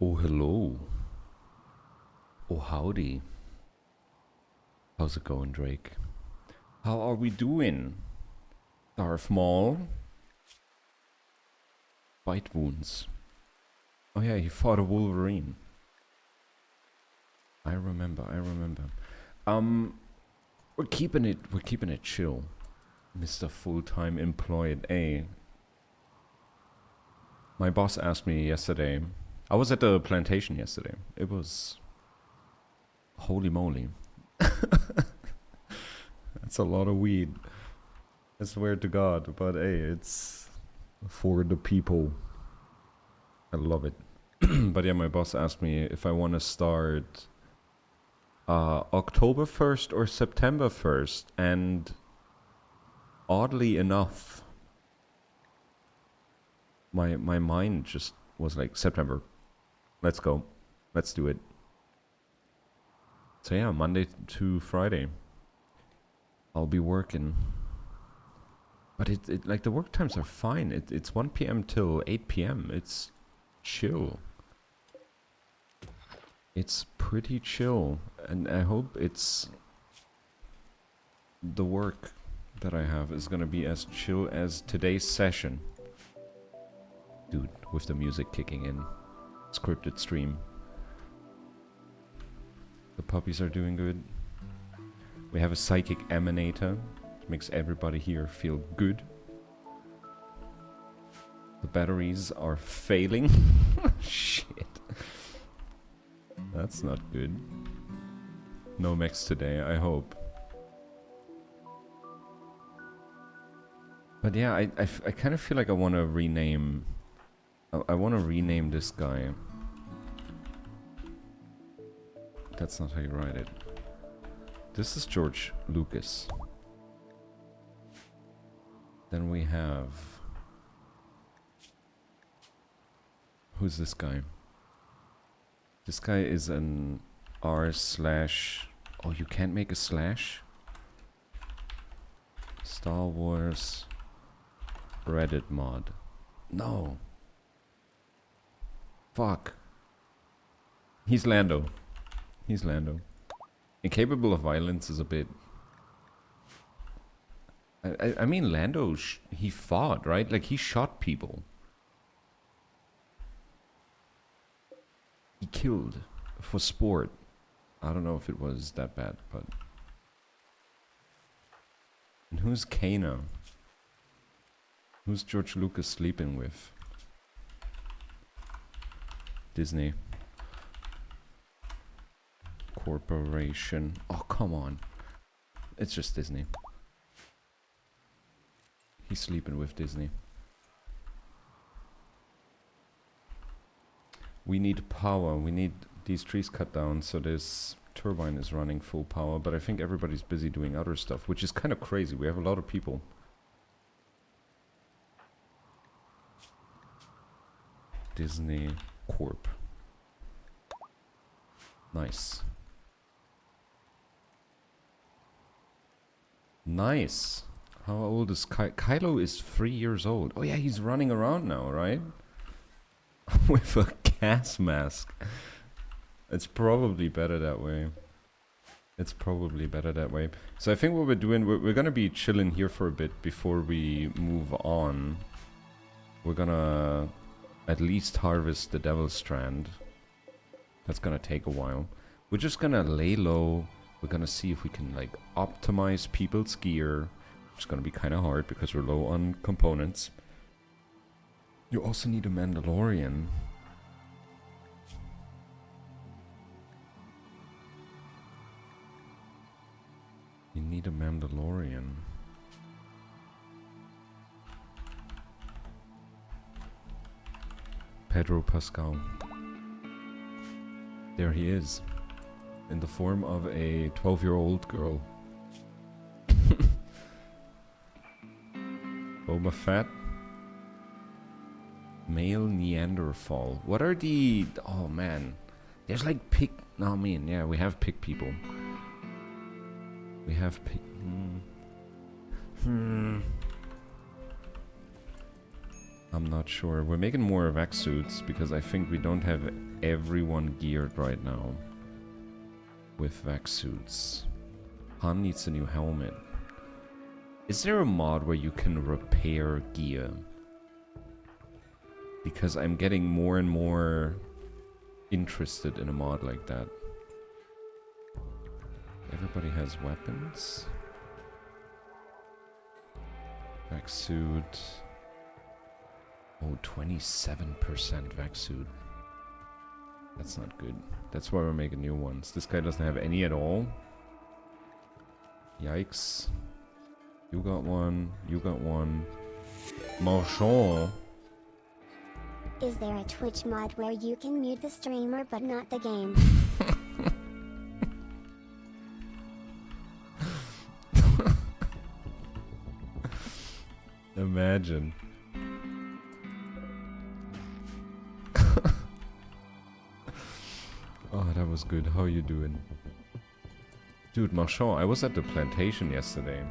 Oh, hello. Oh, howdy. How's it going, Drake? How are we doing? Darth Maul? Bite wounds. Oh yeah, he fought a Wolverine. I remember. We're keeping it chill. Mr. Full-time employed. Hey, my boss asked me yesterday. I was at the plantation yesterday. It was holy moly. That's a lot of weed. I swear to God, but hey, it's for the people. I love it. But yeah, my boss asked me if I want to start October 1st or September 1st, and oddly enough, my mind just was like September. Let's go. Let's do it. So yeah, Monday to Friday, I'll be working. But it like the work times are fine. It's 1 p.m. till 8 p.m. It's chill. It's pretty chill, and I hope it's the work that I have is gonna be as chill as today's session. Dude, with the music kicking in. Scripted stream. The puppies are doing good. We have a psychic emanator. Makes everybody here feel good. The batteries are failing. Shit. That's not good. No mechs today, I hope. But yeah, I kind of feel like I want to rename... I want to rename this guy. That's not how you write it. This is George Lucas. Then we have... Who's this guy? This guy is an R slash... Oh, you can't make a slash? Star Wars Reddit mod. No. Fuck. He's Lando. He's Lando. Incapable of violence is a bit... I mean, Lando, he fought, right? Like, he shot people. He killed for sport. I don't know if it was that bad, but... And who's Kana? Who's George Lucas sleeping with? Disney. Corporation. Oh, come on. It's just Disney. He's sleeping with Disney. We need power. We need these trees cut down so this turbine is running full power. But I think everybody's busy doing other stuff, which is kind of crazy. We have a lot of people. Disney Corp. Nice. Nice. How old is Kylo? Is 3 years old. Oh yeah, he's running around now, right? With a gas mask. It's probably better that way. It's probably better that way. So I think what we're doing, we're gonna be chilling here for a bit before we move on. We're gonna at least harvest the Devil's Strand. That's gonna take a while. We're just gonna lay low. We're gonna see if we can like optimize people's gear. It's gonna be kind of hard because we're low on components. You also need a Mandalorian. You need a Mandalorian. Pedro Pascal. There he is. In the form of a 12-year-old girl. Boba Fett. Male Neanderthal. What are the... Oh man. There's like pig... No, I mean, yeah, we have pig people. We have pig... I'm not sure. We're making more vac suits because I think we don't have everyone geared right now with vac suits. Han needs a new helmet. Is there a mod where you can repair gear? Because I'm getting more and more interested in a mod like that. Everybody has weapons. Vac suit. Oh, 27% vac suit. That's not good. That's why we're making new ones. This guy doesn't have any at all. Yikes. You got one. You got one. Marchand. Is there a Twitch mod where you can mute the streamer but not the game? Imagine. Oh, that was good. How you doing? Dude, Marchand, I was at the plantation yesterday.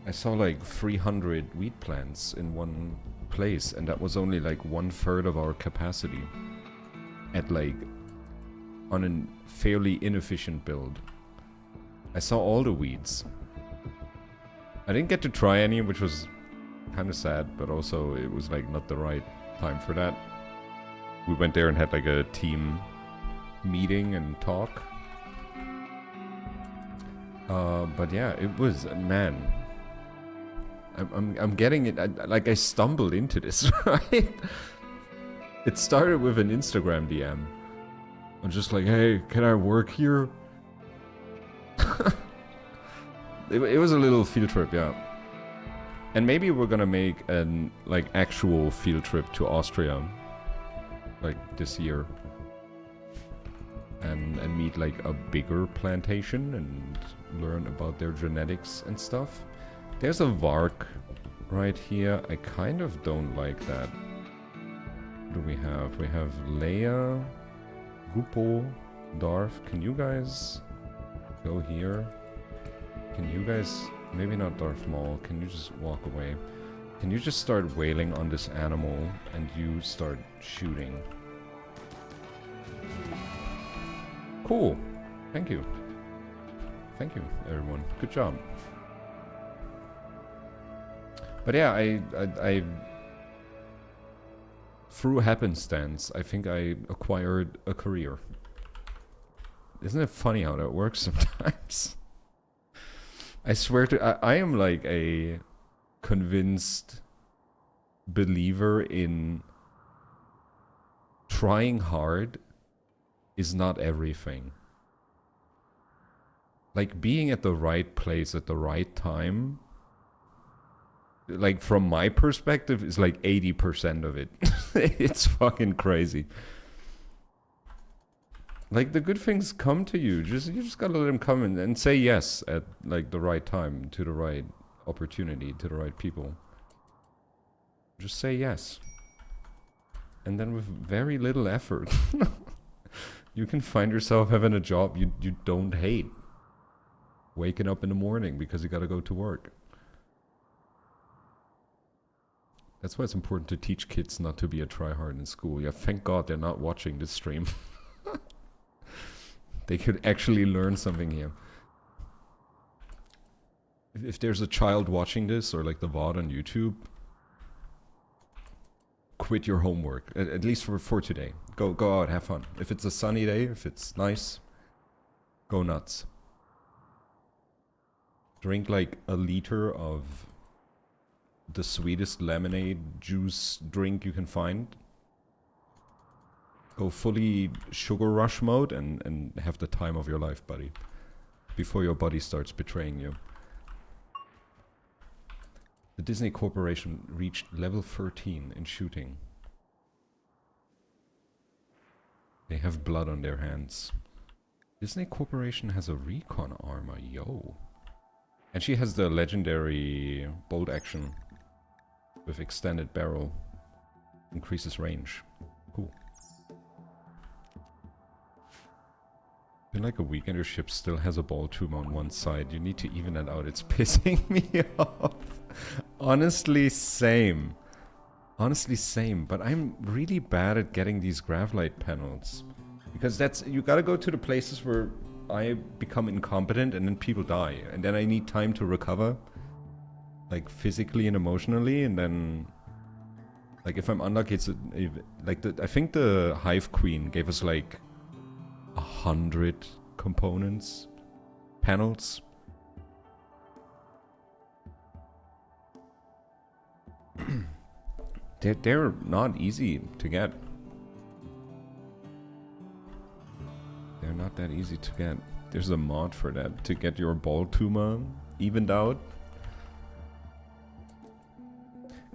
I saw like 300 wheat plants in one place, and that was only like 1/3 of our capacity. At like, on a fairly inefficient build. I saw all the weeds. I didn't get to try any, which was kind of sad, but also it was like not the right time for that. We went there and had like a team meeting and talk. But yeah, it was, man. I'm getting it. Like I stumbled into this, right? It started with an Instagram DM. I'm just like, hey, can I work here? It was a little field trip, yeah. And maybe we're gonna make an like actual field trip to Austria, like this year, and meet like a bigger plantation and learn about their genetics and stuff. There's a Vark right here. I kind of don't like that. What do we have? We have Leia, Gupo, Darth. Can you guys go here? Can you guys... Maybe not Darth Maul. Can you just walk away? Can you just start wailing on this animal and you start shooting? Cool. Thank you. Thank you, everyone. Good job. But yeah, I through happenstance, I think I acquired a career. Isn't it funny how that works sometimes? I swear to... I am like a convinced believer in trying hard is not everything. Like being at the right place at the right time, like from my perspective, is like 80% of it. It's fucking crazy. Like the good things come to you. You just gotta let them come in and say yes at like the right time, to the right opportunity, to the right people. Just say yes. And then with very little effort, you can find yourself having a job you don't hate. Waking up in the morning because you gotta go to work. That's why it's important to teach kids not to be a tryhard in school. Yeah, thank God they're not watching this stream. They could actually learn something here. If there's a child watching this, or like the VOD on YouTube, quit your homework, at least for today. Go out, have fun. If it's a sunny day, if it's nice, go nuts. Drink like a liter of the sweetest lemonade juice drink you can find. Go fully sugar rush mode and have the time of your life, buddy. Before your body starts betraying you. The Disney Corporation reached level 13 in shooting. They have blood on their hands. Disney Corporation has a recon armor, yo. And she has the legendary bolt action with extended barrel. Increases range. Cool. In like a week and your ship still has a ball tomb on one side. You need to even that out. It's pissing me off. Honestly, same. Honestly, same. But I'm really bad at getting these Gravlight panels. Because that's... You gotta go to the places where I become incompetent and then people die. And then I need time to recover. Like, physically and emotionally. And then... Like, if I'm unlucky, it's... Like, I think the Hive Queen gave us, like... 100 components, panels. they're not easy to get. They're not that easy to get. There's a mod for that to get your ball tumor evened out.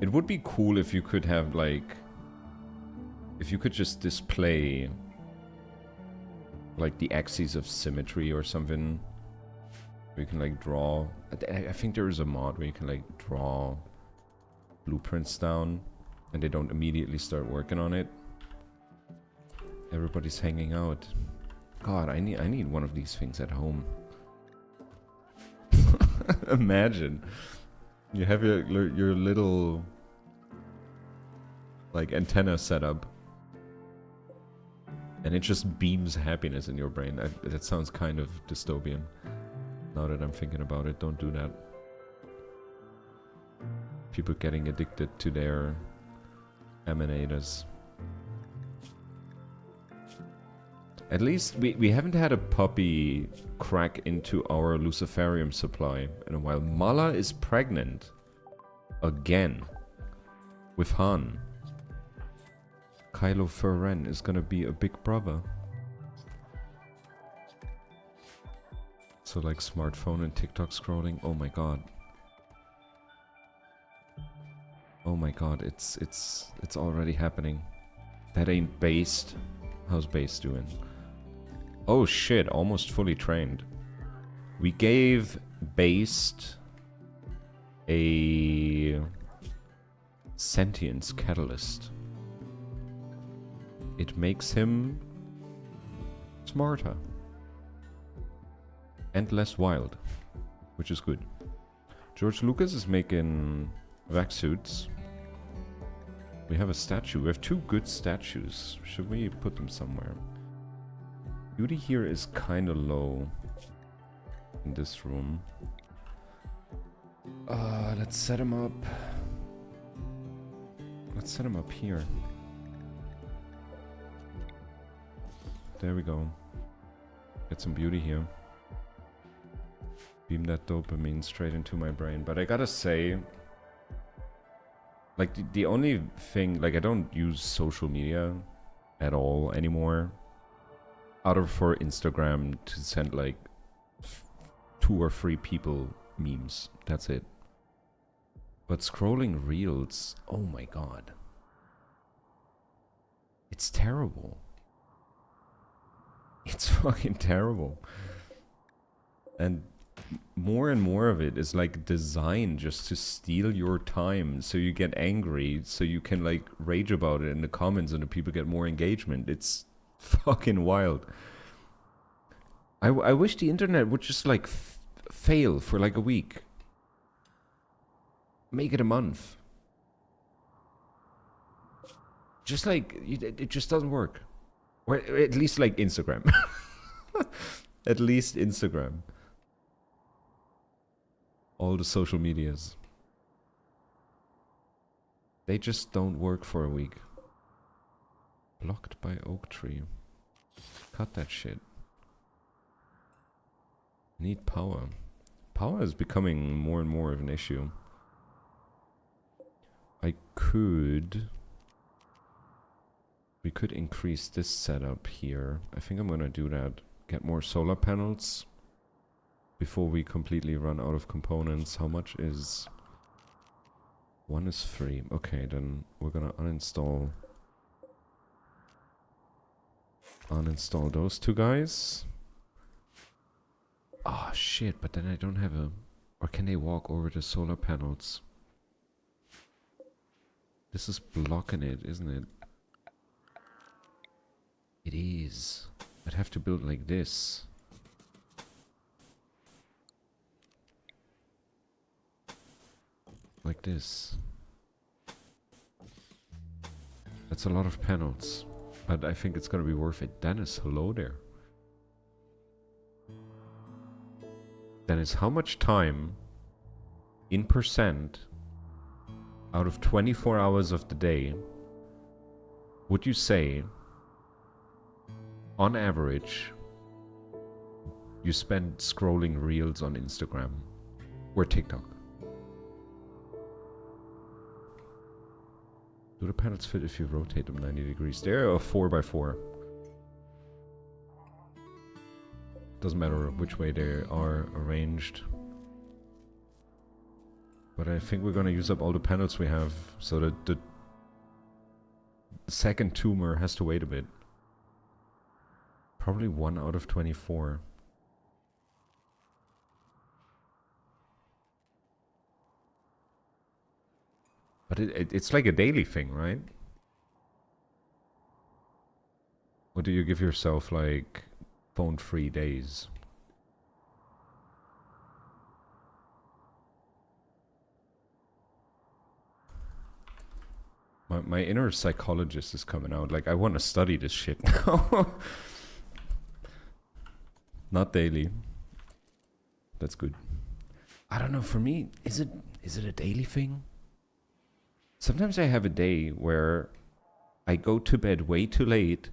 It would be cool if you could have like, if you could just display like the axes of symmetry or something. We can like draw. I think there is a mod where you can like draw blueprints down and they don't immediately start working on it. Everybody's hanging out. God, I need one of these things at home. Imagine you have your little like antenna set up. And it just beams happiness in your brain. That sounds kind of dystopian. Now that I'm thinking about it, don't do that. People getting addicted to their emanators. At least we haven't had a puppy crack into our Luciferium supply in a while. Mala is pregnant. Again. With Han. Kylo Ferren is gonna be a big brother. So like smartphone and TikTok scrolling. Oh my god. Oh my god, it's already happening. That ain't Based. How's Based doing? Oh shit, almost fully trained. We gave Based a sentience catalyst. It makes him smarter and less wild, which is good. George Lucas is making vac suits. We have a statue. We have 2 good statues. Should we put them somewhere? Beauty here is kind of low in this room. Let's set him up. Let's set him up here. There we go. Get some beauty here. Beam that dopamine straight into my brain. But I gotta say, like the only thing, like I don't use social media at all anymore. Out of for Instagram to send like 2 or 3 people memes. That's it. But scrolling reels, oh my god. It's terrible. It's fucking terrible. And more of it is like designed just to steal your time so you get angry, so you can like rage about it in the comments and the people get more engagement. It's fucking wild. I wish the internet would just like fail for like a week. Make it a month. Just like, it just doesn't work. Or at least like Instagram. At least Instagram. All the social medias. They just don't work for a week. Blocked by oak tree. Cut that shit. Need power. Power is becoming more and more of an issue. We could increase this setup here. I think I'm gonna do that. Get more solar panels before we completely run out of components. How much is... 1 is 3. Okay, then we're gonna uninstall those 2 guys. Ah, shit, but then I don't have a... Or can they walk over the solar panels? This is blocking it, isn't it? It is. I'd have to build like this. like this. That's a lot of panels, but I think it's gonna be worth it. Dennis, hello there. Dennis, how much time in percent out of 24 hours of the day would you say, on average, you spend scrolling reels on Instagram or TikTok? Do the panels fit if you rotate them 90 degrees? They're a 4x4. Doesn't matter which way they are arranged. But I think we're gonna use up all the panels we have, so that the second tumor has to wait a bit. Probably 1 out of 24. But it's like a daily thing, right? Or do you give yourself like phone-free days? My inner psychologist is coming out. Like, I want to study this shit now. Not daily. That's good. I don't know, for me, is it a daily thing? Sometimes I have a day where I go to bed way too late,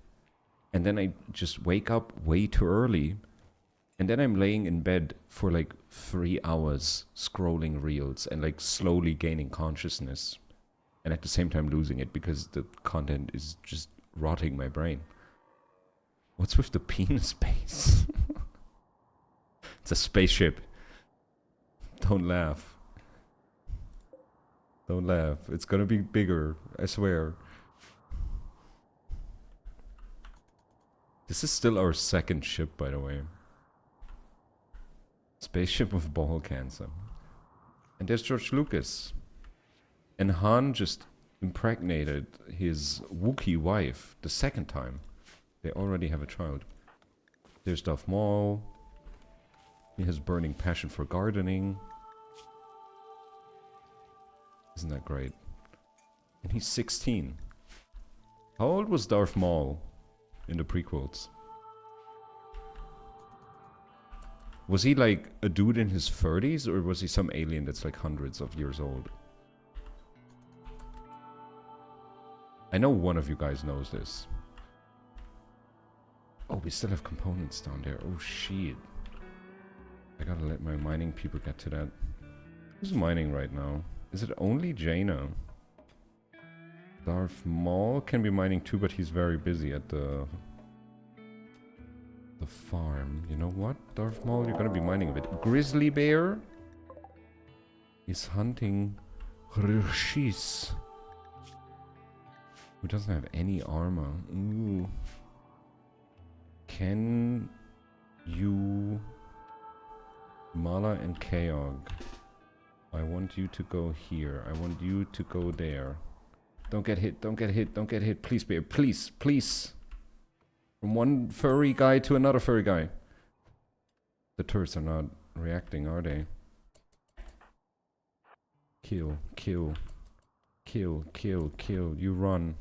and then I just wake up way too early, and then I'm laying in bed for like 3 hours scrolling reels and like slowly gaining consciousness, and at the same time losing it because the content is just rotting my brain. What's with the penis base? It's a spaceship. Don't laugh. Don't laugh. It's gonna be bigger, I swear. This is still our second ship, by the way. Spaceship of ball cancer. And there's George Lucas. And Han just impregnated his Wookiee wife the second time. They already have a child. There's Darth Maul. He has burning passion for gardening. Isn't that great? And he's 16. How old was Darth Maul in the prequels? Was he like a dude in his 30s, or was he some alien that's like hundreds of years old? I know one of you guys knows this. Oh, we still have components down there. Oh shit. I gotta let my mining people get to that. Who's mining right now? Is it only Jaina? Darth Maul can be mining too, but he's very busy at the farm. You know what, Darth Maul? You're gonna be mining a bit. Grizzly Bear is hunting Rishis, who doesn't have any armor. Ooh. Can you... Mala and Keog, I want you to go here. I want you to go there. Don't get hit, don't get hit, don't get hit. Please, bear, please, please. From one furry guy to another furry guy. The turrets are not reacting, are they? Kill, kill. Kill, kill, kill. You run.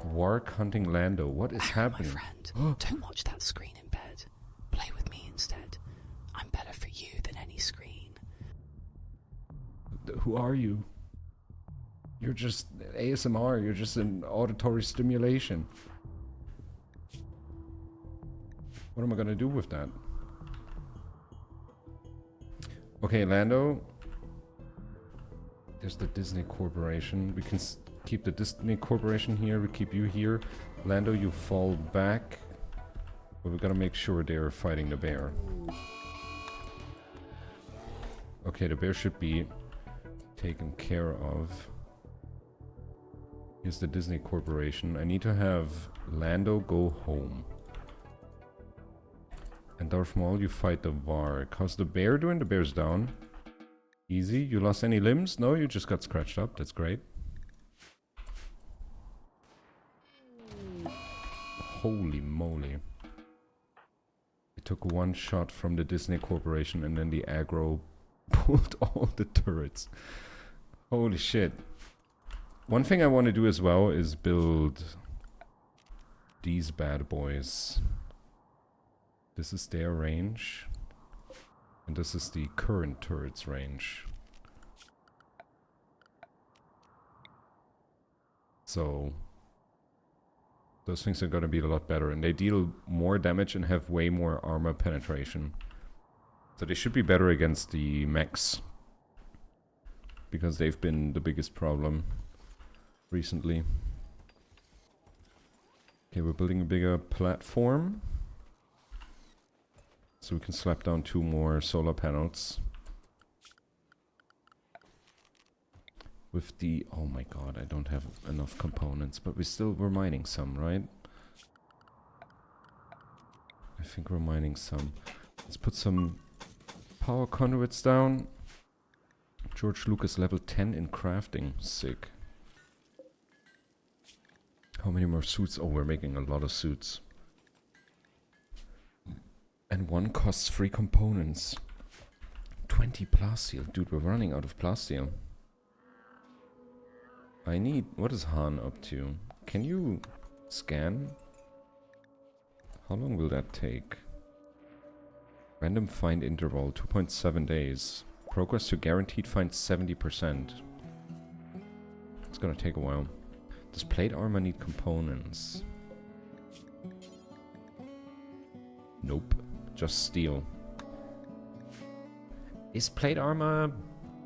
Wark hunting Lando. What is happening? My friend, don't watch that screen in bed. Play with me instead. I'm better for you than any screen. Who are you? You're just ASMR. You're just an auditory stimulation. What am I gonna do with that? Okay, Lando. There's the Disney Corporation. We can keep the Disney Corporation here. We keep you here. Lando, you fall back. But we gotta make sure they're fighting the bear. Okay, the bear should be taken care of. Here's the Disney Corporation. I need to have Lando go home. And Darth Maul, you fight the Varg. How's the bear doing? The bear's down. Easy. You lost any limbs? No, you just got scratched up. That's great. Holy moly. We took one shot from the Disney Corporation and then the aggro pulled all the turrets. Holy shit. One thing I want to do as well is build these bad boys. This is their range. And this is the current turret's range. So those things are gonna be a lot better, and they deal more damage and have way more armor penetration. So they should be better against the mechs, because they've been the biggest problem recently. Okay, we're building a bigger platform, so we can slap down 2 more solar panels. With the... oh my god, I don't have enough components, but we're mining some, right? I think we're mining some. Let's put some power conduits down. George Lucas level 10 in crafting. Sick. How many more suits? Oh, we're making a lot of suits. And one costs 3 components. 20 plasteel. Dude, we're running out of plasteel. I need... what is Han up to? Can you scan? How long will that take? Random find interval, 2.7 days. Progress to guaranteed find 70%. It's gonna take a while. Does plate armor need components? Nope. Just steel. Is plate armor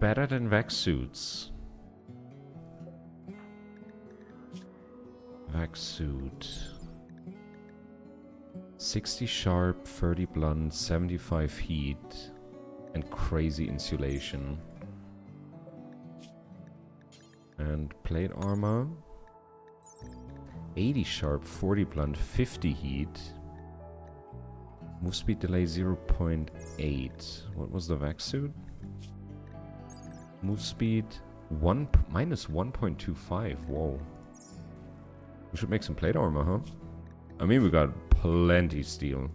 better than vac suits? Vac suit. 60 sharp, 30 blunt, 75 heat, and crazy insulation. And plate armor. 80 sharp, 40 blunt, 50 heat. Move speed delay 0.8. What was the vac suit? Move speed minus 1.25. Whoa. We should make some plate armor, huh? I mean, we got plenty steel.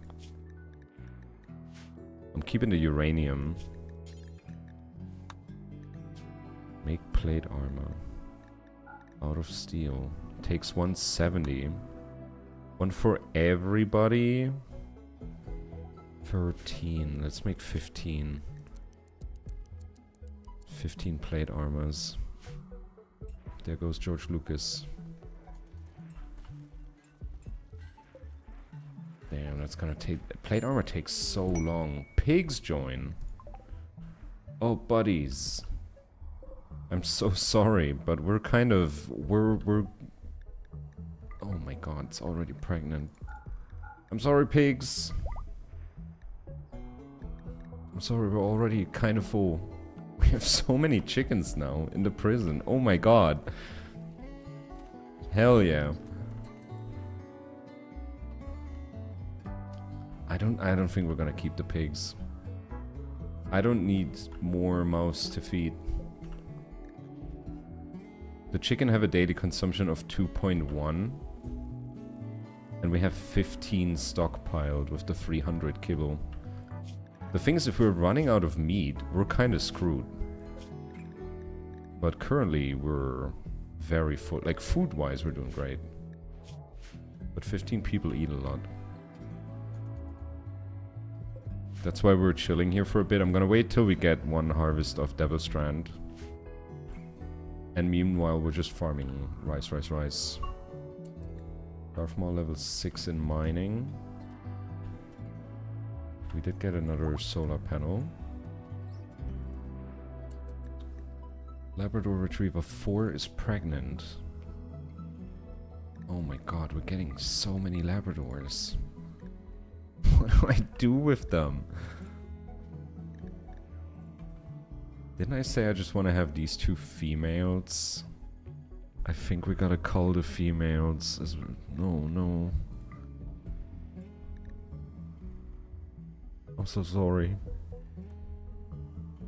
I'm keeping the uranium. Make plate armor. Out of steel. Takes 170. One for everybody. 13. Let's make 15. 15 plate armors. There goes George Lucas. Damn, that's gonna take... plate armor takes so long. Pigs join. Oh, buddies. I'm so sorry, but we're kind of... We're... Oh my god, it's already pregnant. I'm sorry, pigs. I'm sorry, we're already kind of full. We have so many chickens now in the prison. Oh my god. Hell yeah. I don't think we're gonna keep the pigs. I don't need more mouths to feed. The chicken have a daily consumption of 2.1. And we have 15 stockpiled with the 300 kibble. The thing is, if we're running out of meat, we're kind of screwed. But currently, we're very full. Like, food-wise, we're doing great. But 15 people eat a lot. That's why we're chilling here for a bit. I'm gonna wait till we get one harvest of Devil Strand. And meanwhile, we're just farming rice, rice, rice. Darth Maul level 6 in mining. We did get another solar panel. Labrador Retriever 4 is pregnant. Oh my god, we're getting so many Labradors. What do I do with them? Didn't I say I just want to have these 2 females? I think we gotta cull the females. No. I'm so sorry.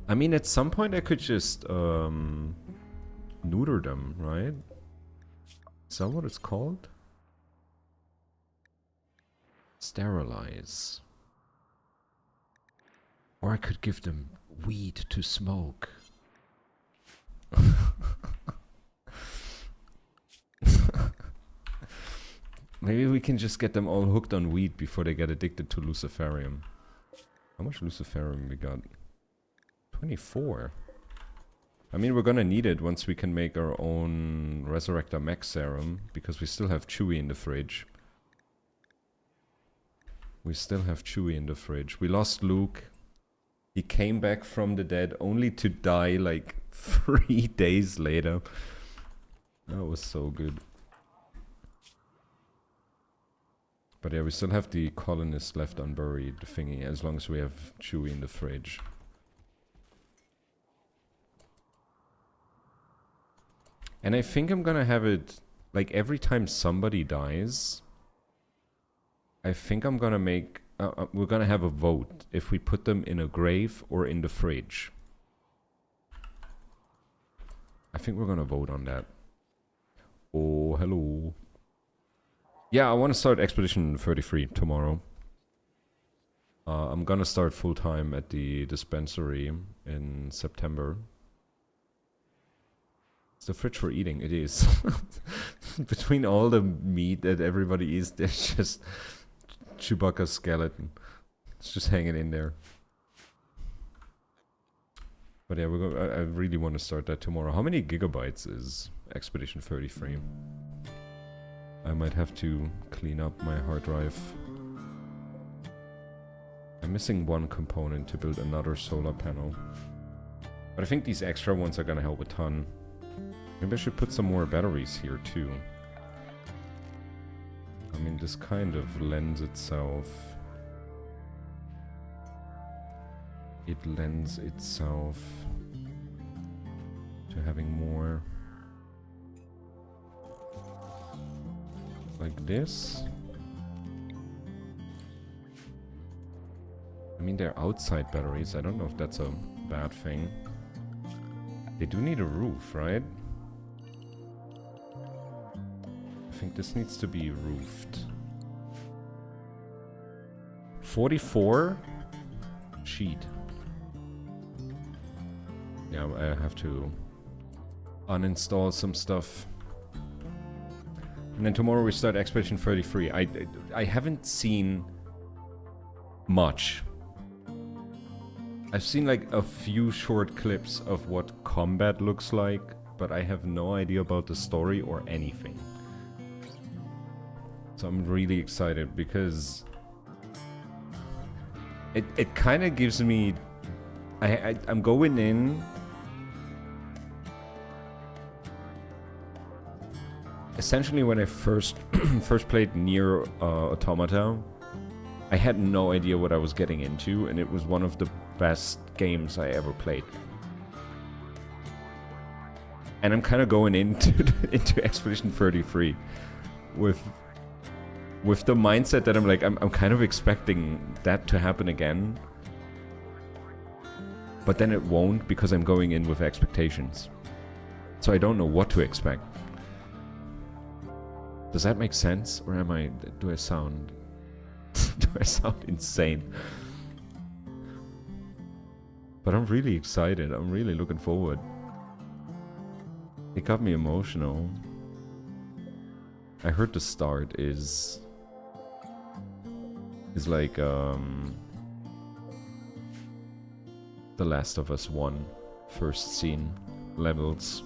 I mean, at some point I could just neuter them, right? Is that what it's called? Sterilize. Or I could give them weed to smoke. Maybe we can just get them all hooked on weed before they get addicted to luciferium. How much luciferium we got? 24. I mean, we're gonna need it once we can make our own Resurrector Mech Serum, because we still have Chewie in the fridge. We still have Chewie in the fridge. We lost Luke. He came back from the dead only to die like 3 days later. That was so good. But yeah, we still have the colonists left unburied thingy, as long as we have Chewie in the fridge. And I think I'm gonna have it, like every time somebody dies, I think I'm gonna make, we're gonna have a vote if we put them in a grave or in the fridge. I think we're gonna vote on that. Oh, hello. Yeah, I want to start Expedition 33 tomorrow. I'm gonna start full-time at the dispensary in September. It's the fridge for eating, it is. Between all the meat that everybody eats, there's just Chewbacca's skeleton. It's just hanging in there. But yeah, I really want to start that tomorrow. How many gigabytes is Expedition 33? I might have to clean up my hard drive. I'm missing one component to build another solar panel. But I think these extra ones are gonna help a ton. Maybe I should put some more batteries here too. I mean, this kind of lends itself... It lends itself to having more... like this. I mean, they're outside batteries. I don't know if that's a bad thing. They do need a roof, right? I think this needs to be roofed. 44? Sheet. Yeah, I have to uninstall some stuff. And then tomorrow we start Expedition 33. I haven't seen much. I've seen like a few short clips of what combat looks like, but I have no idea about the story or anything. So I'm really excited because it kind of gives me... I'm going in... Essentially, when I first played Nier Automata, I had no idea what I was getting into, and it was one of the best games I ever played. And I'm kind of going into Expedition 33 with the mindset that I'm like, I'm kind of expecting that to happen again, but then it won't because I'm going in with expectations. So I don't know what to expect. Does that make sense, or do I sound insane? But I'm really excited. I'm really looking forward. It got me emotional. I heard the start is like The Last of Us 1 first scene levels.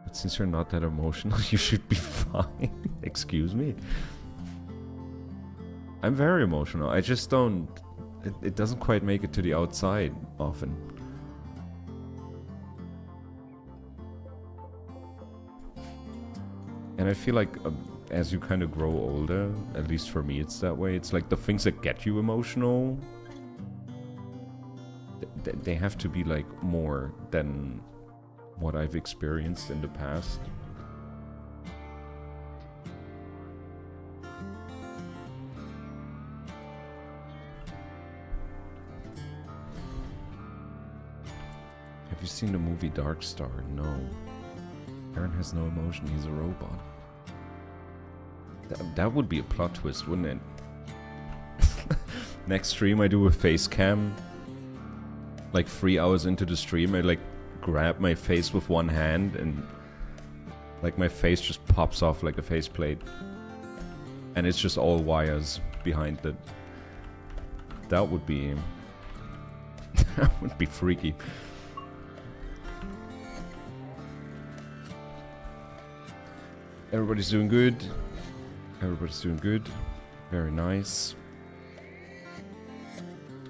But since you're not that emotional, you should be fine. Excuse me. I'm very emotional. I just don't... It doesn't quite make it to the outside often. And I feel like as you kind of grow older, at least for me it's that way, it's like the things that get you emotional, they have to be like more than what I've experienced in the past. Have you seen the movie Dark Star? No. Aaron has no emotion, he's a robot. That would be a plot twist, wouldn't it? Next stream I do a face cam. Like 3 hours into the stream, I like grab my face with one hand and like my face just pops off like a faceplate. And it's just all wires behind it. That would be... that would be freaky. Everybody's doing good. Everybody's doing good. Very nice.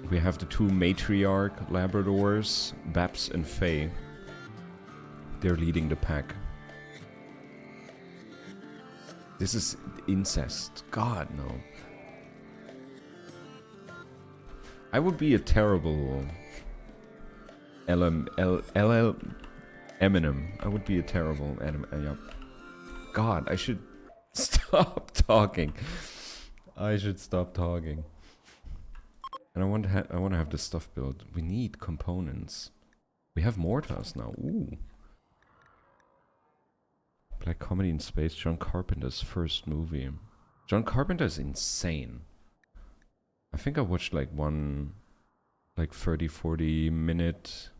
We have the two matriarch Labradors, Babs and Faye. They're leading the pack. This is incest. God, no. I would be a terrible Eminem. I would be a terrible yeah. God, I should stop talking. I should stop talking. And I want to have this stuff built. We need components. We have mortars now. Ooh. Black comedy in space. John Carpenter's first movie. John Carpenter's insane. I think I watched like one, like 30-40 minute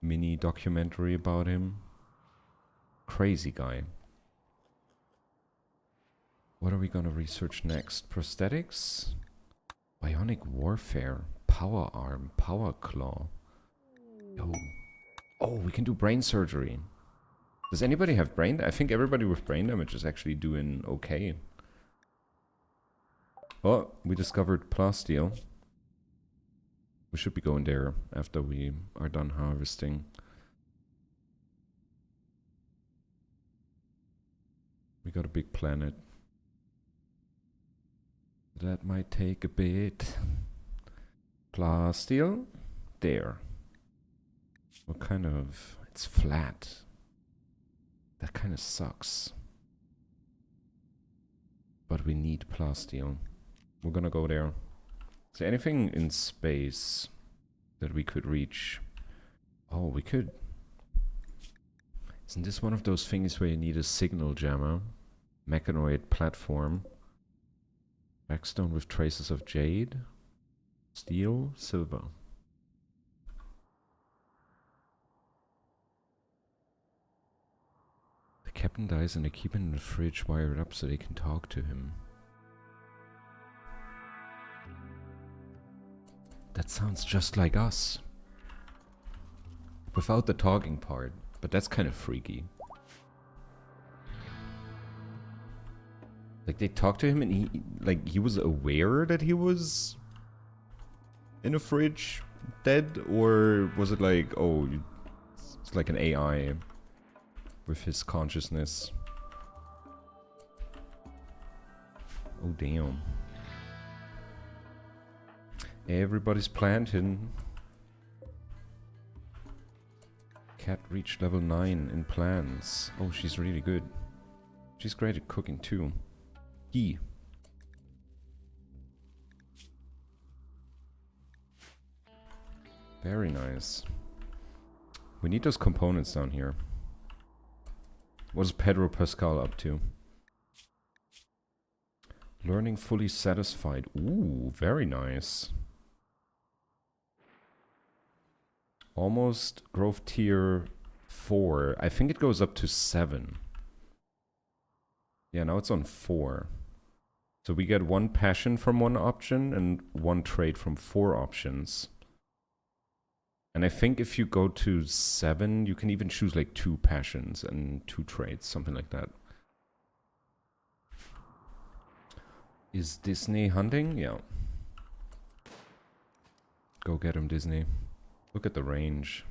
mini documentary about him. Crazy guy. What are we gonna research next? Prosthetics? Bionic warfare. Power arm. Power claw. Yo. Oh, we can do brain surgery. Does anybody have brain? I think everybody with brain damage is actually doing okay. Oh, we discovered plasteel. We should be going there after we are done harvesting. We got a big planet. That might take a bit. Plasteel. There. What kind of... It's flat. That kind of sucks. But we need plasteel. We're gonna go there. Is there anything in space that we could reach? Oh, we could. Isn't this one of those things where you need a signal jammer? Mechanoid platform. Backstone with traces of jade. Steel, silver. The captain dies and they keep him in the fridge wired up so they can talk to him. That sounds just like us. Without the talking part, but that's kind of freaky. Like they talked to him and he was aware that he was in a fridge dead, or was it like, oh, it's like an AI with his consciousness? Oh damn. Everybody's planting. Cat reached level 9 in plants. Oh, she's really good. She's great at cooking too. He. Very nice. We need those components down here. What is Pedro Pascal up to? Learning fully satisfied. Ooh, very nice. Almost growth tier 4. I think it goes up to 7. Yeah, now it's on 4. So we get 1 passion from 1 option and 1 trait from 4 options. And I think if you go to 7, you can even choose like 2 passions and 2 traits, something like that. Is Disney hunting? Yeah. Go get him, Disney. Look at the range.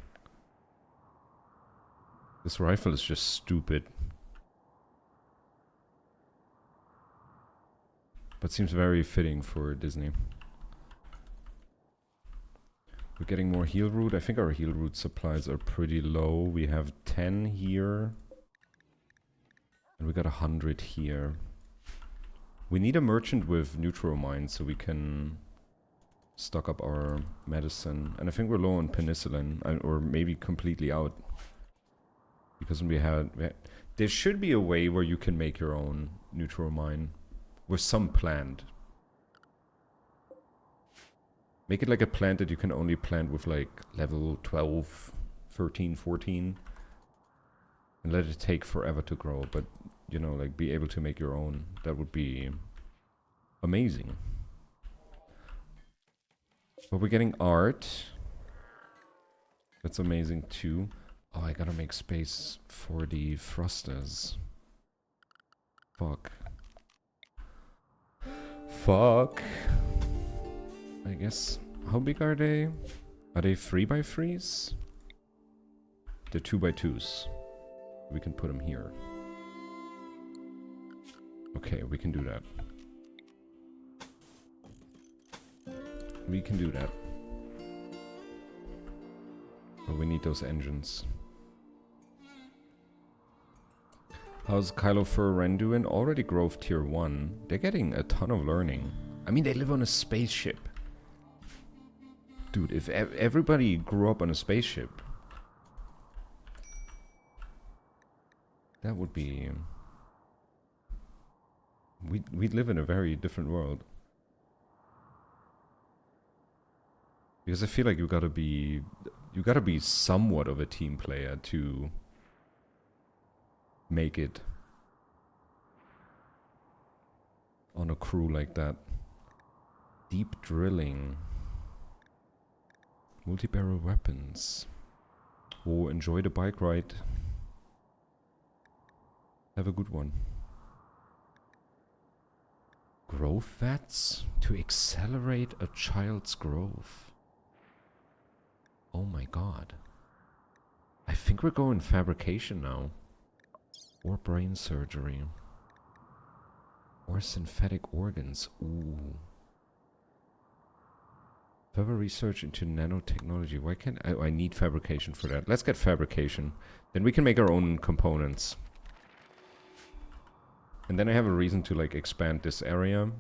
This rifle is just stupid. But seems very fitting for Disney. We're getting more heal root. I think our heal root supplies are pretty low. We have 10 here. And we got 100 here. We need a merchant with neutromine so we can stock up our medicine. And I think we're low on penicillin, or maybe completely out. Because we had... There should be a way where you can make your own neutromine with some plant. Make it like a plant that you can only plant with like level 12, 13, 14. And let it take forever to grow, but you know, like be able to make your own. That would be amazing. But we're getting art. That's amazing too. Oh, I gotta make space for the thrusters. Fuck. Fuck. I guess. How big are they? Are they 3x3s? They're 2x2s. We can put them here. Okay, we can do that. We can do that. But we need those engines. How's Kylo Fur Ren doing? Already Grove Tier 1. They're getting a ton of learning. I mean, they live on a spaceship. Dude, if everybody grew up on a spaceship, that would be... We'd live in a very different world. Because I feel like you gotta be somewhat of a team player to make it on a crew like that. Deep drilling. Multi-barrel weapons. Oh, enjoy the bike ride. Have a good one. Growth vats to accelerate a child's growth. Oh my god. I think we're going fabrication now. Or brain surgery. Or synthetic organs. Ooh. Further research into nanotechnology. Why can't I need fabrication for that? Let's get fabrication. Then we can make our own components. And then I have a reason to like expand this area.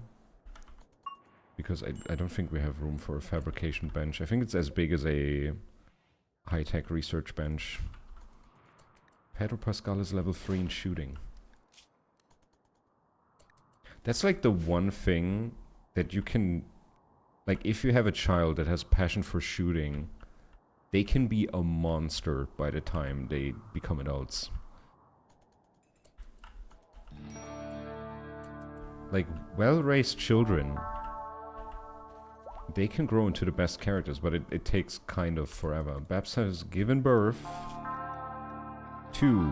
Because I don't think we have room for a fabrication bench. I think it's as big as a high-tech research bench. Pedro Pascal is level 3 in shooting. That's like the one thing that you can... Like, if you have a child that has passion for shooting, they can be a monster by the time they become adults. Like, well-raised children, they can grow into the best characters, but it takes kind of forever. Babs has given birth to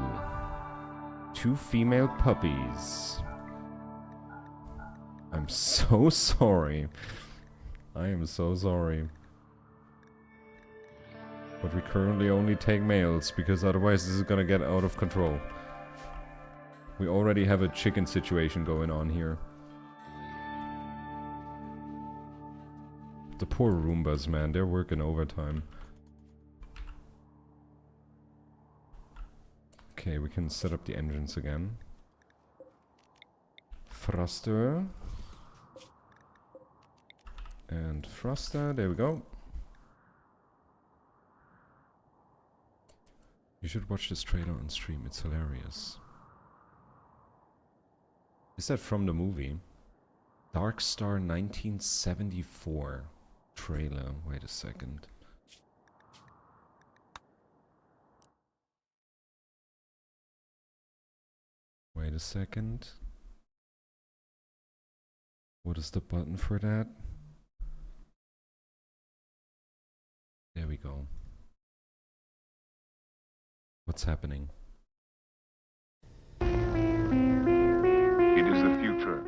2 female puppies. I'm so sorry. I am so sorry. But we currently only take males, because otherwise this is gonna get out of control. We already have a chicken situation going on here. The poor Roombas, man, they're working overtime. Okay, we can set up the engines again. Thruster. And thruster, there we go. You should watch this trailer on stream, it's hilarious. Is that from the movie? Dark Star 1974 trailer. Wait a second. Wait a second. What is the button for that? There we go. What's happening? It is the future.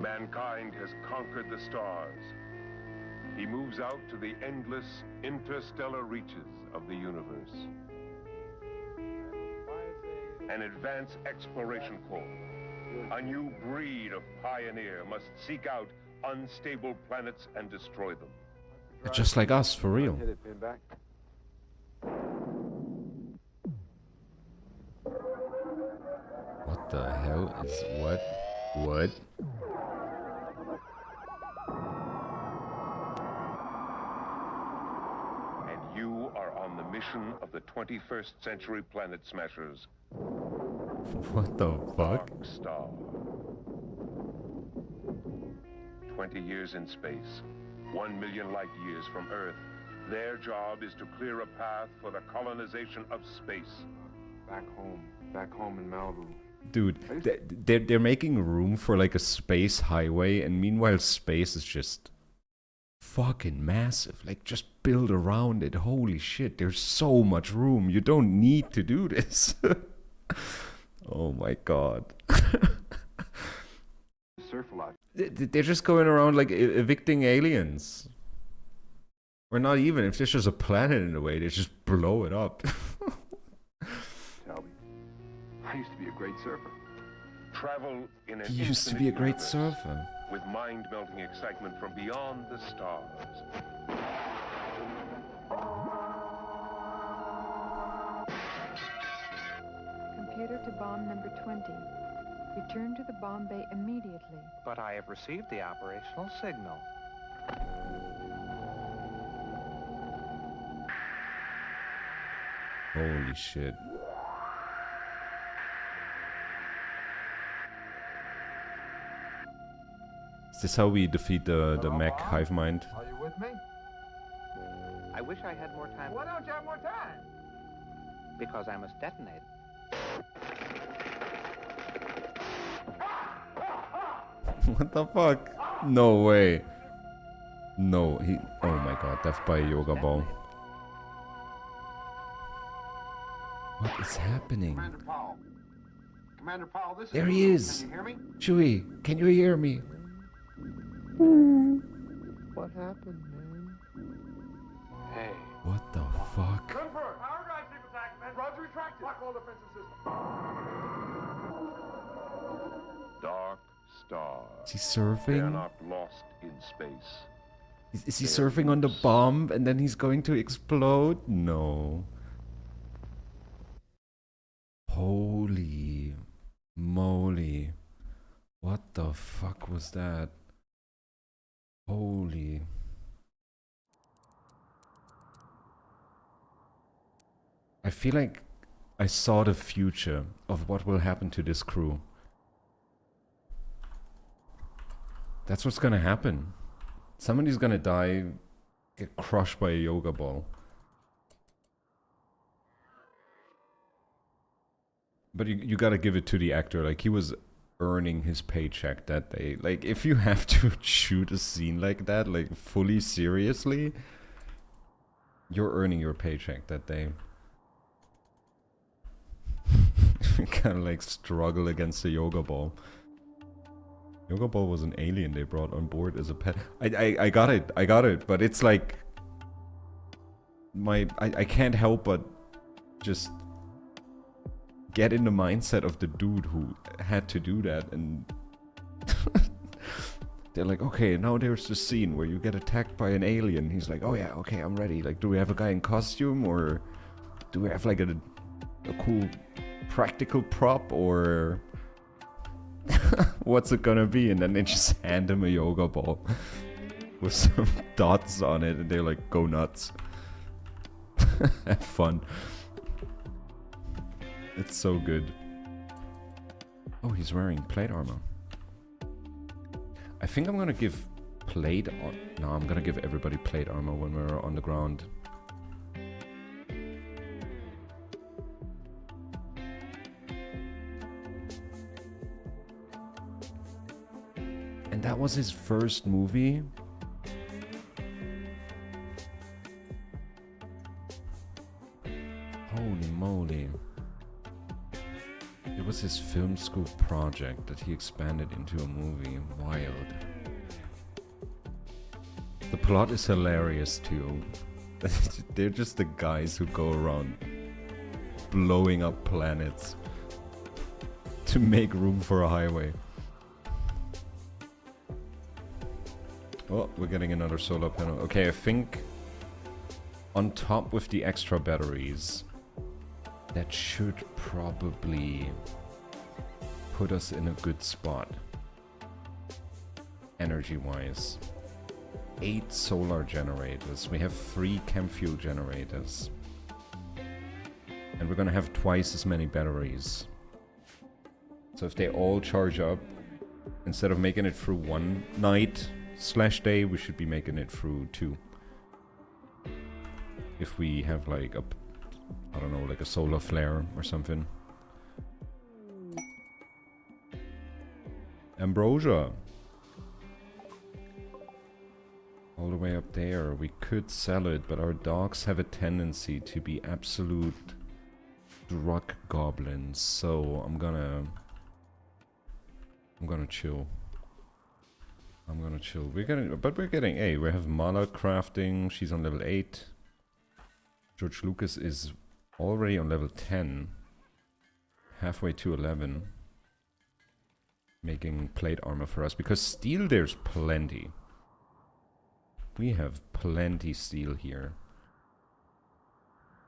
Mankind has conquered the stars. He moves out to the endless interstellar reaches of the universe. An advanced exploration corps, a new breed of pioneer, must seek out unstable planets and destroy them. Just like us, for real. What the hell is what? What? And you are on the mission of the 21st century planet smashers. What the fuck? Dark Star. 20 years in space. 1 million light years from Earth. Their job is to clear a path for the colonization of space. Back home in Malibu. Dude, they're making room for like a space highway, and meanwhile space is just fucking massive. Like, just build around it. Holy shit, there's so much room. You don't need to do this. Oh my god. Surf a lot. They're just going around like evicting aliens. Or not even. If there's just a planet in the way, they just blow it up. Shelby, I used to be a great surfer. Travel in an He used to be a great surfer. with mind-melting excitement from beyond the stars. Computer to bomb number 20. Return to the bomb bay immediately. But I have received the operational signal. Holy shit. Is this how we defeat the mech hive mind? Are you with me? I wish I had more time. Why don't you have more time? Because I must detonate. What the fuck? No way. No, he... Oh my god, death by a yoga ball. What is happening? Commander Powell. Commander Powell, this is... There he is. Can you hear me? Chewie, can you hear me? What happened, man? Hey. What the fuck? Confirm. Power drive sequence activated. Roger retracted. Lock all defensive systems. Dark star. Is he They are surfing? not lost in space. Is he surfing on the bomb and then he's going to explode? No. Holy moly. What the fuck was that? Holy. I feel like I saw the future of what will happen to this crew. That's what's gonna happen. Somebody's gonna die, get crushed by a yoga ball. But you gotta give it to the actor, like he was earning his paycheck that day. Like if you have to shoot a scene like that, like fully seriously, you're earning your paycheck that day. You kinda like struggle against the yoga ball. Yoga ball was an alien they brought on board as a pet. I got it, but it's like I can't help but just get in the mindset of the dude who had to do that, and they're like, okay, now there's the scene where you get attacked by an alien. He's like, oh yeah, okay, I'm ready. Like, do we have a guy in costume, or do we have like a cool practical prop, or what's it gonna be? And then they just hand him a yoga ball with some dots on it, and they're like, go nuts. Have fun. It's so good. Oh, he's wearing plate armor. I think I'm gonna give plate on... No, I'm gonna give everybody plate armor when we're on the ground. And that was his first movie? Holy moly. It was his film school project that he expanded into a movie. Wild. The plot is hilarious too. They're just the guys who go around blowing up planets to make room for a highway. Oh, we're getting another solar panel. Okay, I think on top with the extra batteries, that should probably put us in a good spot, energy-wise. 8 solar generators. We have 3 chem fuel generators. And we're gonna have twice as many batteries. So if they all charge up, instead of making it through one night /day, we should be making it through 2. If we have like a, I don't know, like a solar flare or something. Ambrosia. All the way up there. We could sell it, but our dogs have a tendency to be absolute drug goblins. So I'm gonna chill. We're getting A. We have Mala crafting. She's on level 8. George Lucas is already on level 10. Halfway to 11. Making plate armor for us. Because steel there's plenty. We have plenty steel here.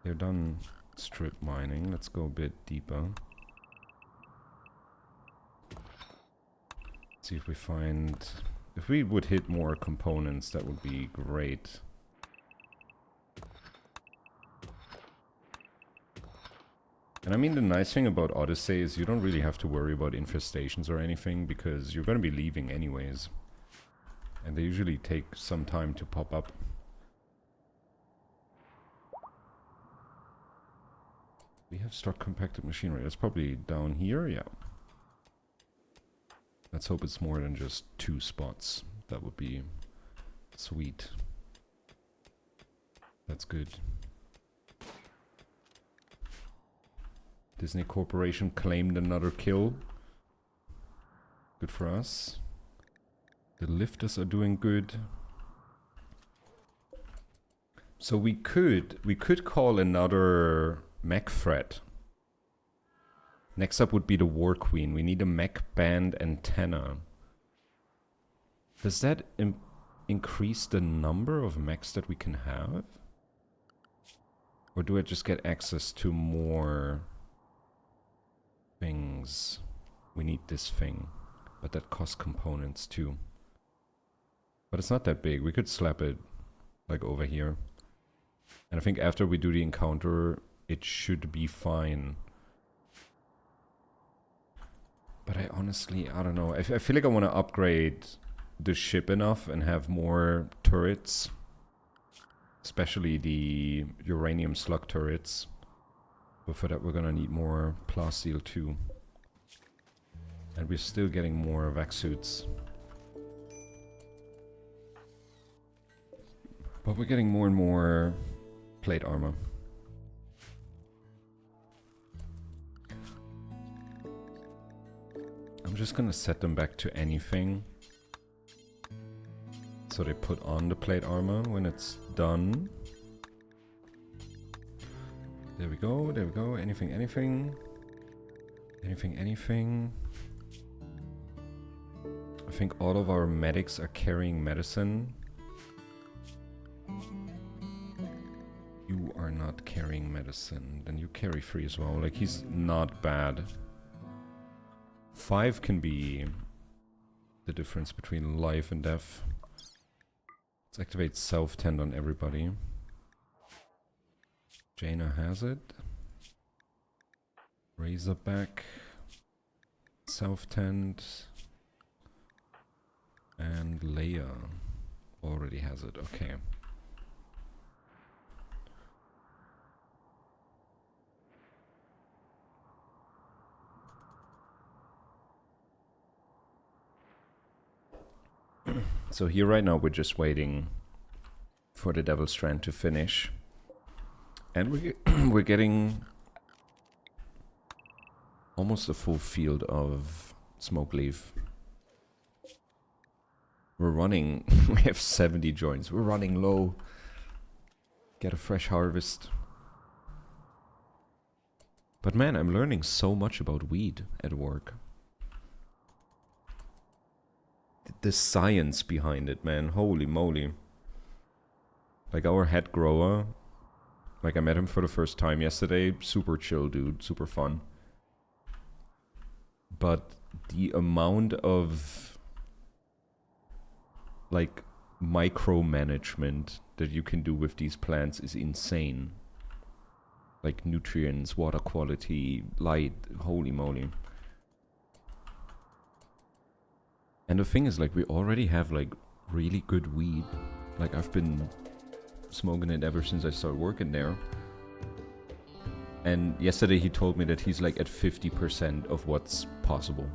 They're done strip mining. Let's go a bit deeper. See if we find... If we would hit more components, that would be great. And I mean, the nice thing about Odyssey is you don't really have to worry about infestations or anything, because you're going to be leaving anyways. And they usually take some time to pop up. We have struck compacted machinery. That's probably down here, yeah. Let's hope it's more than just 2 spots. That would be sweet. That's good. Disney Corporation claimed another kill. Good for us. The lifters are doing good. So we could call another mech threat. Next up would be the War Queen. We need a mech band antenna. Does that increase the number of mechs that we can have? Or do I just get access to more things? We need this thing. But that costs components too. But it's not that big. We could slap it like over here. And I think after we do the encounter, it should be fine. But I honestly, I don't know. I feel like I want to upgrade the ship enough and have more turrets. Especially the uranium slug turrets. But for that we're gonna need more plasteel too. And we're still getting more vac suits. But we're getting more and more plate armor. I'm just gonna set them back to anything. So they put on the plate armor when it's done. There we go, there we go. Anything, anything. Anything, anything. I think all of our medics are carrying medicine. You are not carrying medicine. Then you carry 3 as well. Like, he's not bad. 5 can be the difference between life and death. Let's activate self-tend on everybody. Jaina has it. Razorback. Self-tend. And Leia already has it. Okay. So here right now we're just waiting for the Devil Strand to finish. And we're getting almost a full field of smoke leaf. We're running, we have 70 joints. We're running low. Get a fresh harvest. But man, I'm learning so much about weed at work. The science behind it, man. Holy moly. Like our head grower, like I met him for the first time yesterday. Super chill dude, super fun. But the amount of like micromanagement that you can do with these plants is insane. Like nutrients, water quality, light, holy moly. And the thing is, like, we already have like really good weed. Like, I've been smoking it ever since I started working there. And yesterday he told me that he's like at 50% of what's possible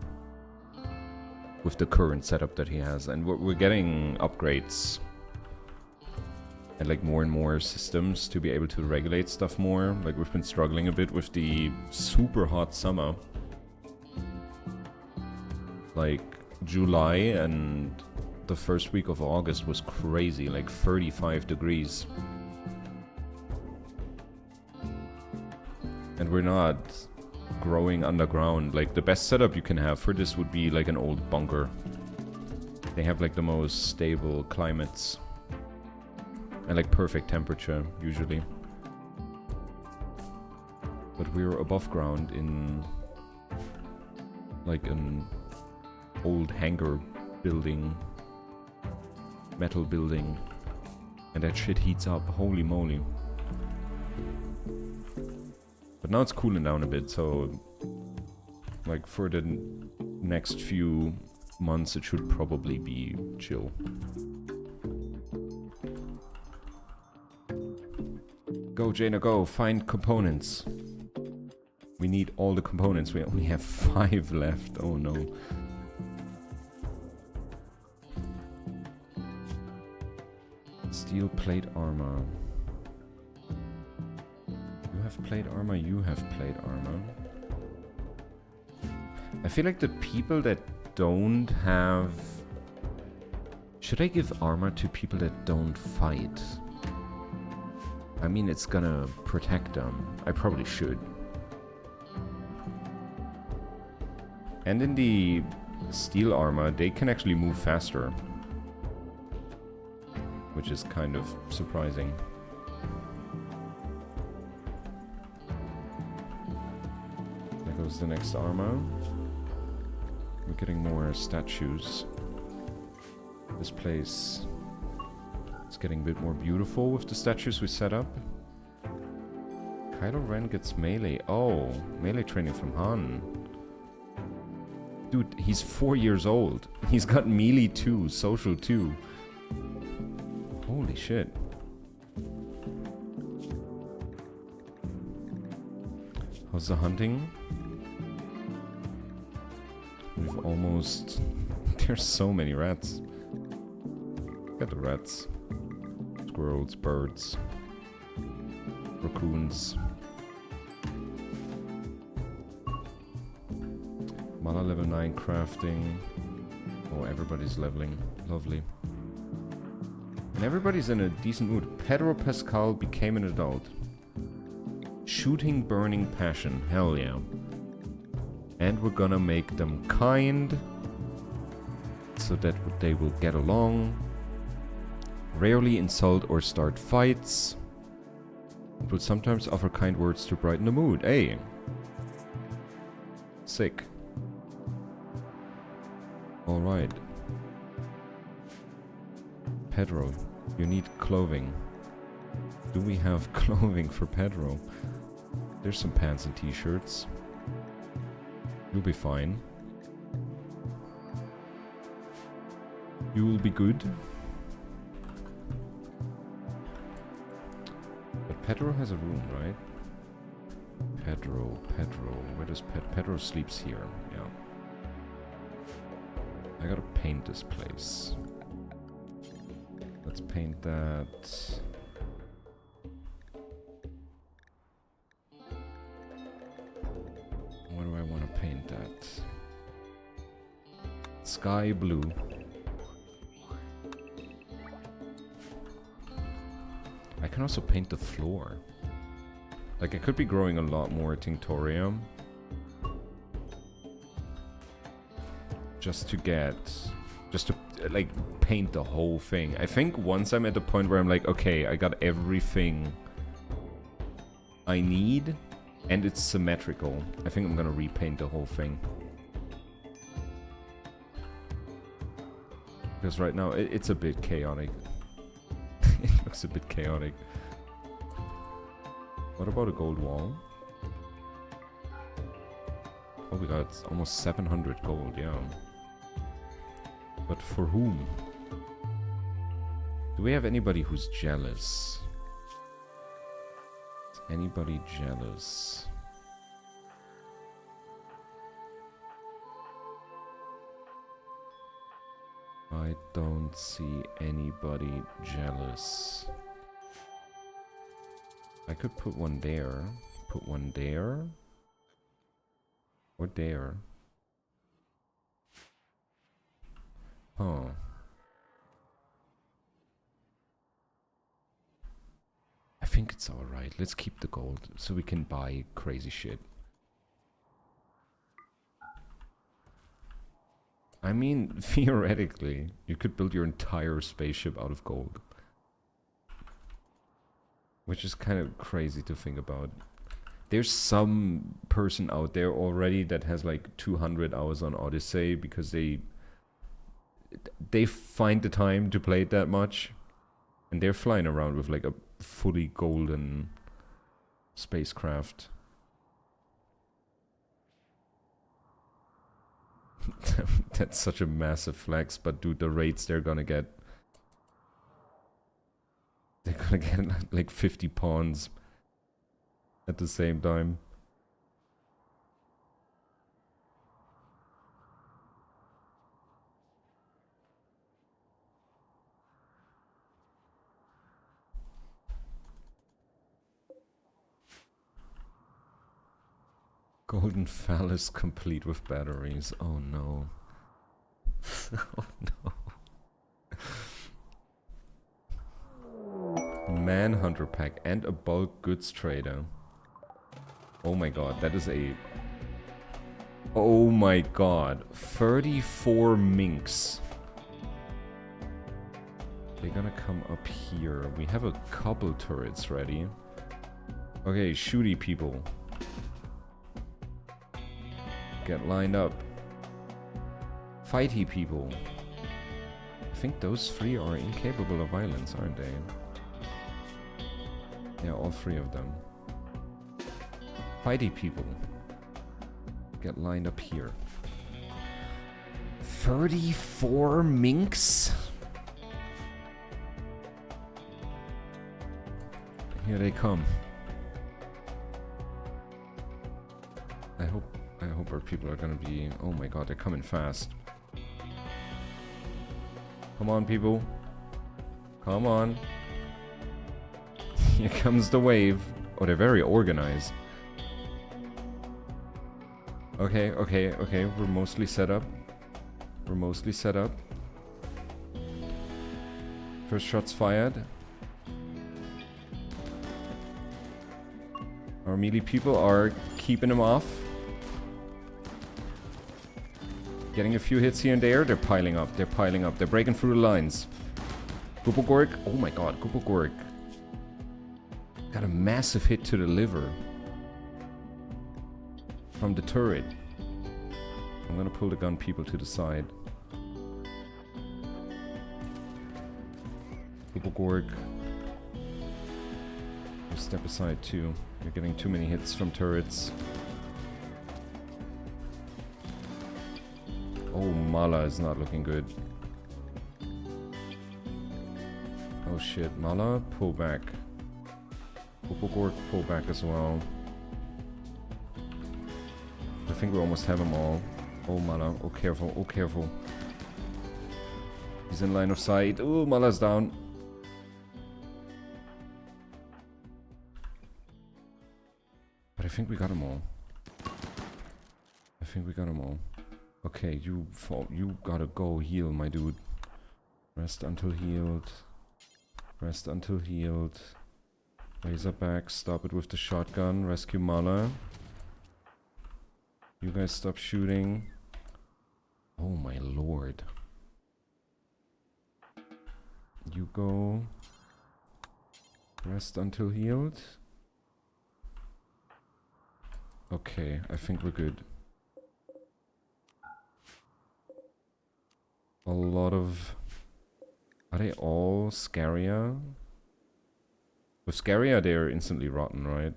with the current setup that he has. And we're getting upgrades and like more and more systems to be able to regulate stuff more. Like, we've been struggling a bit with the super hot summer. Like, July and the first week of August was crazy, like 35 degrees. And we're not growing underground. Like, the best setup you can have for this would be like an old bunker. They have like the most stable climates. And like perfect temperature, usually. But we're above ground in like an old hangar building. Metal building. And that shit heats up, holy moly. But now it's cooling down a bit, so like for the next few months it should probably be chill. Go Jaina, go, find components. We need all the components, we only have 5 left, oh no. Steel plate armor. You have plate armor, you have plate armor. I feel like the people that don't have... Should I give armor to people that don't fight? I mean, it's gonna protect them. I probably should. And in the steel armor, they can actually move faster. Which is kind of surprising. There goes the next armor. We're getting more statues. This place is getting a bit more beautiful with the statues we set up. Kylo Ren gets melee. Oh, melee training from Han. Dude, he's 4 years old. He's got melee too, social too. Holy shit. How's the hunting? We've almost... There's so many rats. Look at the rats. Squirrels, birds. Raccoons. Mana level 9 crafting. Oh, everybody's leveling. Lovely. And everybody's in a decent mood. Pedro Pascal became an adult. Shooting burning passion. Hell yeah. And we're gonna make them kind. So that they will get along. Rarely insult or start fights. And will sometimes offer kind words to brighten the mood. Hey. Sick. Alright. Pedro, you need clothing. Do we have clothing for Pedro? There's some pants and t-shirts. You'll be fine. You will be good. But Pedro has a room, right? Pedro. Where does Pedro sleeps here? Yeah. I gotta paint this place. Let's paint that. What do I want to paint that? Sky blue. I can also paint the floor. Like, I could be growing a lot more Tinctorium. Just to like paint the whole thing. I think once I'm at the point where I'm like, okay, I got everything I need and it's symmetrical, I think I'm gonna repaint the whole thing. Because right now it's a bit chaotic. It looks a bit chaotic. What about a gold wall? Oh, we got almost 700 gold, yeah. But for whom? Do we have anybody who's jealous? Is anybody jealous? I don't see anybody jealous. I could put one there. Put one there. Or there. Huh. I think it's alright. Let's keep the gold so we can buy crazy shit. I mean, theoretically, you could build your entire spaceship out of gold. Which is kind of crazy to think about. There's some person out there already that has like 200 hours on Odyssey because they find the time to play it that much. And they're flying around with like a fully golden spacecraft. That's such a massive flex, but dude, the rates they're gonna get like 50 pawns at the same time. Golden phallus complete with batteries. Oh no. Oh no. Manhunter pack and a bulk goods trader. Oh my god, that is a... Oh my god. 34 minks. They're gonna come up here. We have a couple turrets ready. Okay, shooty people. Get lined up. Fighty people. I think those three are incapable of violence, aren't they? Yeah, all three of them. Fighty people. Get lined up here. 34 minks? Here they come. I hope our people are gonna be... Oh my god, they're coming fast. Come on, people. Come on. Here comes the wave. Oh, they're very organized. Okay, okay, okay. We're mostly set up. We're mostly set up. First shots fired. Our melee people are keeping them off. Getting a few hits here and there. They're piling up. They're piling up. They're breaking through the lines. Goopelgork. Oh my god, Goopelgork. Got a massive hit to the liver. From the turret. I'm gonna pull the gun people to the side. Goopelgork. Step aside too. You're getting too many hits from turrets. Oh, Mala is not looking good. Oh shit, Mala, pull back. Goopelgork, pull back as well. I think we almost have them all. Oh, Mala, oh careful, oh careful. He's in line of sight. Oh, Mala's down. But I think we got them all. I think we got them all. Okay, you gotta go heal, my dude. Rest until healed. Rest until healed. Razorback, stop it with the shotgun. Rescue Mala. You guys stop shooting. Oh my lord. You go. Rest until healed. Okay, I think we're good. A lot of... Are they all Scaria? With Scaria they're instantly rotten, right?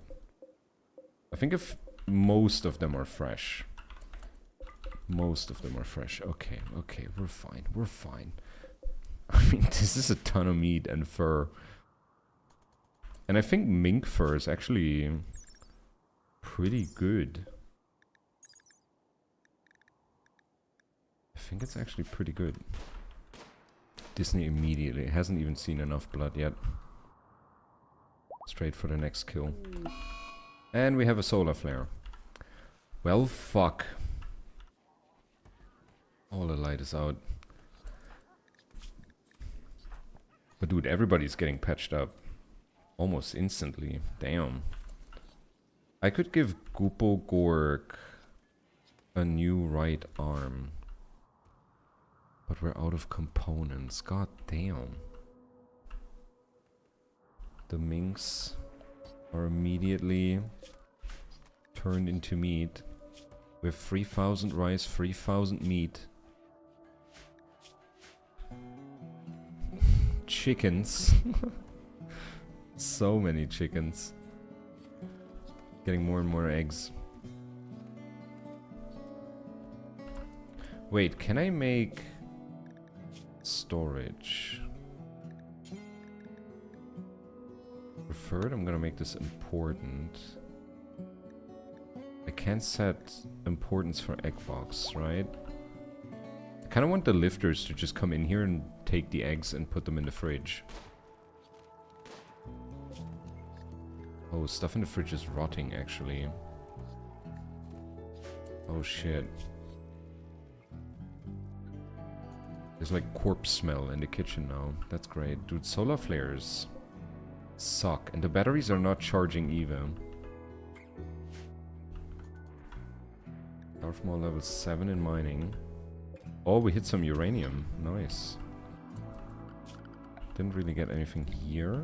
I think if most of them are fresh. Most of them are fresh. Okay, okay, we're fine, we're fine. I mean, this is a ton of meat and fur. And I think mink fur is actually pretty good. I think it's actually pretty good. Disney immediately hasn't even seen enough blood yet. Straight for the next kill. And we have a solar flare. Well, fuck. All the light is out. But dude, everybody's getting patched up. Almost instantly. Damn. I could give Gupo Gork a new right arm. But we're out of components. God damn. The minks are immediately turned into meat. We have 3,000 rice, 3,000 meat. Chickens. So many chickens. Getting more and more eggs. Wait, can I make storage? Preferred? I'm gonna make this important. I can't set importance for egg box, right? I kinda want the lifters to just come in here and take the eggs and put them in the fridge. Oh, stuff in the fridge is rotting, actually. Oh, shit. There's like corpse smell in the kitchen now. That's great. Dude, solar flares suck. And the batteries are not charging even. Darth Maul level 7 in mining. Oh, we hit some uranium. Nice. Didn't really get anything here.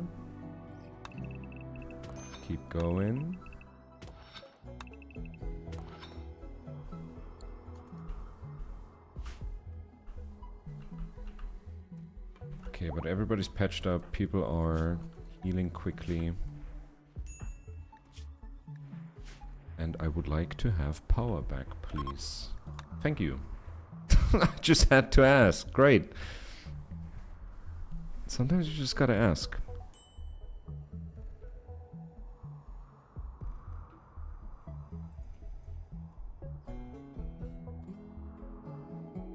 Keep going. Okay, but everybody's patched up. People are healing quickly. And I would like to have power back, please. Thank you. I just had to ask. Great. Sometimes you just gotta ask.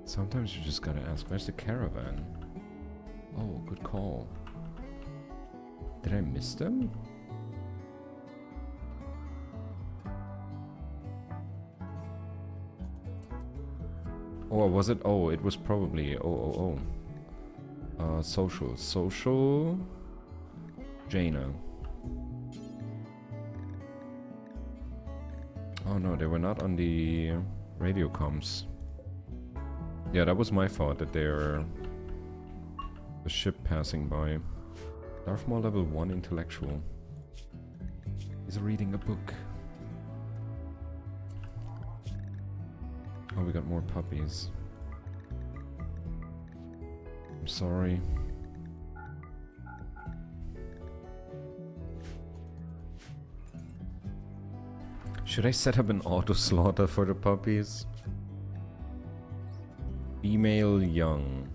Sometimes you just gotta ask. Where's the caravan? Oh, good call. Did I miss them? Or was it? Oh, it was probably. Social. Jaina. Oh no, they were not on the radio comms. Yeah, that was my fault that they're the ship passing by. Darth Maul level 1 intellectual. He's reading a book. Oh, we got more puppies. I'm sorry. Should I set up an auto slaughter for the puppies? Female young.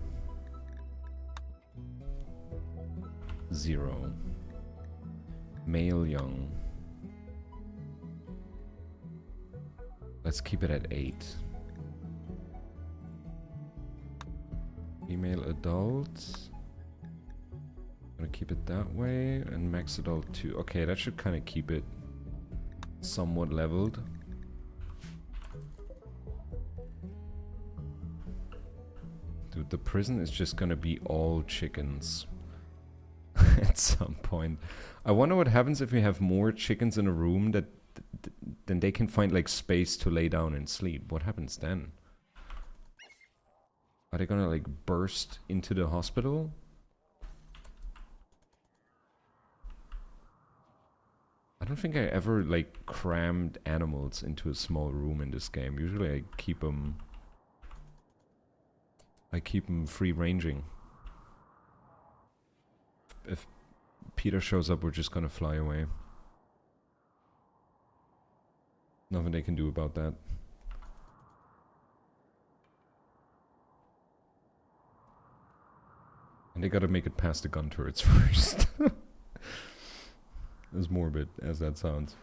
0. Male young. Let's keep it at 8. Female adult. Gonna keep it that way. And max adult 2. Okay, that should kind of keep it somewhat leveled. Dude, the prison is just gonna be all chickens. At some point. I wonder what happens if we have more chickens in a room that then they can find like space to lay down and sleep. What happens then? Are they gonna like burst into the hospital? I don't think I ever like crammed animals into a small room in this game. Usually I keep them free ranging. If Peter shows up, we're just gonna fly away. Nothing they can do about that. They gotta make it past the gun turrets first. As morbid as that sounds.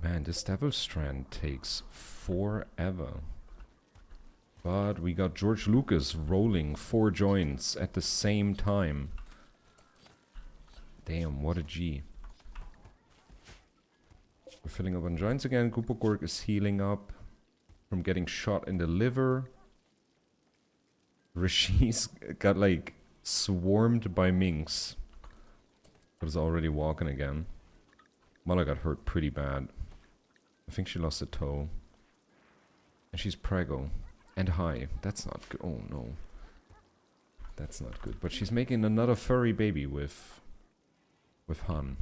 Man, this Devil Strand takes forever. But we got George Lucas rolling 4 joints at the same time. Damn, what a G. We're filling up on joints again. Goopogorg is healing up from getting shot in the liver. Rishi's got like swarmed by minks. But is already walking again. Mala got hurt pretty bad. I think she lost a toe. And she's preggo. And high. That's not good. Oh no. That's not good. But she's making another furry baby with Han.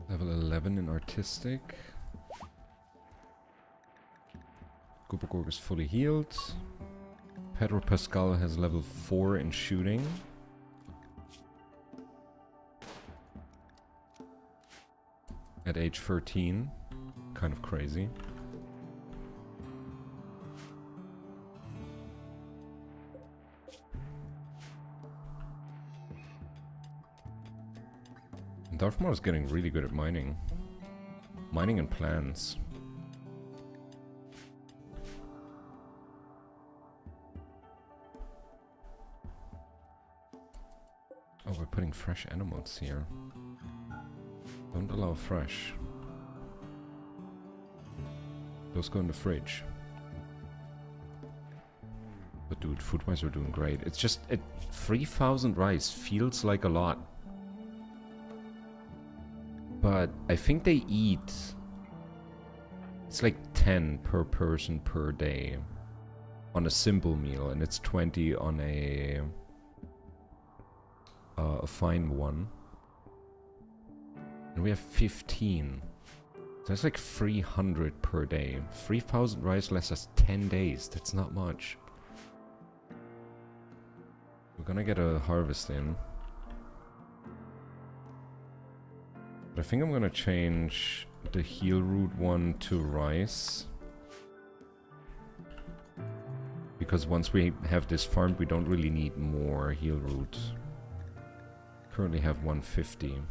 Level 11 in artistic. Goopogorg is fully healed. Pedro Pascal has level 4 in shooting. At age 13. Kind of crazy. Darth Maul is getting really good at mining. Mining and plants. Oh, we're putting fresh animals here. Don't allow fresh. Those go in the fridge. But dude, food-wise we're doing great. It's just, 3,000 rice feels like a lot. But I think they eat... It's like 10 per person per day. On a simple meal. And it's 20 on a fine one. And we have 15. So that's like 300 per day. 3,000 rice lasts us 10 days. That's not much. We're gonna get a harvest in. But I think I'm gonna change the heal root one to rice. Because once we have this farmed, we don't really need more heal root. Currently have 150.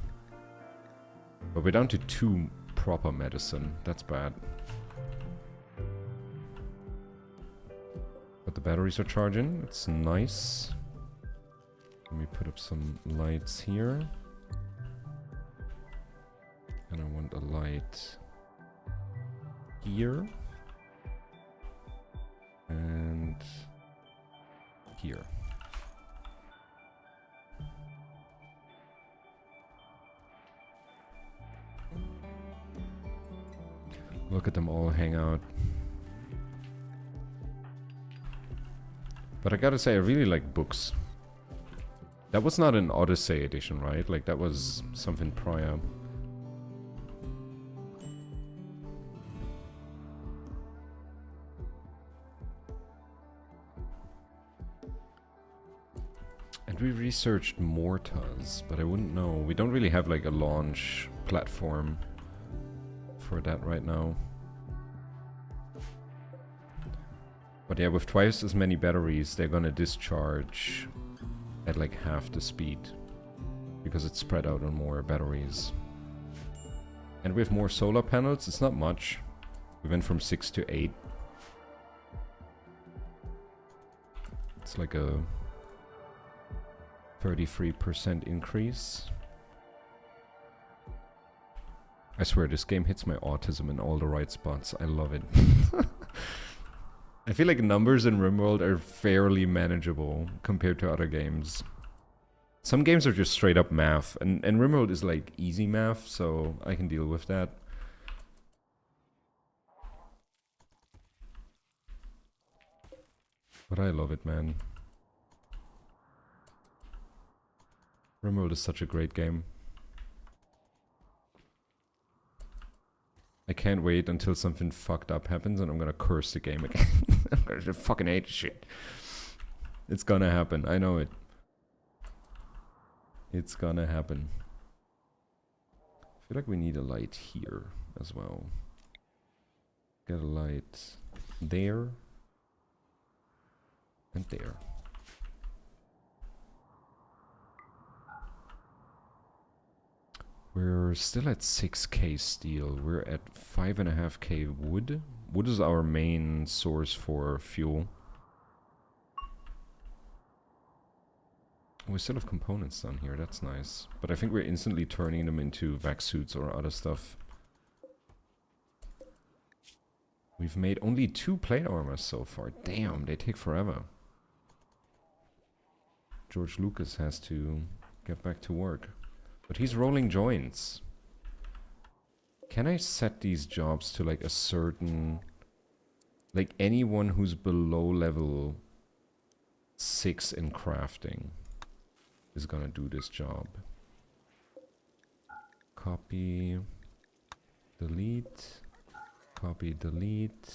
But we're down to 2 proper medicine. That's bad. But the batteries are charging. It's nice. Let me put up some lights here. And I want a light here. And here. Look at them all hang out. But I gotta say, I really like books. That was not an Odyssey edition, right? Like, that was something prior. And we researched Mortas, but I wouldn't know. We don't really have, like, a launch platform for that right now. But yeah, with twice as many batteries, they're gonna discharge at like half the speed. Because it's spread out on more batteries. And with more solar panels, it's not much. We went from 6 to 8. It's like a 33% increase. I swear, this game hits my autism in all the right spots. I love it. I feel like numbers in Rimworld are fairly manageable compared to other games. Some games are just straight up math, and Rimworld is like easy math, so I can deal with that. But I love it, man. Rimworld is such a great game. I can't wait until something fucked up happens and I'm gonna curse the game again. I'm gonna fucking hate shit. It's gonna happen. I know it. It's gonna happen. I feel like we need a light here as well. Get a light there. And there. We're still at 6k steel. We're at 5.5k wood. Wood is our main source for fuel. We still have components down here, that's nice. But I think we're instantly turning them into vac suits or other stuff. We've made only 2 plate armors so far. Damn, they take forever. George Lucas has to get back to work. But he's rolling joints. Can I set these jobs to like a certain... Like anyone who's below level 6 in crafting is gonna do this job. Copy. Delete. Copy, delete.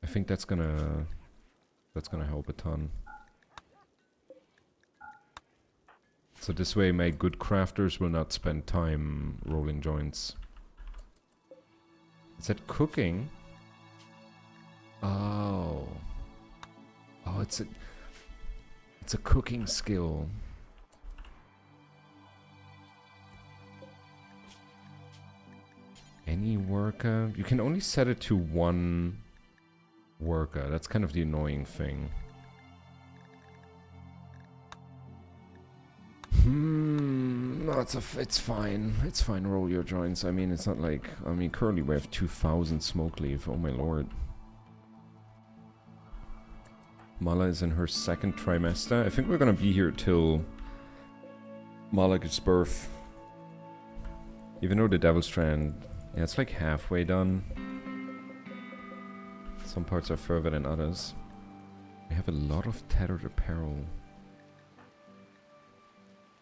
I think that's gonna help a ton. So this way my good crafters will not spend time rolling joints. Is that cooking? Oh. Oh, it's a cooking skill. Any worker? You can only set it to 1 worker. That's kind of the annoying thing. No, it's fine. It's fine, roll your joints. I mean, it's not like... I mean, currently we have 2,000 smoke leaf. Oh my lord. Mala is in her 2nd trimester. I think we're gonna be here till Mala gives birth. Even though the Devil Strand... Yeah, it's like halfway done. Some parts are further than others. We have a lot of tethered apparel.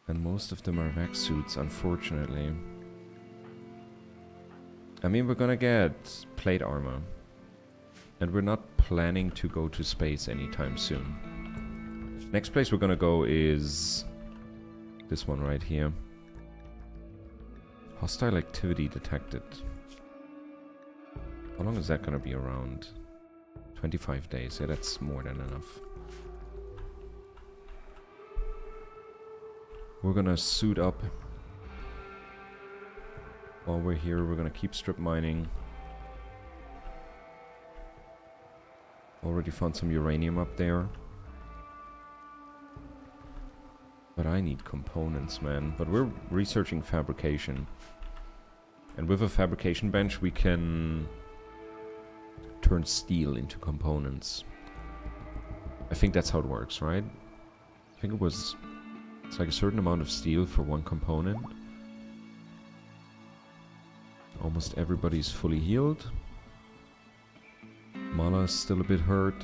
And most of them are vac suits, unfortunately. I mean, we're gonna get plate armor. And we're not planning to go to space anytime soon. Next place we're gonna go is... this one right here. Hostile activity detected. How long is that gonna be around? 25 days. Yeah, that's more than enough. We're gonna suit up. While we're here, we're gonna keep strip mining. Already found some uranium up there. But I need components, man. But we're researching fabrication. And with a fabrication bench, we can turn steel into components. I think that's how it works, right? I think it's like a certain amount of steel for 1 component. Almost everybody's fully healed. Mala's still a bit hurt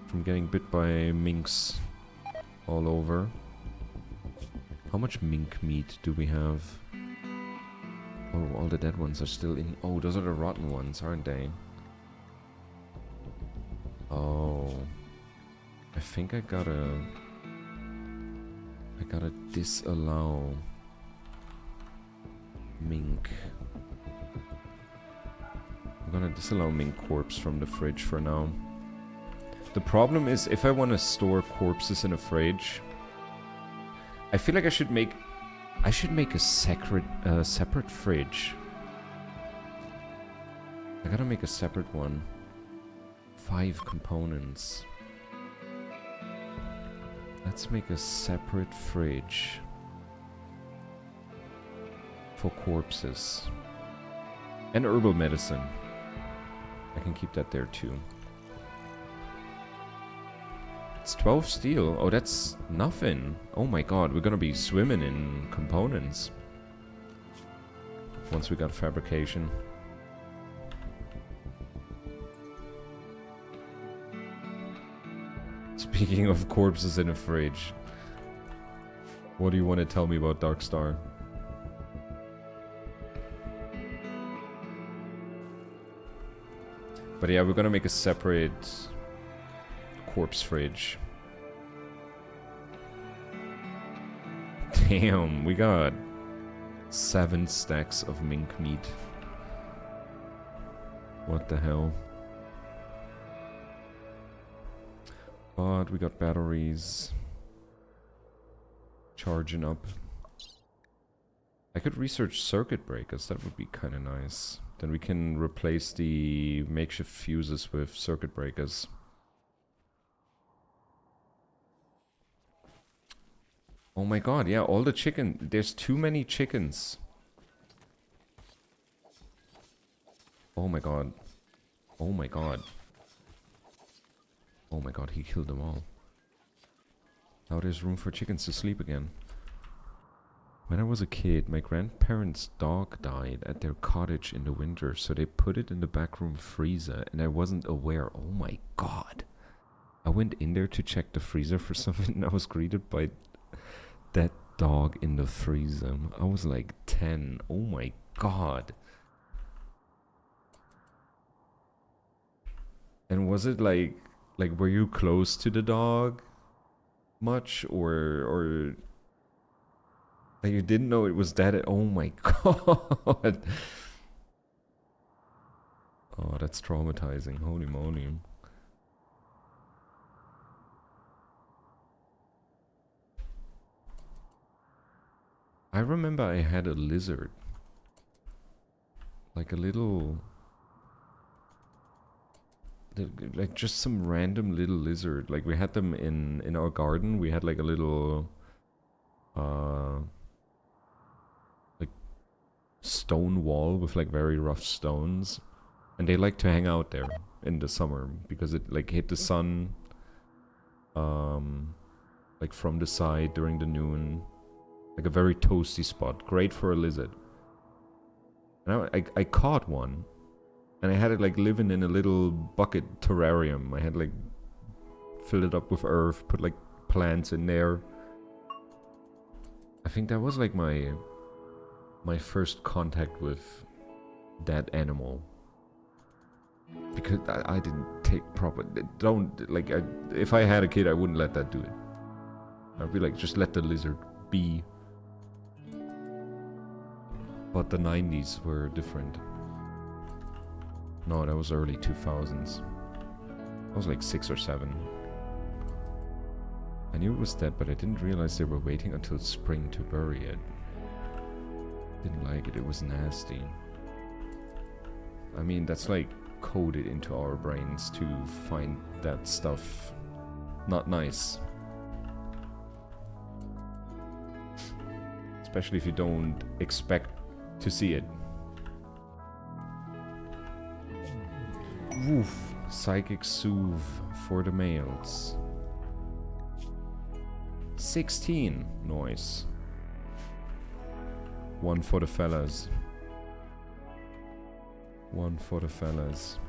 from getting bit by minks all over. How much mink meat do we have? Oh, all the dead ones are still in. Oh, those are the rotten ones, aren't they? Oh. I think I gotta disallow mink. I'm gonna disallow mink corpse from the fridge for now. The problem is, if I want to store corpses in a fridge, I feel like I should make a separate fridge. I gotta make a separate one. 5 components. Let's make a separate fridge for corpses. And herbal medicine. I can keep that there too. It's 12 steel. Oh, that's nothing. Oh my god, we're gonna be swimming in components. Once we got fabrication. Speaking of corpses in a fridge. What do you want to tell me about Darkstar? But yeah, we're gonna make a separate corpse fridge. Damn, we got 7 stacks of mink meat. What the hell? But we got batteries. Charging up. I could research circuit breakers, that would be kinda nice. Then we can replace the makeshift fuses with circuit breakers. Oh my god, yeah, all the chicken. There's too many chickens. Oh my god. Oh my god. Oh my god, he killed them all. Now there's room for chickens to sleep again. When I was a kid, my grandparents' dog died at their cottage in the winter, so they put it in the backroom freezer, and I wasn't aware. Oh my god. I went in there to check the freezer for something, and I was greeted by that dog in the freezer. I was like 10. Oh my god. And was it like were you close to the dog much, or like you didn't know it was dead? Oh my god. Oh, that's traumatizing. Holy moly. I remember I had a lizard. Like a little... like just some random little lizard. Like we had them in our garden. We had like a little... like stone wall with like very rough stones. And they like to hang out there in the summer because it like hit the sun like from the side during the noon. Like a very toasty spot. Great for a lizard. And I caught one. And I had it like living in a little bucket terrarium. I had like filled it up with earth, put like plants in there. I think that was like my first contact with that animal. Because I didn't take proper... Don't, like, if I had a kid, I wouldn't let that do it. I'd be like, just let the lizard be. But the 90s were different. No, that was early 2000s. I was like 6 or 7. I knew it was dead, but I didn't realize they were waiting until spring to bury it. Didn't like it, it was nasty. I mean, that's like coded into our brains to find that stuff not nice. Especially if you don't expect to see it. Woof. Psychic Soothe for the males. 16 noise. 1 for the fellas. 1 for the fellas.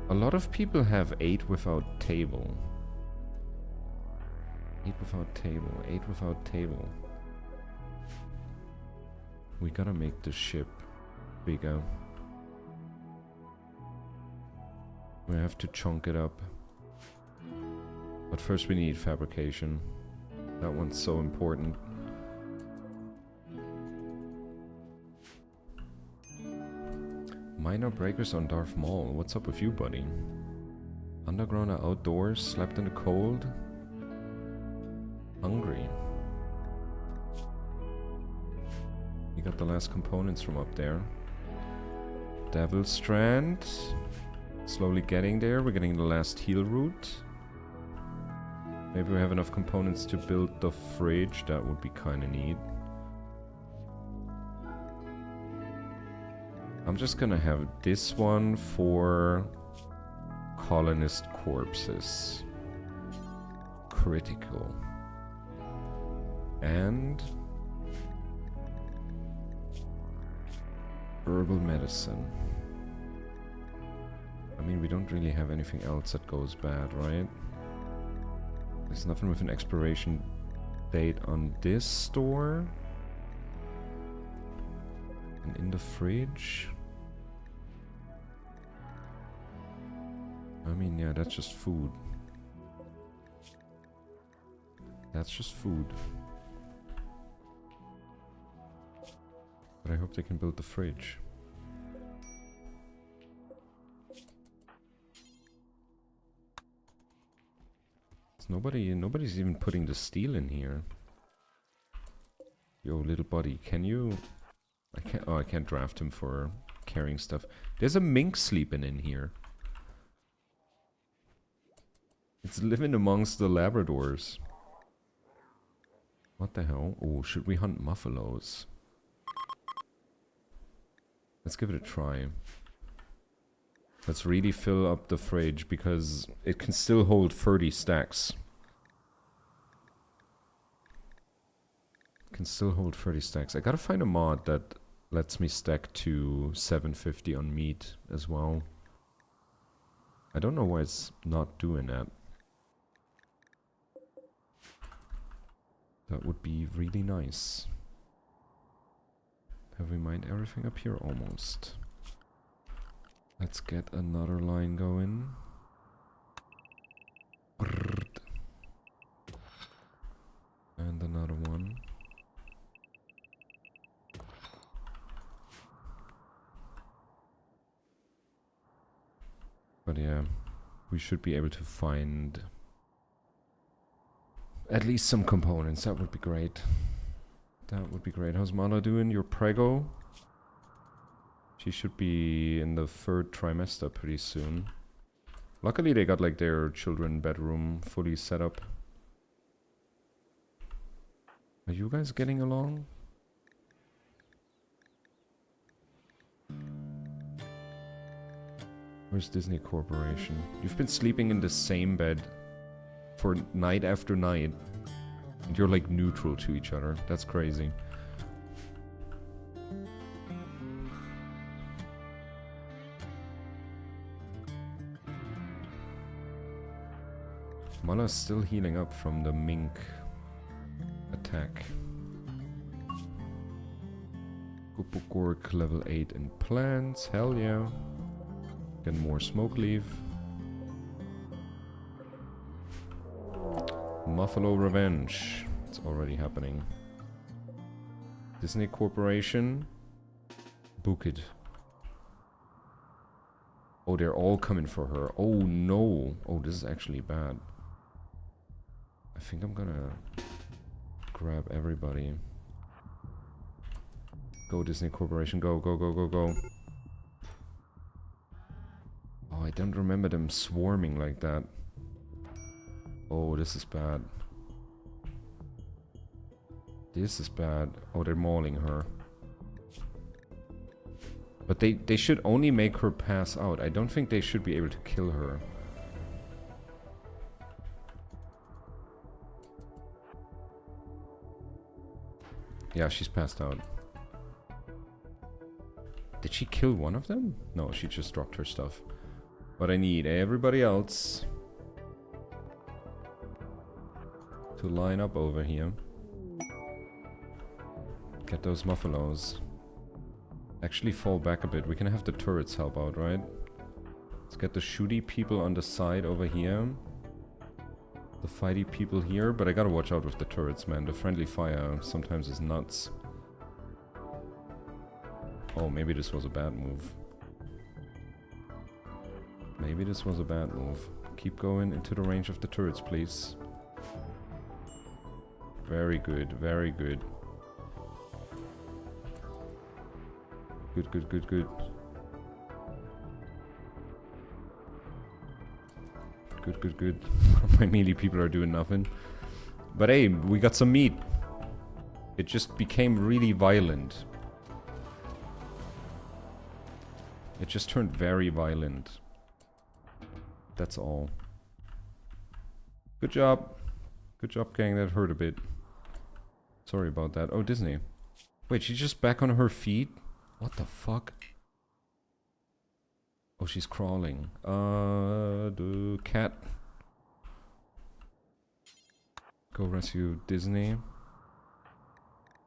A lot of people have 8 without table. 8 without table. 8 without table. We gotta make the ship bigger. We have to chunk it up. But first we need fabrication. That one's so important. Minor breakers on Darth Maul. What's up with you, buddy? Underground or outdoors? Slept in the cold? Hungry. You got the last components from up there. Devil Strand. Slowly getting there. We're getting the last heal route. Maybe we have enough components to build the fridge. That would be kind of neat. I'm just gonna have this one for colonist corpses. Critical. And herbal medicine. I mean, we don't really have anything else that goes bad, right? There's nothing with an expiration date on this store. And in the fridge. I mean, yeah, that's just food. That's just food. But I hope they can build the fridge. Nobody's even putting the steel in here. Yo, little buddy, can you... I can't draft him for carrying stuff. There's a mink sleeping in here. It's living amongst the Labradors. What the hell? Oh, should we hunt muffalos? Let's give it a try. Let's really fill up the fridge because it can still hold 30 stacks. It can still hold 30 stacks. I gotta find a mod that lets me stack to 750 on meat as well. I don't know why it's not doing that. That would be really nice. Have we mined everything up here? Almost. Let's get another line going. Brrrt. And another one. But yeah, we should be able to find at least some components. That would be great. That would be great. How's Mana doing? Your prego? She should be in the 3rd trimester pretty soon. Luckily they got like their children bedroom fully set up. Are you guys getting along? Where's Disney Corporation? You've been sleeping in the same bed for night after night. And you're like neutral to each other. That's crazy. Mala's still healing up from the Mink attack. Kupugork level 8 in plants. Hell yeah. Get more smoke leaf. Muffalo Revenge. It's already happening. Disney Corporation. Book it. Oh, they're all coming for her. Oh no. Oh, this is actually bad. I think I'm gonna grab everybody. Go Disney Corporation. Go, go, go, go, go. Oh, I don't remember them swarming like that. Oh, this is bad. This is bad. Oh, they're mauling her. But they should only make her pass out. I don't think they should be able to kill her. Yeah, she's passed out. Did she kill one of them? No, she just dropped her stuff. But I need everybody else to line up over here. Get those muffalos. Actually fall back a bit. We can have the turrets help out, right? Let's get the shooty people on the side over here. The fighty people here. But I gotta watch out with the turrets, man. The friendly fire sometimes is nuts. Oh, maybe this was a bad move. Maybe this was a bad move. Keep going into the range of the turrets, please. Very good, very good. Good, good, good, good. Good, good, good. My melee people are doing nothing. But hey, we got some meat. It just became really violent. It just turned very violent. That's all. Good job. Good job, gang. That hurt a bit. Sorry about that. Oh, Disney. Wait, she's just back on her feet? What the fuck? Oh, she's crawling. The cat. Go rescue Disney.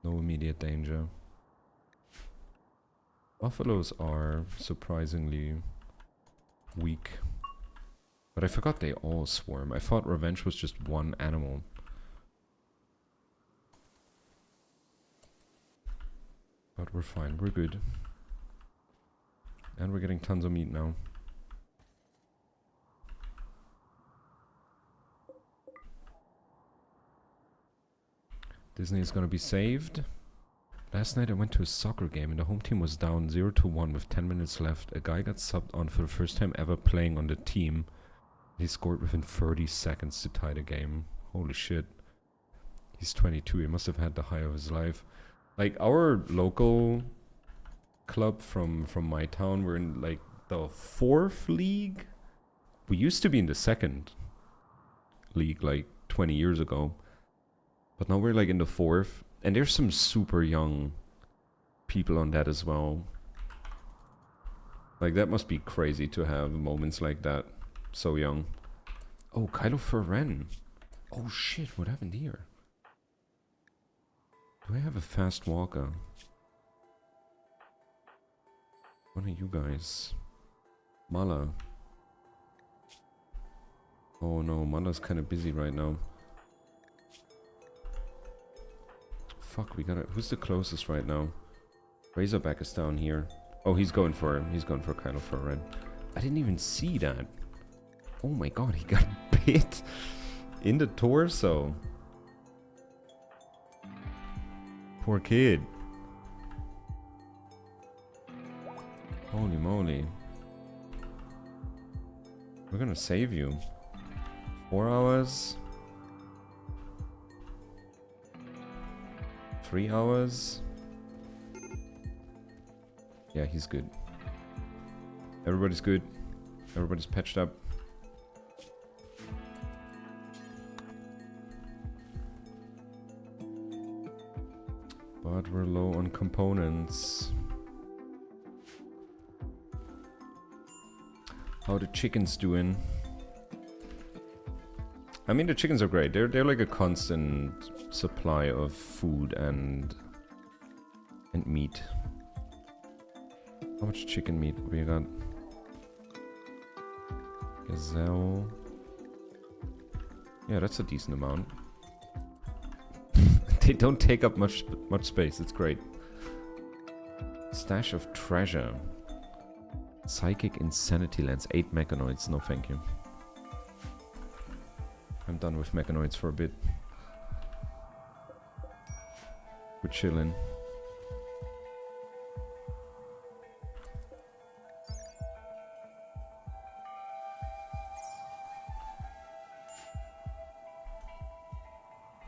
No immediate danger. Buffaloes are surprisingly weak. But I forgot they all swarm. I thought revenge was just one animal. But we're fine, we're good. And we're getting tons of meat now. Disney is gonna be saved. Last night I went to a soccer game and the home team was down 0-1 with 10 minutes left. A guy got subbed on for the first time ever playing on the team. He scored within 30 seconds to tie the game. Holy shit. He's 22, he must have had the high of his life. Like, our local club from my town, we're in like the 4th league. We used to be in the 2nd league like 20 years ago. But now we're like in the 4th. And there's some super young people on that as well. Like, that must be crazy to have moments like that. So young. Oh, Kylo Ferren. Oh shit, what happened here? Do I have a fast walker? One of you guys. Mala. Oh no, Mala's kind of busy right now. Fuck, we gotta... Who's the closest right now? Razorback is down here. Oh, he's going for Kylo Ferren. I didn't even see that. Oh my god, he got bit in the torso. Poor kid. Holy moly. We're gonna save you. 4 hours. 3 hours. Yeah, he's good. Everybody's good. Everybody's patched up. But we're low on components. How the chickens doing? I mean, the chickens are great. They're like a constant supply of food and meat. How much chicken meat we got? Gazelle. Yeah, that's a decent amount. They don't take up much space. It's great. Stash of treasure. Psychic insanity lens. 8 mechanoids. No, thank you. I'm done with mechanoids for a bit. We're chilling.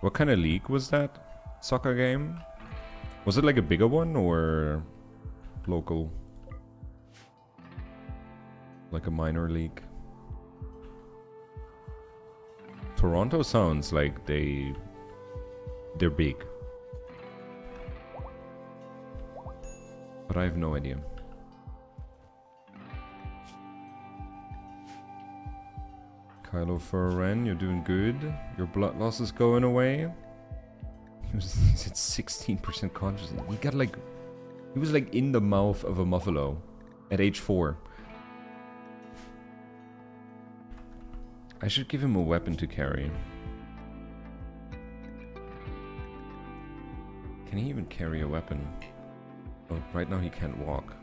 What kind of league was that? Soccer game? Was it like a bigger one or local? Like a minor league? Toronto sounds like they're big. But I have no idea. Kylo Ferren, you're doing good. Your blood loss is going away. He's at 16% consciousness. He was like in the mouth of a buffalo at age 4. I should give him a weapon to carry. Can he even carry a weapon? Oh, right now he can't walk.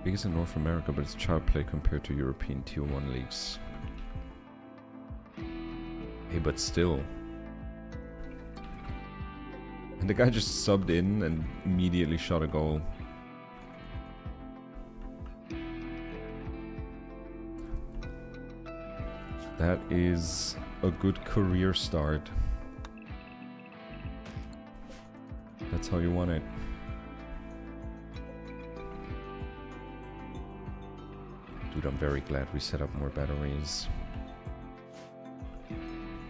Biggest in North America, but it's child play compared to European Tier 1 leagues. Hey, but still. And the guy just subbed in and immediately shot a goal. That is a good career start. That's how you want it. Dude, I'm very glad we set up more batteries.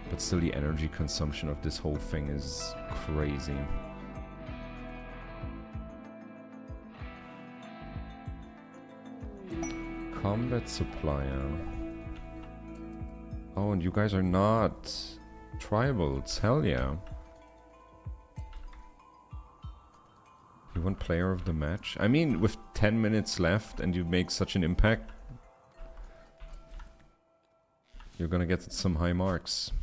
But still, the energy consumption of this whole thing is crazy. Combat supplier. Oh, and you guys are not tribals. Hell yeah. You want player of the match? I mean, with 10 minutes left and you make such an impact, you're gonna get some high marks.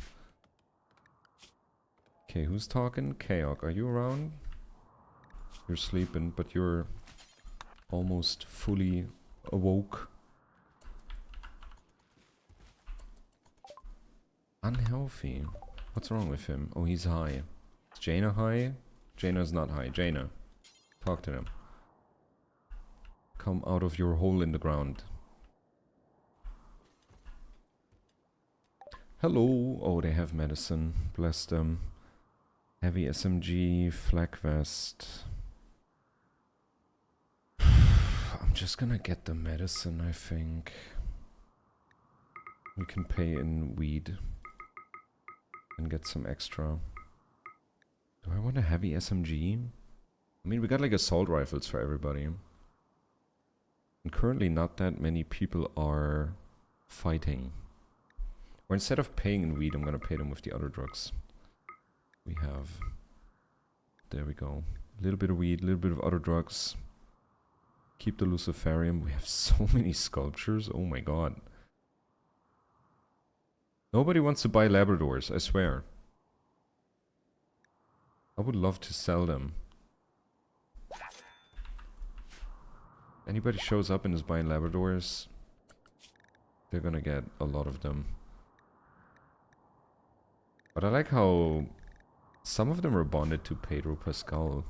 Okay, who's talking? Kaok, are you around? You're sleeping, but you're almost fully awoke. Unhealthy. What's wrong with him? Oh, he's high. Is Jaina high? Jaina's not high. Jaina, talk to them. Come out of your hole in the ground. Hello. Oh, they have medicine. Bless them. Heavy SMG, flak vest. I'm just gonna get the medicine, I think. We can pay in weed. And get some extra. Do I want a heavy SMG? I mean, we got like assault rifles for everybody. And currently not that many people are fighting. Or instead of paying in weed, I'm gonna pay them with the other drugs. We have... There we go. A little bit of weed, a little bit of other drugs. Keep the Luciferium. We have so many sculptures. Oh my god. Nobody wants to buy Labradors, I swear. I would love to sell them. Anybody shows up and is buying Labradors, they're gonna get a lot of them. But I like how some of them are bonded to Pedro Pascal.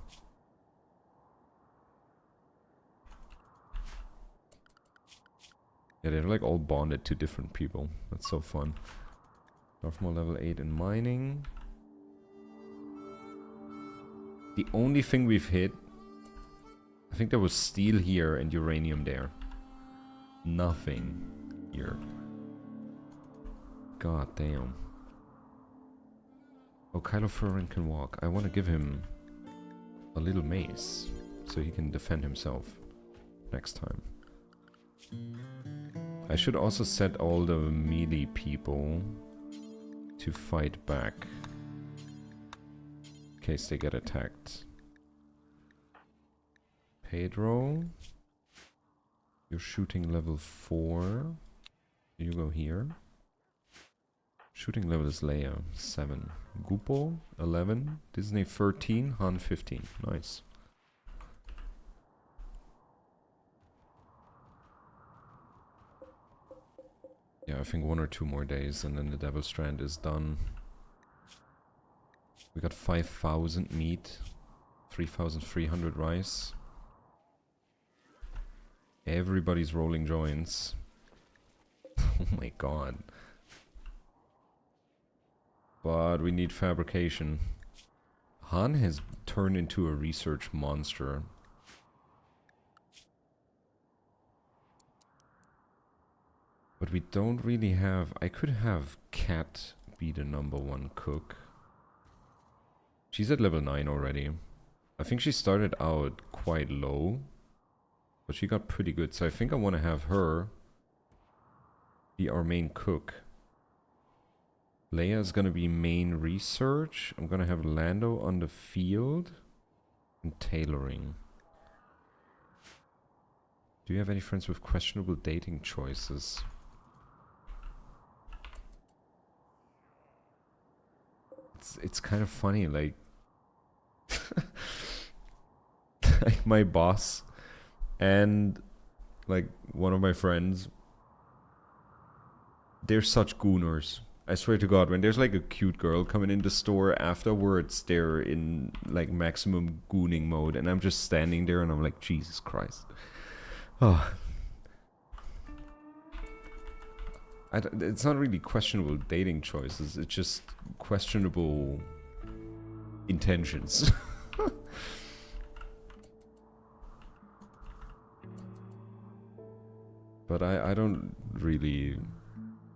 Yeah, they're like all bonded to different people. That's so fun. Northmore level 8 in mining. The only thing we've hit, I think there was steel here and uranium there. Nothing here. God damn. Oh, Kylo Furren can walk. I want to give him a little mace so he can defend himself next time. I should also set all the melee people to fight back in case they get attacked. Pedro, you're shooting level 4. You go here. Shooting level is Leia, 7. Gupo, 11. Disney, 13. Han, 15. Nice. Yeah, I think 1 or 2 more days and then the Devil Strand is done. We got 5,000 meat, 3,300 rice. Everybody's rolling joints. Oh my god. But we need fabrication. Han has turned into a research monster. But we don't really have... I could have Kat be the #1 cook. She's at level 9 already. I think she started out quite low. But she got pretty good. So I think I want to have her be our main cook. Leia's gonna be main research. I'm gonna have Lando on the field. And tailoring. Do you have any friends with questionable dating choices? It's kind of funny, like... like my boss and like one of my friends, they're such gooners. I swear to God, when there's like a cute girl coming in the store afterwards, they're in like maximum gooning mode, and I'm just standing there and I'm like, Jesus Christ. Oh. It's not really questionable dating choices, it's just questionable intentions. But I don't really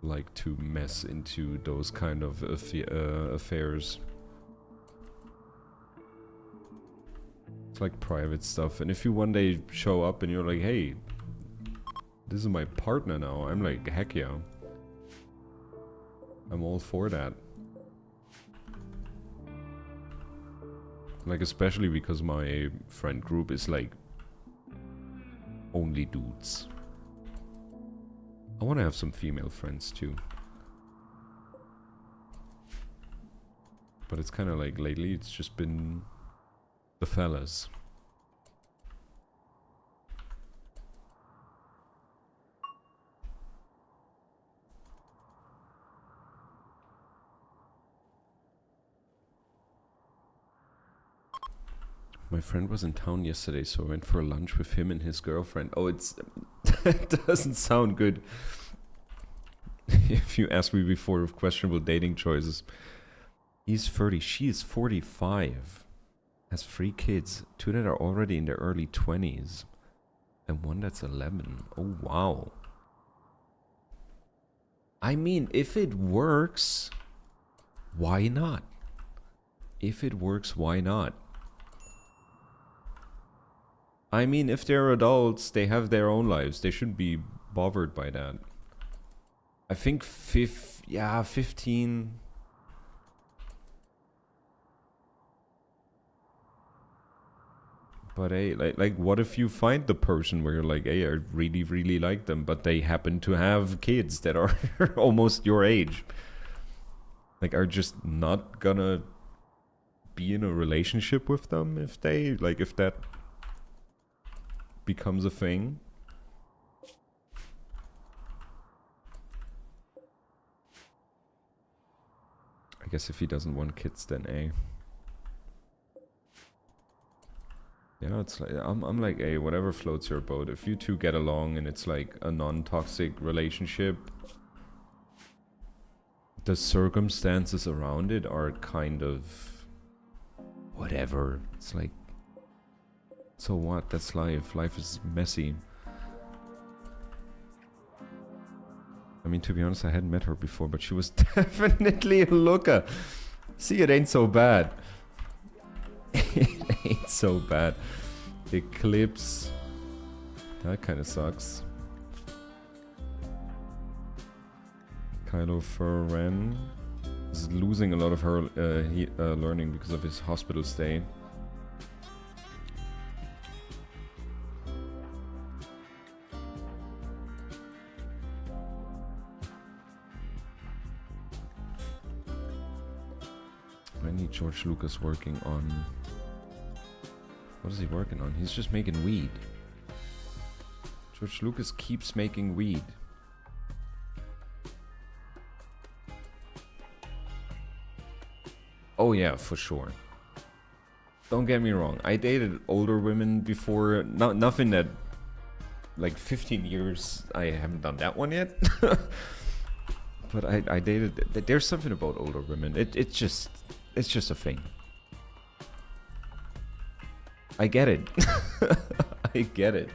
like to mess into those kind of affairs. It's like private stuff, and if you one day show up and you're like, hey, this is my partner now, I'm like, heck yeah. I'm all for that. Like, especially because my friend group is like only dudes. I want to have some female friends too. But it's kind of like lately it's just been the fellas. My friend was in town yesterday, so I went for lunch with him and his girlfriend. Oh, it's... It doesn't sound good. If you asked me before of questionable dating choices. He's 30, she is 45. Has 3 kids. 2 that are already in their early 20s. And 1 that's 11. Oh, wow. I mean, if it works, why not? If it works, why not? I mean, if they're adults, they have their own lives. They shouldn't be bothered by that. I think 15. But hey, like, what if you find the person where you're like, hey, I really, really like them, but they happen to have kids that are almost your age? Like, are just not gonna be in a relationship with them if they, like, if that becomes a thing? I guess if he doesn't want kids, then A. Yeah, it's like I'm like, hey, whatever floats your boat. If you two get along and it's like a non-toxic relationship, the circumstances around it are kind of whatever. It's like, so what? That's life. Life is messy. I mean, to be honest, I hadn't met her before, but she was definitely a looker. See, it ain't so bad. It ain't so bad. Eclipse. That kind of sucks. Kylo Ferren is losing a lot of her learning because of his hospital stay. I need George Lucas working on... What is he working on? He's just making weed. George Lucas keeps making weed. Oh yeah, for sure. Don't get me wrong. I dated older women before. Nothing that... Like 15 years, I haven't done that one yet. But I dated... There's something about older women. It's just a thing. I get it. I get it.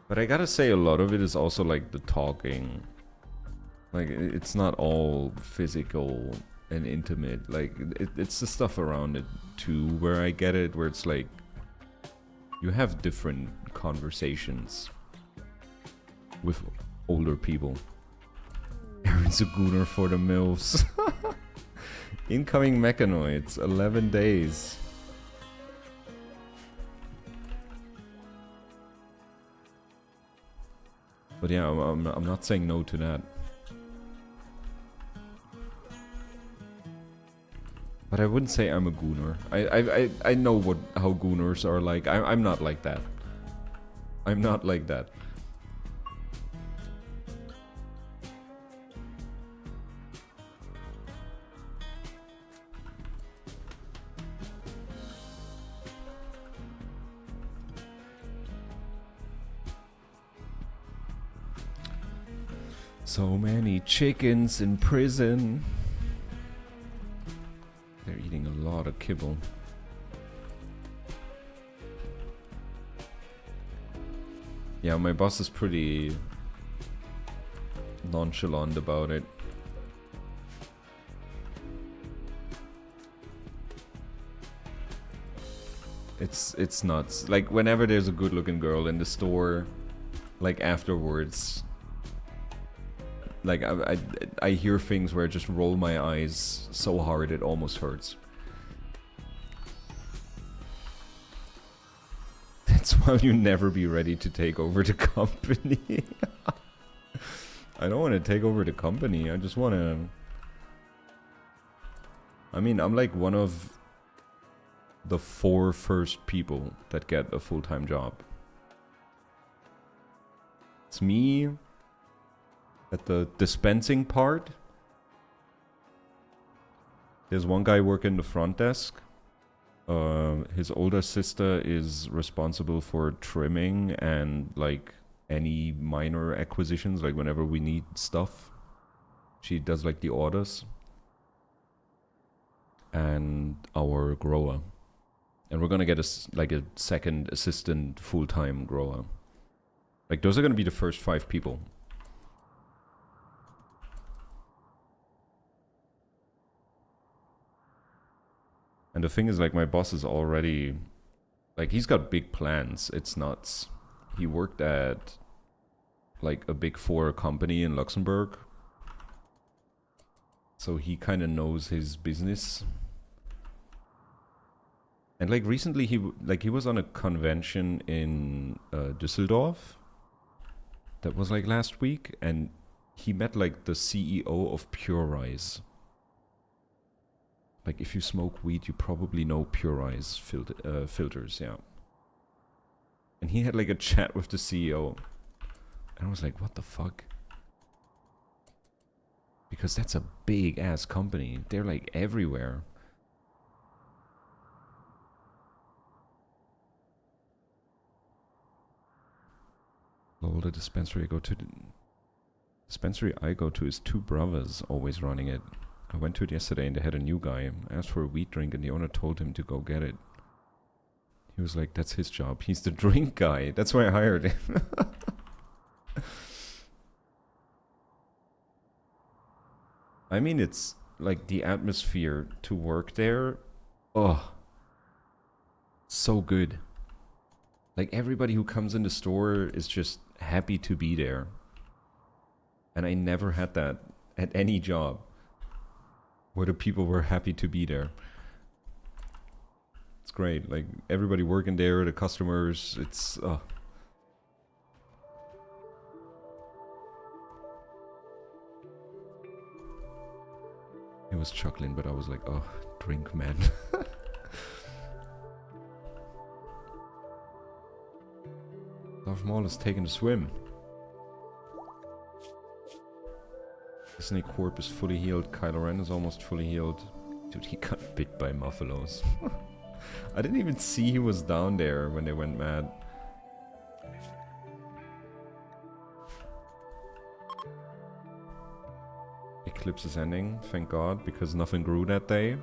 But I gotta say, a lot of it is also like the talking. Like, it's not all physical and intimate. Like, it's the stuff around it too, where I get it, where it's like, you have different conversations with older people. Aaron's a gooner for the MILFs. Incoming mechanoids, 11 days. But yeah, I'm not saying no to that. But I wouldn't say I'm a gooner. I know how gooners are like. I'm not like that. I'm not like that. So many chickens in prison. They're eating a lot of kibble. Yeah, my boss is pretty nonchalant about it. It's nuts. Like, whenever there's a good looking girl in the store, like afterwards, Like I hear things where I just roll my eyes so hard it almost hurts. That's why you never be ready to take over the company. I don't want to take over the company. I just want to... I mean, I'm like one of the 4 first people that get a full-time job. It's me at the dispensing part. There's one guy working the front desk. His older sister is responsible for trimming and like any minor acquisitions, like whenever we need stuff. She does like the orders. And our grower. And we're gonna get a second assistant full-time grower. Like those are gonna be the first 5 people. And the thing is, like, my boss is already... Like, he's got big plans. It's nuts. He worked at, like, a big 4 company in Luxembourg. So he kind of knows his business. And, like, recently he was on a convention in Düsseldorf. That was, like, last week. And he met, like, the CEO of Pure Rise. Like, if you smoke weed, you probably know Pure Eyes filters, yeah. And he had, like, a chat with the CEO. And I was like, what the fuck? Because that's a big-ass company. They're, like, everywhere. Lol, the dispensary I go to... The dispensary I go to is 2 brothers always running it. I went to it yesterday and they had a new guy. I asked for a weed drink and the owner told him to go get it. He was like, that's his job. He's the drink guy. That's why I hired him. I mean, it's like the atmosphere to work there. Oh, so good. Like everybody who comes in the store is just happy to be there. And I never had that at any job. Where the people were happy to be there. It's great. Like, everybody working there, the customers, it's... He was chuckling, but I was like, oh, drink, man. Darth Maul is taking a swim. Disney Corp is fully healed. Kylo Ren is almost fully healed. Dude, he got bit by muffalos. I didn't even see he was down there when they went mad. Eclipse is ending, thank God, because nothing grew that day.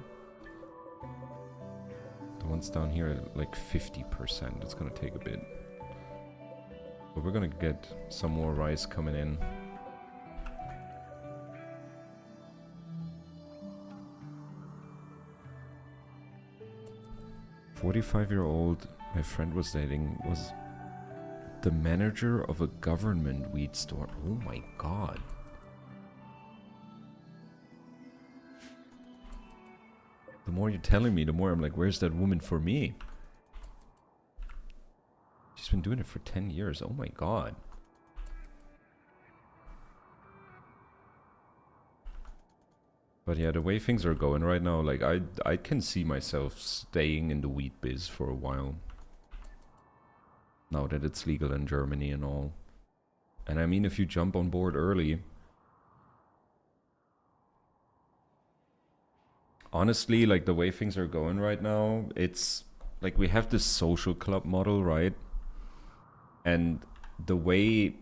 The ones down here are like 50%. It's gonna take a bit. But we're gonna get some more rice coming in. 45-year-old my friend was dating was the manager of a government weed store. Oh my God. The more you're telling me, the more I'm like, where's that woman for me? She's been doing it for 10 years. Oh my God. But yeah, the way things are going right now, like I can see myself staying in the weed biz for a while. Now that it's legal in Germany and all. And I mean, if you jump on board early... Honestly, like the way things are going right now, it's like we have this social club model, right? And the way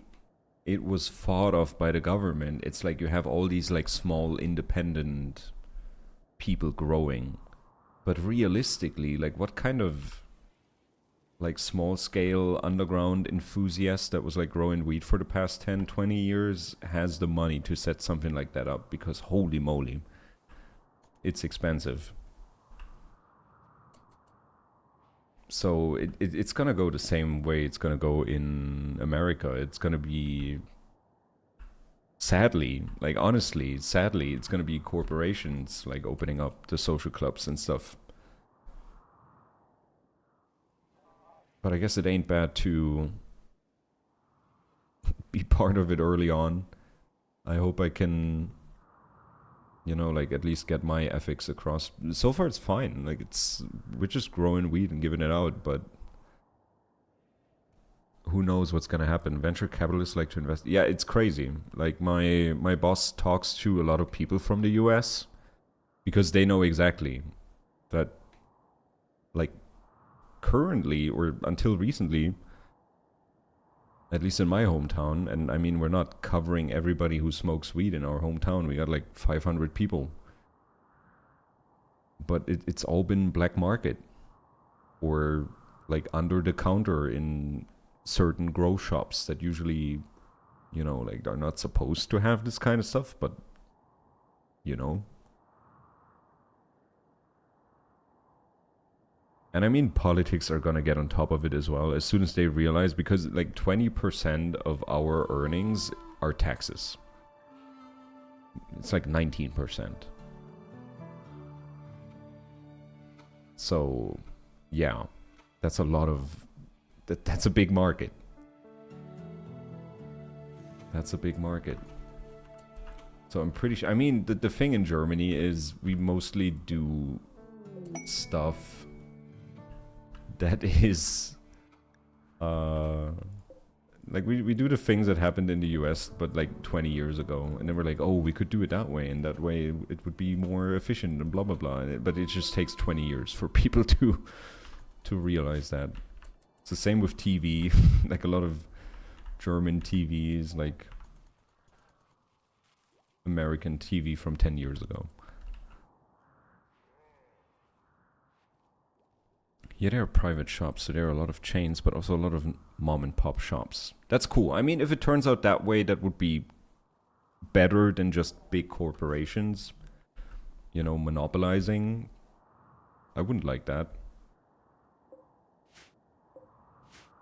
it was thought of by the government, it's like you have all these like small independent people growing. But realistically, like what kind of like small scale underground enthusiast that was like growing weed for the past 10, 20 years has the money to set something like that up? Because holy moly, it's expensive. So it's gonna go the same way it's gonna go in America. It's gonna be sadly, like honestly, sadly, it's gonna be corporations like opening up the social clubs and stuff. But I guess it ain't bad to be part of it early on. I hope I can, you know, like at least get my ethics across. So far it's fine. Like we're just growing weed and giving it out, but who knows what's gonna happen. Venture capitalists like to invest. Yeah, it's crazy. Like my boss talks to a lot of people from the US because they know exactly that, like, currently or until recently, at least in my hometown, and I mean, we're not covering everybody who smokes weed in our hometown. We got like 500 people. But it's all been black market or like under the counter in certain grow shops that usually, you know, like are not supposed to have this kind of stuff, but, you know. And I mean, politics are gonna get on top of it as well as soon as they realize, because like 20% of our earnings are taxes. It's like 19%. So, yeah, that's a lot of... That's a big market. That's a big market. So I'm pretty sure... I mean, the thing in Germany is we mostly do stuff that is like we do the things that happened in the US but like 20 years ago, and then we're like, oh, we could do it that way, and that way it would be more efficient and blah blah blah, but it just takes 20 years for people to realize that. It's the same with TV. Like a lot of German TVs, like American TV from 10 years ago. Yeah, there are private shops, so there are a lot of chains, but also a lot of mom and pop shops. That's cool. I mean, if it turns out that way, that would be better than just big corporations, you know, monopolizing. I wouldn't like that.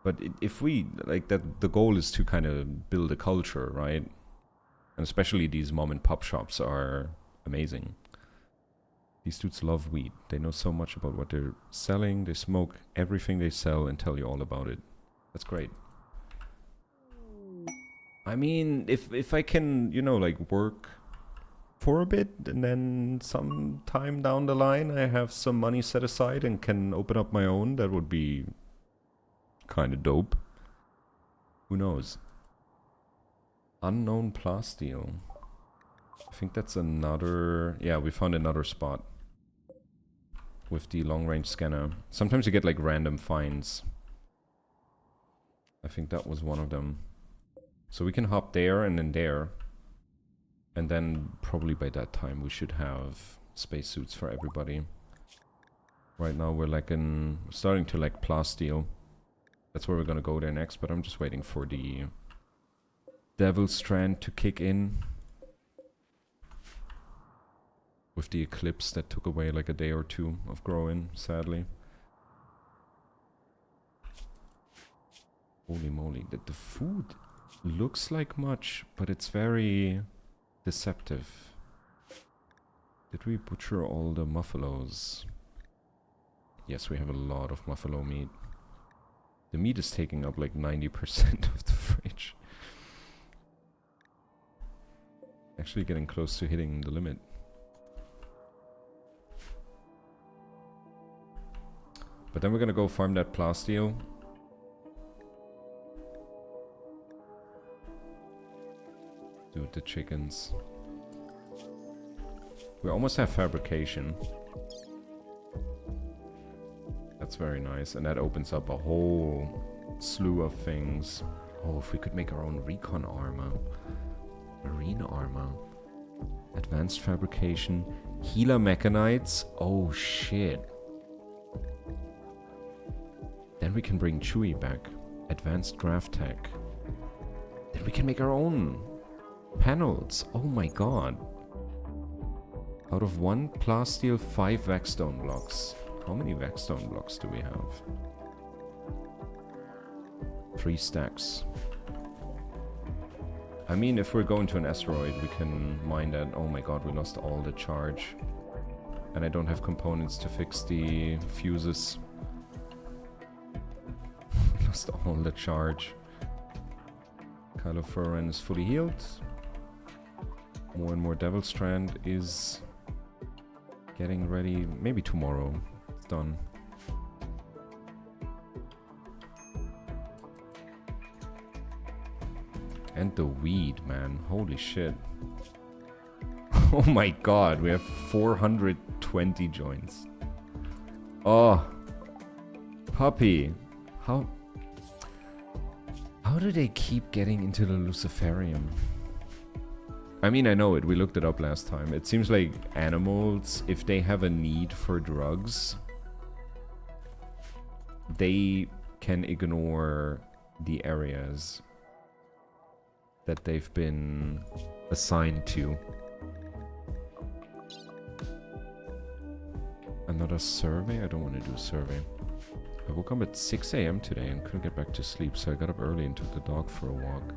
But if we, like, that, the goal is to kind of build a culture, right? And especially these mom and pop shops are amazing. These dudes love weed. They know so much about what they're selling. They smoke everything they sell and tell you all about it. That's great. I mean, if I can, you know, like work for a bit and then some time down the line I have some money set aside and can open up my own, that would be kind of dope. Who knows? Unknown plasteel. I think that's another... Yeah, we found another spot with the long-range scanner. Sometimes you get like random finds. I think that was one of them. So we can hop there and then there. And then probably by that time we should have spacesuits for everybody. Right now we're like starting to like plasteel. That's where we're gonna go there next, but I'm just waiting for the Devil Strand to kick in. With the eclipse that took away like a day or two of growing, sadly. Holy moly, the food looks like much, but it's very deceptive. Did we butcher all the muffalos? Yes, we have a lot of muffalo meat. The meat is taking up like 90% of the fridge. Actually getting close to hitting the limit. But then we're gonna go farm that plasteel. Do the chickens. We almost have fabrication. That's very nice, and that opens up a whole slew of things. Oh, if we could make our own recon armor. Marine armor. Advanced fabrication. Healer mechanites. Oh shit. Then we can bring Chewie back. Advanced graft tech. Then we can make our own panels. Oh my god. Out of 1 plasteel, 5 vaxstone blocks. How many vaxstone blocks do we have? 3 stacks. I mean, if we're going to an asteroid, we can mine that. Oh my god, we lost all the charge. And I don't have components to fix the fuses. Lost all the charge. Kylo Furren is fully healed. More and more Devil Strand is getting ready. Maybe tomorrow. It's done. And the weed, man. Holy shit. Oh my god, we have 420 joints. Oh. Puppy. How do they keep getting into the Luciferium? I mean, I know it. We looked it up last time. It seems like animals, if they have a need for drugs, they can ignore the areas that they've been assigned to. Another survey? I don't want to do a survey. I woke up at 6 AM today and couldn't get back to sleep, so I got up early and took the dog for a walk.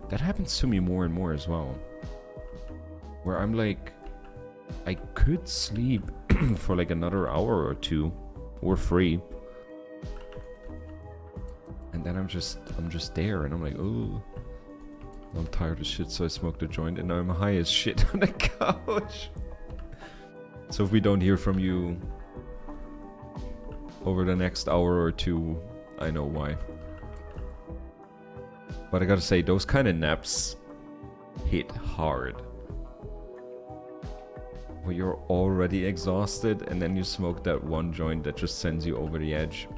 That happens to me more and more as well. Where I'm like, I could sleep for like another hour or two, or 3. And then I'm just there, and I'm like, oh, I'm tired as shit, so I smoked a joint, and now I'm high as shit on the couch. So if we don't hear from you over the next hour or 2, I know why. But I gotta say, those kind of naps hit hard. Where you're already exhausted, and then you smoke that one joint that just sends you over the edge.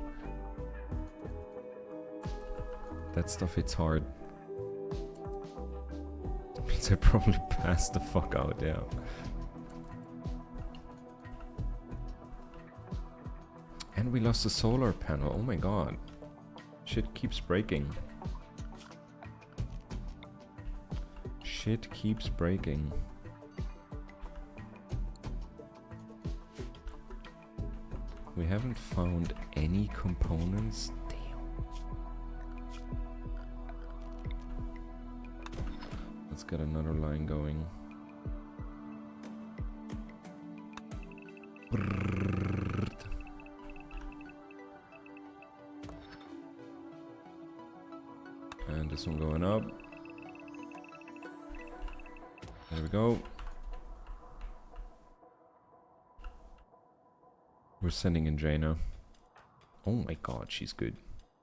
That stuff hits hard. That means I probably passed the fuck out, yeah. And we lost the solar panel, oh my god. Shit keeps breaking. Shit keeps breaking. We haven't found any components. Let's get another line going. And this one going up. There we go. We're sending in Jaina. Oh my god, she's good.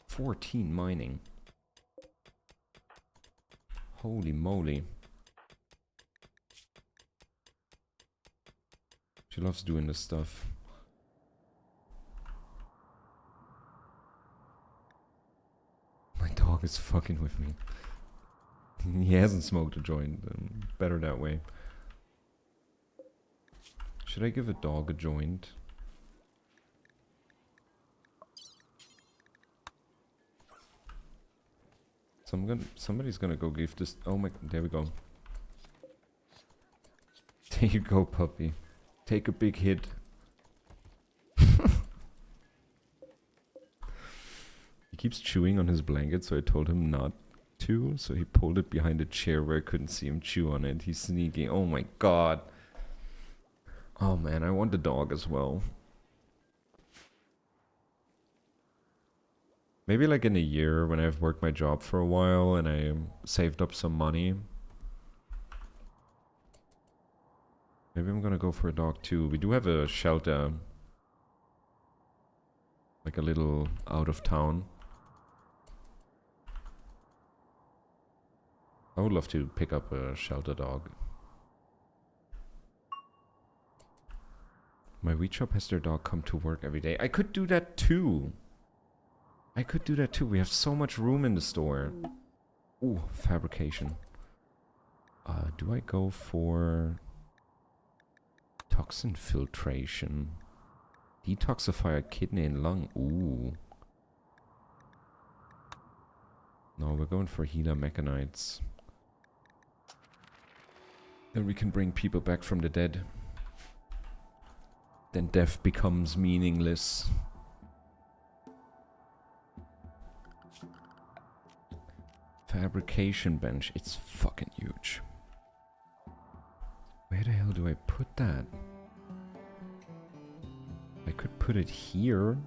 14 mining. Holy moly. She loves doing this stuff. My dog is fucking with me. He hasn't smoked a joint. Better that way. Should I give a dog a joint? Somebody's gonna go give this. Oh my! There we go. There you go, puppy. Take a big hit. He keeps chewing on his blanket, so I told him not to. So he pulled it behind a chair where I couldn't see him chew on it. He's sneaking. Oh my god. Oh man, I want the dog as well. Maybe like in a year when I've worked my job for a while and I saved up some money. Maybe I'm gonna go for a dog too. We do have a shelter. Like a little out of town. I would love to pick up a shelter dog. My weed shop has their dog come to work every day. I could do that too. I could do that too. We have so much room in the store. Ooh, fabrication. Do I go for toxin filtration? Detoxify a kidney and lung. Ooh. No, we're going for healer mechanites. Then we can bring people back from the dead. Then death becomes meaningless. Fabrication bench. It's fucking huge. Where the hell do I put that? I could put it here.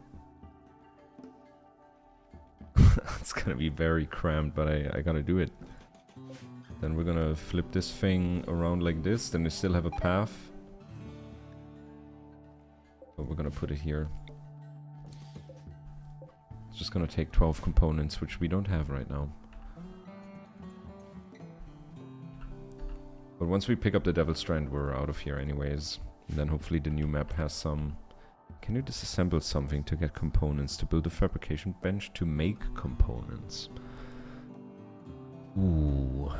It's gonna be very cramped, but I gotta do it. Then we're gonna flip this thing around like this, then we still have a path. But we're gonna put it here. It's just gonna take 12 components, which we don't have right now. But once we pick up the Devil Strand, we're out of here anyways. And then hopefully the new map has some... Can you disassemble something to get components? To build a fabrication bench to make components. Ooh.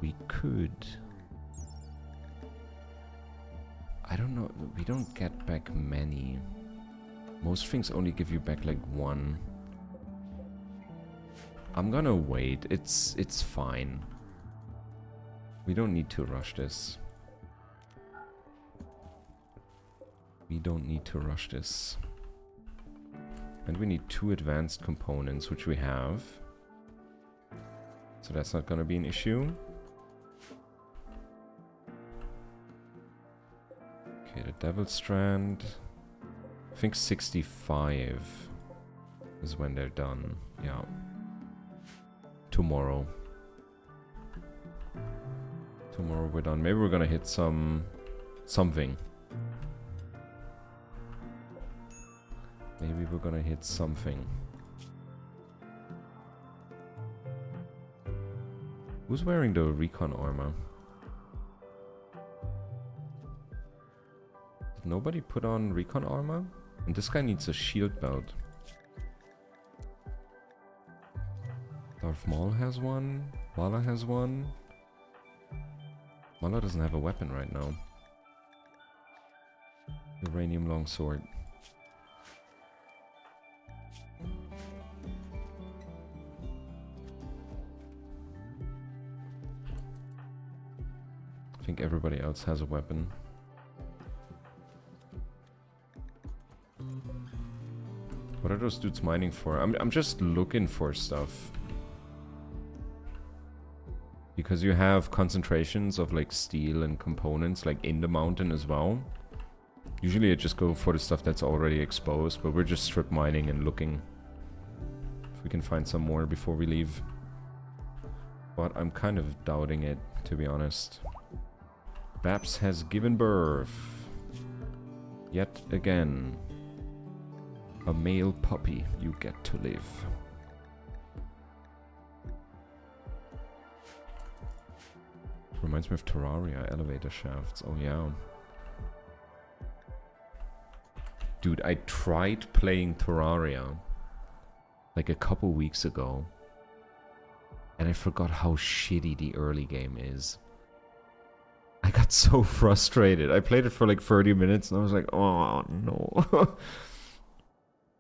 We could... I don't know, we don't get back many. Most things only give you back like one. I'm gonna wait, it's fine. We don't need to rush this. We don't need to rush this. And we need 2 advanced components, which we have. So that's not gonna be an issue. Okay, the Devil Strand. I think 65 is when they're done. Yeah. Tomorrow. Tomorrow we're done. Maybe we're gonna hit something. Maybe we're gonna hit something. Who's wearing the recon armor? Did nobody put on recon armor? And this guy needs a shield belt. Darth Maul has one. Mala has one. Mala doesn't have a weapon right now. Uranium longsword. I think everybody else has a weapon. What are those dudes mining for? I'm just looking for stuff. Because you have concentrations of like steel and components like in the mountain as well. Usually I just go for the stuff that's already exposed, but we're just strip mining and looking if we can find some more before we leave. But I'm kind of doubting it, to be honest. Babs has given birth. Yet again. A male puppy, you get to live. Reminds me of Terraria, elevator shafts. Oh yeah. Dude, I tried playing Terraria like a couple weeks ago. And I forgot how shitty the early game is. I got so frustrated. I played it for like 30 minutes and I was like, oh no.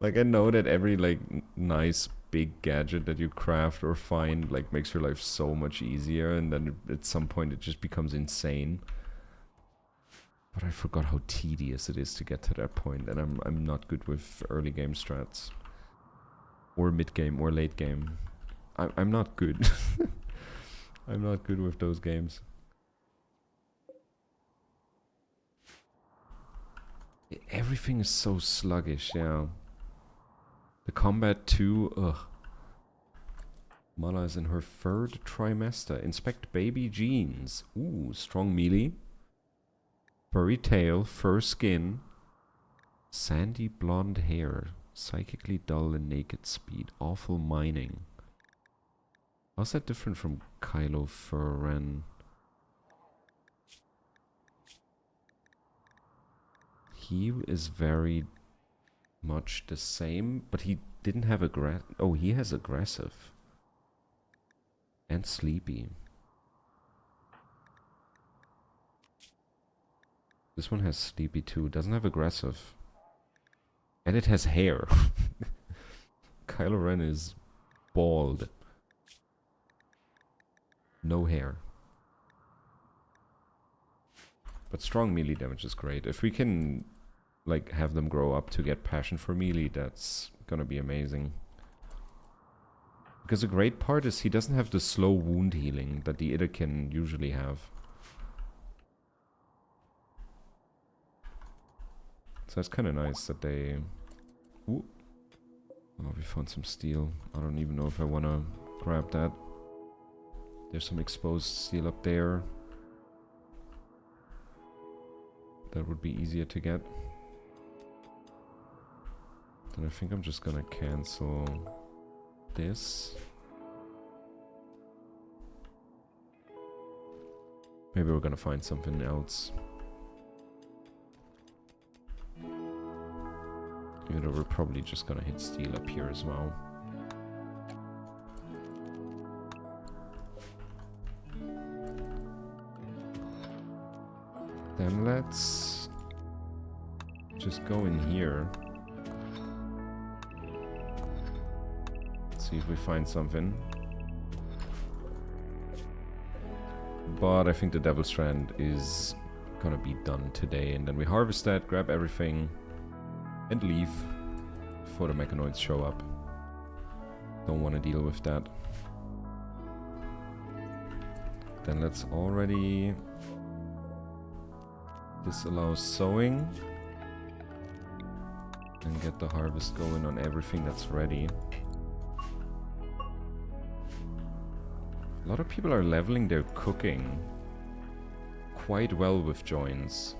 Like I know that every like nice big gadget that you craft or find like makes your life so much easier, and then at some point it just becomes insane. But I forgot how tedious it is to get to that point, and I'm not good with early game strats. Or mid game or late game. I'm not good. I'm not good with those games. Everything is so sluggish, yeah. The combat too, ugh. Mala is in her 3rd trimester. Inspect baby genes. Ooh, strong melee. Furry tail, fur skin. Sandy blonde hair. Psychically dull and naked speed. Awful mining. How's that different from Kylo Ren? He is very much the same, but he didn't have oh, he has aggressive. And sleepy. This one has sleepy too. Doesn't have aggressive. And it has hair. Kylo Ren is bald. No hair. But strong melee damage is great. If we can like have them grow up to get passion for melee, that's gonna be amazing. Because the great part is he doesn't have the slow wound healing that the Ida can usually have. So it's kind of nice that they... Ooh. Oh, we found some steel. I don't even know if I want to grab that. There's some exposed steel up there. That would be easier to get. Then I think I'm just gonna cancel this. Maybe we're gonna find something else. Even though we're probably just gonna hit steel up here as well. Then let's just go in here. See if we find something. But I think the Devil Strand is gonna be done today. And then we harvest that, grab everything, and leave before the mechanoids show up. Don't want to deal with that. Then let's already disallow sowing and get the harvest going on everything that's ready. A lot of people are leveling their cooking quite well with joins.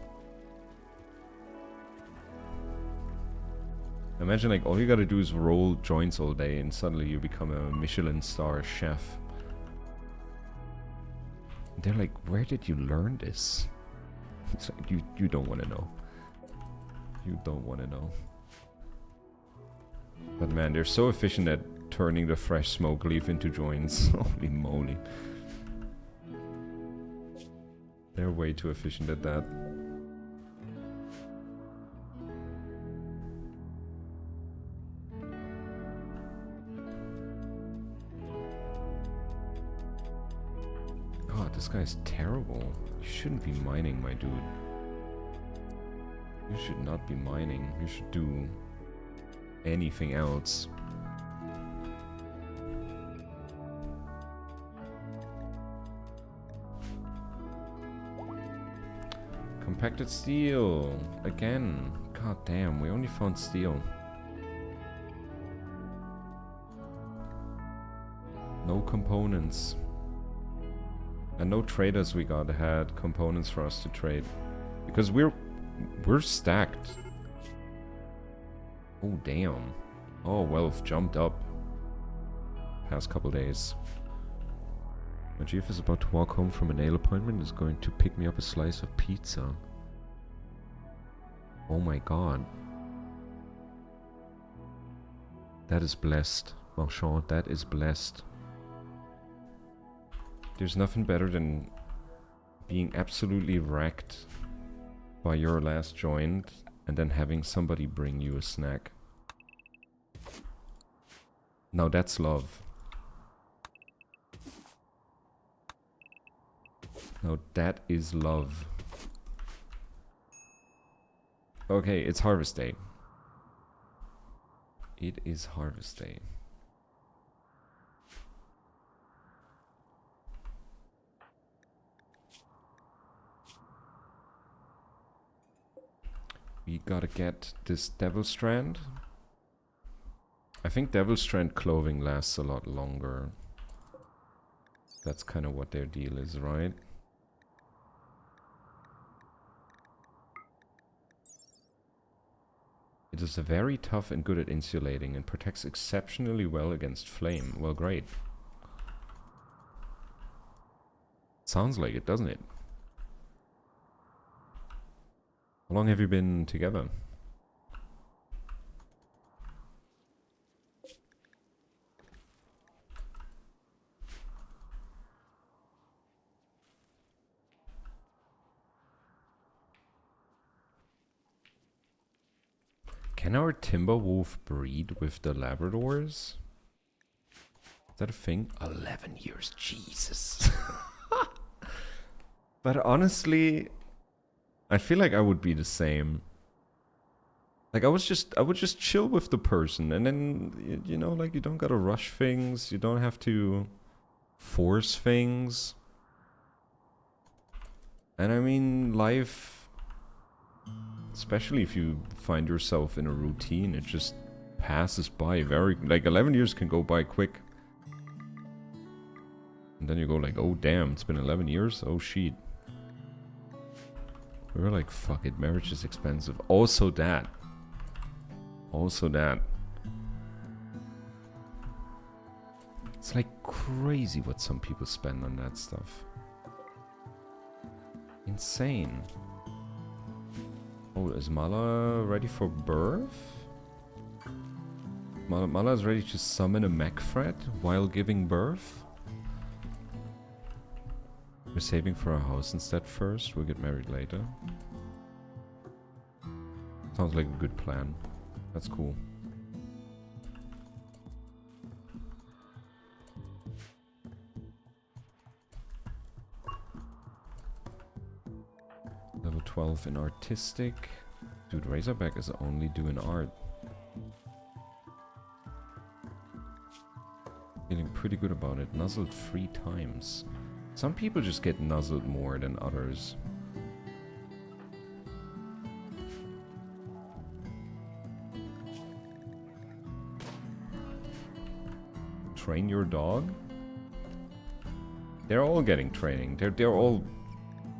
Imagine like all you gotta do is roll joints all day and suddenly you become a Michelin star chef. They're like, where did you learn this? It's like, you don't want to know. You don't want to know. But man, they're so efficient at turning the fresh smoke leaf into joints. Holy moly. They're way too efficient at that. God, this guy's terrible. You shouldn't be mining, my dude. You should not be mining. You should do anything else. Compacted steel. Again. God damn, we only found steel. No components. And no traders we got had components for us to trade. Because we're stacked. Oh damn. Oh, wealth jumped up. Past couple days. My chief is about to walk home from a nail appointment and is going to pick me up a slice of pizza. Oh my god. That is blessed. Marchand, that is blessed. There's nothing better than being absolutely wrecked by your last joint and then having somebody bring you a snack. Now that's love. Now that is love. Okay, it's harvest day. It is harvest day. We gotta get this Devil Strand. I think Devil Strand clothing lasts a lot longer. That's kind of what their deal is, right? It is very tough and good at insulating and protects exceptionally well against flame. Well, great. Sounds like it, doesn't it? How long have you been together? Can our timber wolf breed with the Labradors? Is that a thing? 11 years, Jesus. But honestly, I feel like I would be the same. Like I would just chill with the person, and then you know, like you don't gotta rush things, you don't have to force things. And I mean, life, especially if you find yourself in a routine, it just passes by very, like 11 years can go by quick. And then you go like, oh damn, it's been 11 years? Oh shit. We were like, fuck it, marriage is expensive. Also that. Also that. It's like crazy what some people spend on that stuff. Insane. Oh, is Mala ready for birth? Mala is ready to summon a mech threat while giving birth? We're saving for a house instead first. We'll get married later. Sounds like a good plan. That's cool. Level 12 in artistic. Dude, Razorback is only doing art. Feeling pretty good about it. Nuzzled 3 times. Some people just get nuzzled more than others. Train your dog? They're all getting training. They're all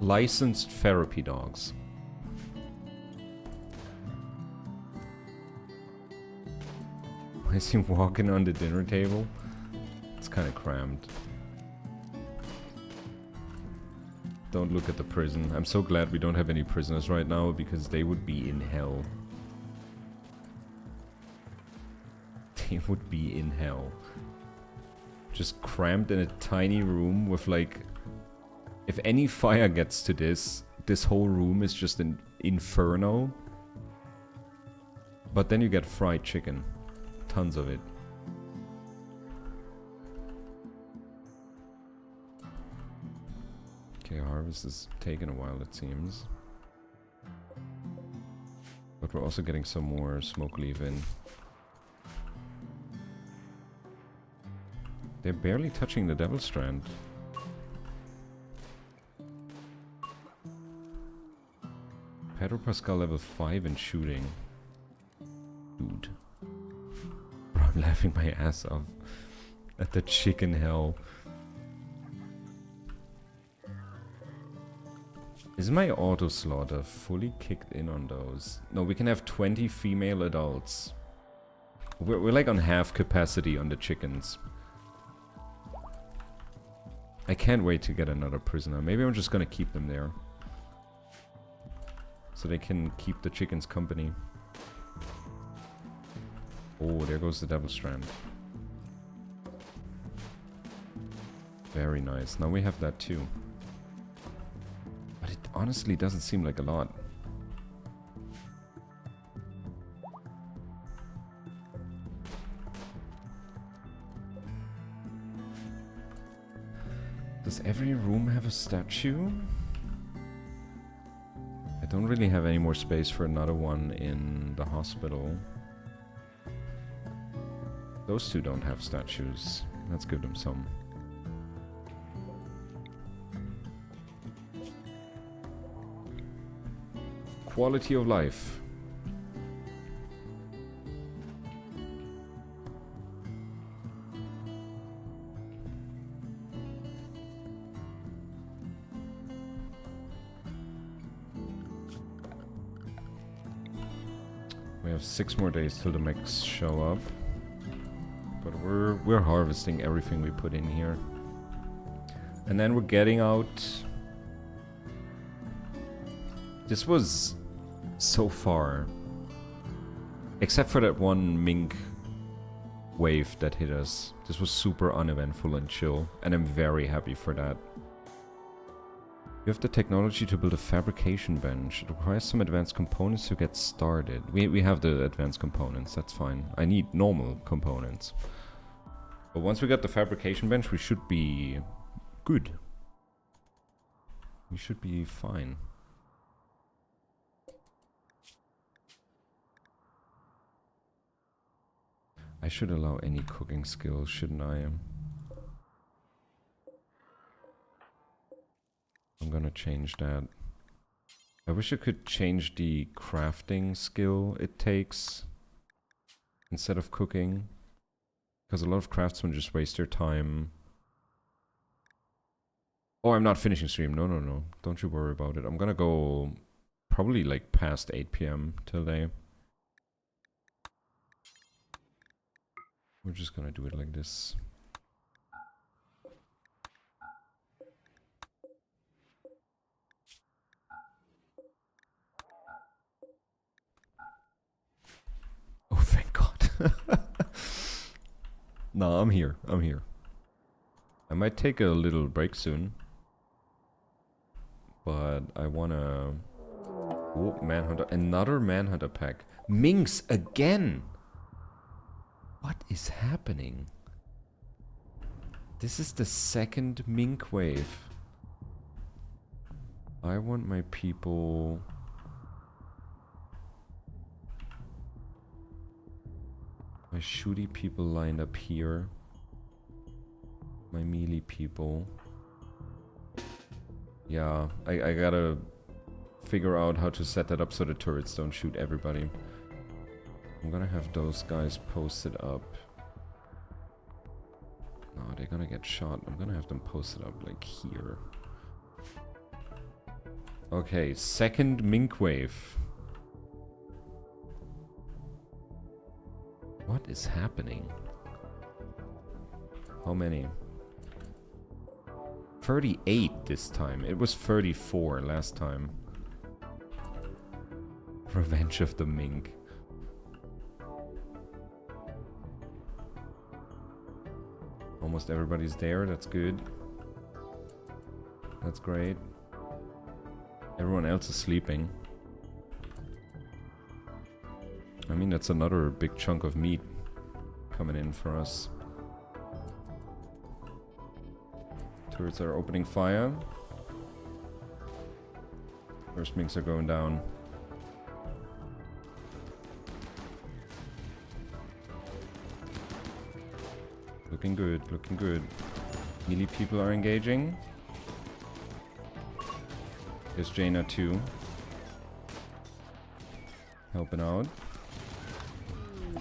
licensed therapy dogs. Why is he walking on the dinner table? It's kind of cramped. Don't look at the prison. I'm so glad we don't have any prisoners right now because they would be in hell. They would be in hell. Just cramped in a tiny room with like... If any fire gets to this whole room is just an inferno. But then you get fried chicken. Tons of it. Okay, harvest is taking a while, it seems. But we're also getting some more smoke leaf in. They're barely touching the Devil Strand. Pedro Pascal level 5 in shooting. Dude. Bro, I'm laughing my ass off at the chicken hell. Is my auto slaughter fully kicked in on those? No, we can have 20 female adults. We're like on half capacity on the chickens. I can't wait to get another prisoner. Maybe I'm just gonna keep them there. So they can keep the chickens company. Oh, there goes the Devil Strand. Very nice. Now we have that too. But it honestly doesn't seem like a lot. Does every room have a statue? I don't really have any more space for another one in the hospital. Those two don't have statues. Let's give them some. Quality of life. We have 6 more days till the mechs show up. But we're harvesting everything we put in here. And then we're getting out. This was so far, except for that one Mink wave that hit us, this was super uneventful and chill, and I'm very happy for that. You have the technology to build a fabrication bench. It requires some advanced components to get started. We have the advanced components, that's fine. I need normal components. But once we got the fabrication bench, we should be good. We should be fine. I should allow any cooking skills, shouldn't I? I'm gonna change that. I wish I could change the crafting skill it takes instead of cooking. Because a lot of craftsmen just waste their time. Oh, I'm not finishing stream. No, no, no. Don't you worry about it. I'm gonna go probably like past 8 p.m. today. We're just gonna do it like this. Oh, thank God. No, I'm here. I'm here. I might take a little break soon. But I wanna... Oh, Manhunter. Another Manhunter pack. Minks again! What is happening? This is the second Mink wave. I want my people... My shooty people lined up here. My melee people. Yeah, I gotta figure out how to set that up so the turrets don't shoot everybody. I'm gonna have those guys posted up. No, they're gonna get shot. I'm gonna have them posted up like here. Okay, second Mink wave. What is happening? How many? 38 this time. It was 34 last time. Revenge of the Mink. Almost everybody's there. That's good. That's great. Everyone else is sleeping. I mean, that's another big chunk of meat coming in for us. Turrets are opening fire. First Minks are going down. Looking good, looking good. Melee people are engaging. There's Jaina too. Helping out.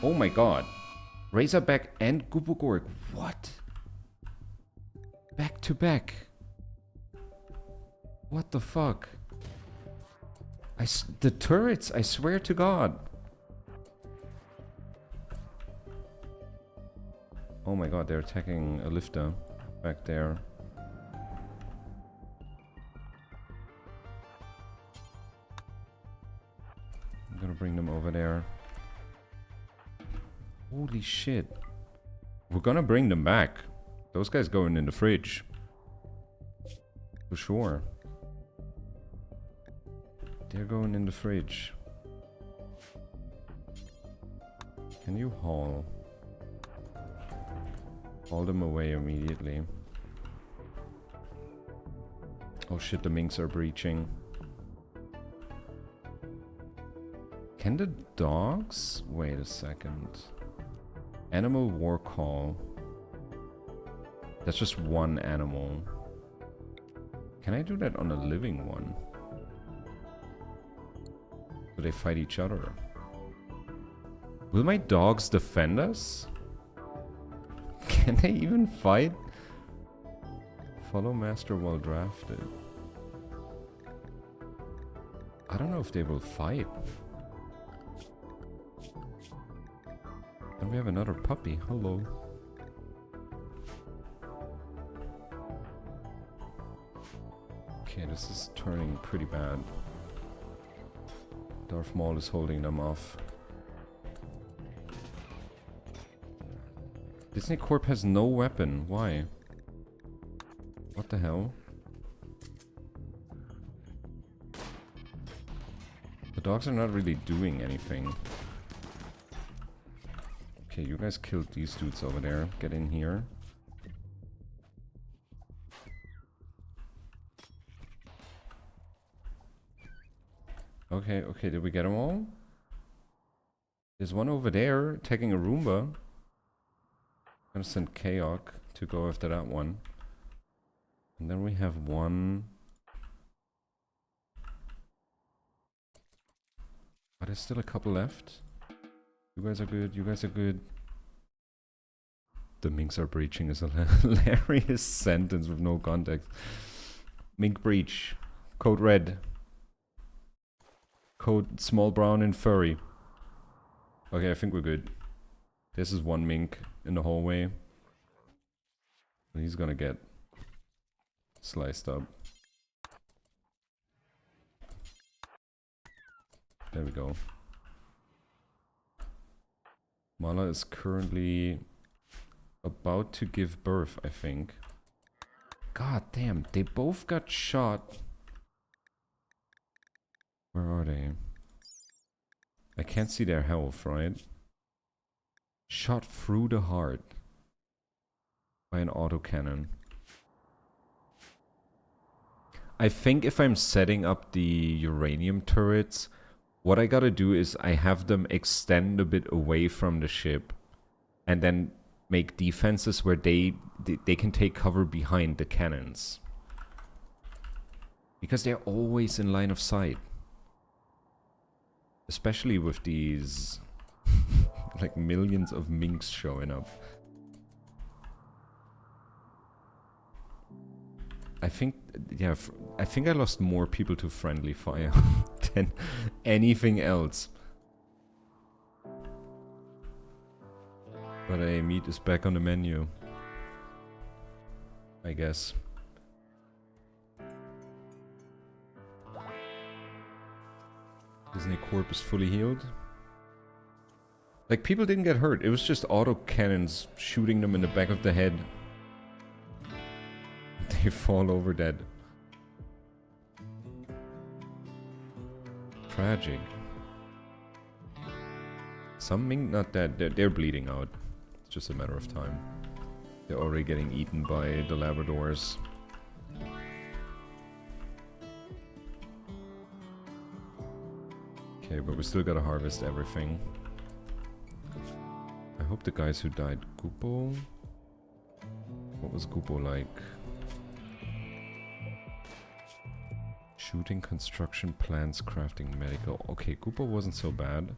Oh my god. Razorback and Gubugorg. What? Back to back. What the fuck? The turrets, I swear to god. Oh my god, they're attacking a lifter back there. I'm gonna bring them over there. Holy shit. We're gonna bring them back. Those guys going in the fridge. For sure. They're going in the fridge. Can you haul? Haul them away immediately. Oh shit, the Minks are breaching. Can the dogs? Wait a second. Animal war call. That's just one animal. Can I do that on a living one? Do they fight each other? Will my dogs defend us? Can they even fight? Follow master while drafted. I don't know if they will fight. And we have another puppy. Hello. Okay, this is turning pretty bad. Darth Maul is holding them off. Disney Corp has no weapon. Why? What the hell? The dogs are not really doing anything. Okay, you guys killed these dudes over there. Get in here. Okay, okay, did we get them all? There's one over there attacking a Roomba. Gonna send Kaok to go after that one. And then we have one. But there's still a couple left. You guys are good, you guys are good. The minks are breaching is a hilarious sentence with no context. Mink breach. Code red. Code small brown and furry. Okay, I think we're good. This is one mink in the hallway. He's gonna get sliced up. There we go. Mala is currently about to give birth, I think. God damn, they both got shot. Where are they? I can't see their health, right? Shot through the heart by an autocannon. I think if I'm setting up the uranium turrets, what I gotta do is I have them extend a bit away from the ship and then make defenses where they can take cover behind the cannons. Because they're always in line of sight. Especially with these like millions of minks showing up. I think, yeah, I think I lost more people to friendly fire than anything else. But meat is back on the menu, I guess. Disney Corp is fully healed. Like, people didn't get hurt. It was just autocannons shooting them in the back of the head. They fall over dead. Tragic. Some Mink not dead. They're bleeding out. It's just a matter of time. They're already getting eaten by the Labradors. Okay, but we still gotta harvest everything. I hope the guys who died... Gupo? What was Gupo like? Shooting, construction, plants, crafting, medical. Okay, Gupo wasn't so bad.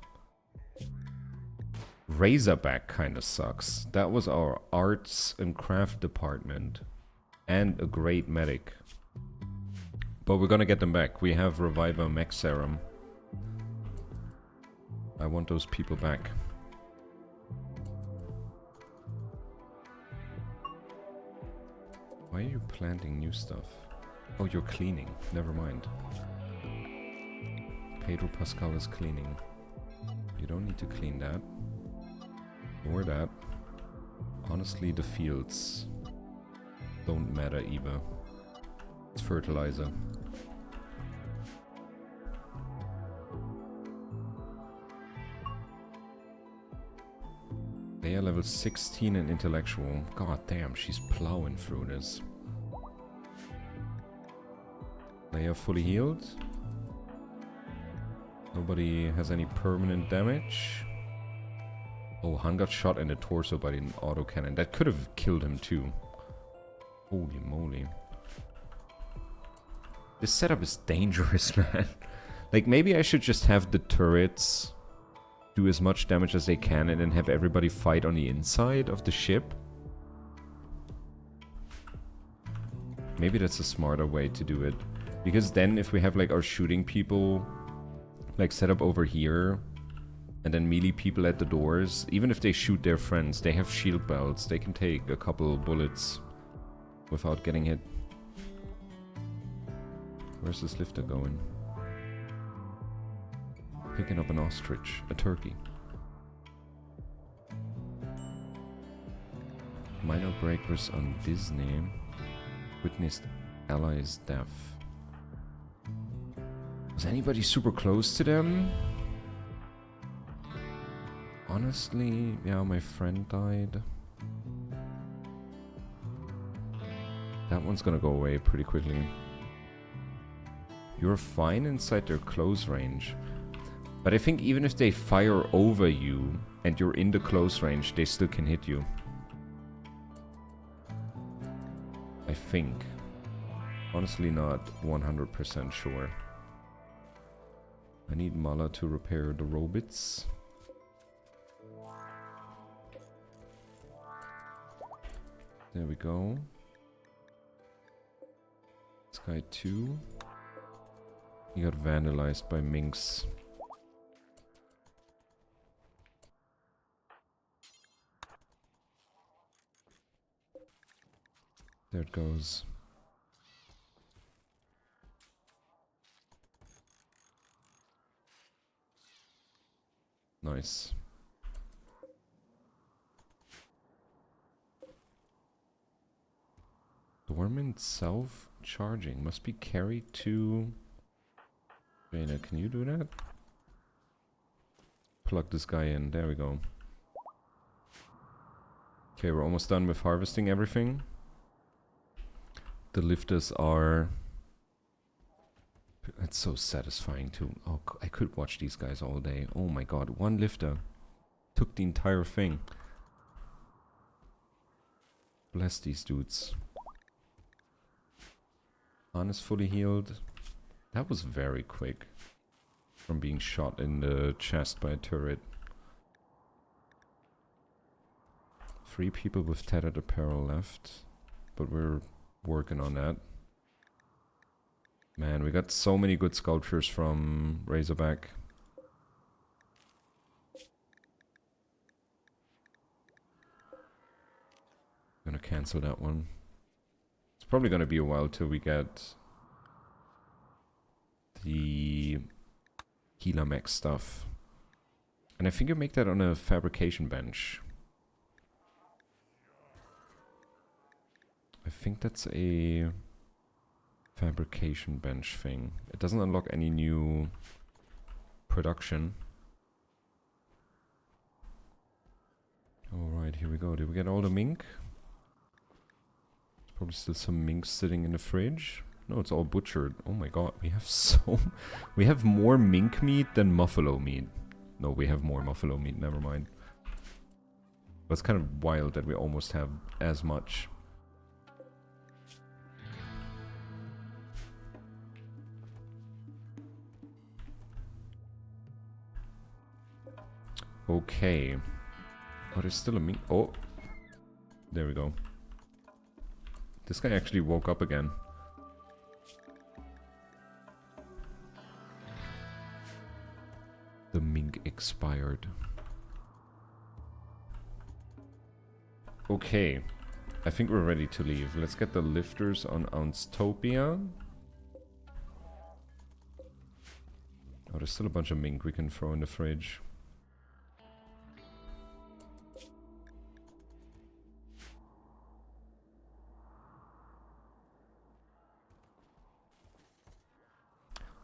Razorback kinda sucks. That was our arts and craft department. And a great medic. But we're gonna get them back. We have Reviver Mech Serum. I want those people back. Why are you planting new stuff? Oh, you're cleaning. Never mind. Pedro Pascal is cleaning. You don't need to clean that. Or that. Honestly, the fields don't matter either. It's fertilizer. They are level 16 in intellectual. God damn, she's plowing through this. They are fully healed. Nobody has any permanent damage. Oh, Han got shot in the torso by an autocannon. That could have killed him too. Holy moly. This setup is dangerous, man. Like, maybe I should just have the turrets do as much damage as they can and then have everybody fight on the inside of the ship. Maybe that's a smarter way to do it. Because then if we have like our shooting people like set up over here and then melee people at the doors, even if they shoot their friends, they have shield belts. They can take a couple bullets without getting hit. Where's this lifter going? Picking up an ostrich, a turkey. Minor breakers on Disney witnessed allies' death. Was anybody super close to them? Honestly, yeah, my friend died. That one's gonna go away pretty quickly. You're fine inside their close range. But I think even if they fire over you and you're in the close range, they still can hit you. think. Honestly not 100% sure. I need Mala to repair the robots. There we go. This guy too. He got vandalized by minks. There it goes. Nice. Dormant self-charging must be carried to... Jaina, can you do that? Plug this guy in. There we go. Okay, we're almost done with harvesting everything. The lifters are... That's so satisfying too. Oh, I could watch these guys all day. Oh my god, one lifter took the entire thing. Bless these dudes. Han is fully healed. That was very quick. From being shot in the chest by a turret. 3 people with tattered apparel left. But we're working on that. Man, we got so many good sculptures from Razorback. Gonna cancel that one. It's probably gonna be a while till we get the Gila mech stuff. And I think you make that on a fabrication bench. I think that's a fabrication bench thing. It doesn't unlock any new production. Alright, here we go. Did we get all the mink? There's probably still some mink sitting in the fridge. No, it's all butchered. Oh my god, we have we have more mink meat than buffalo meat. No, we have more buffalo meat, never mind. But it's kind of wild that we almost have as much. Okay. Oh, there's still a mink. Oh. There we go. This guy actually woke up again. The mink expired. Okay. I think we're ready to leave. Let's get the lifters on Ounce-topia. Oh, there's still a bunch of mink we can throw in the fridge.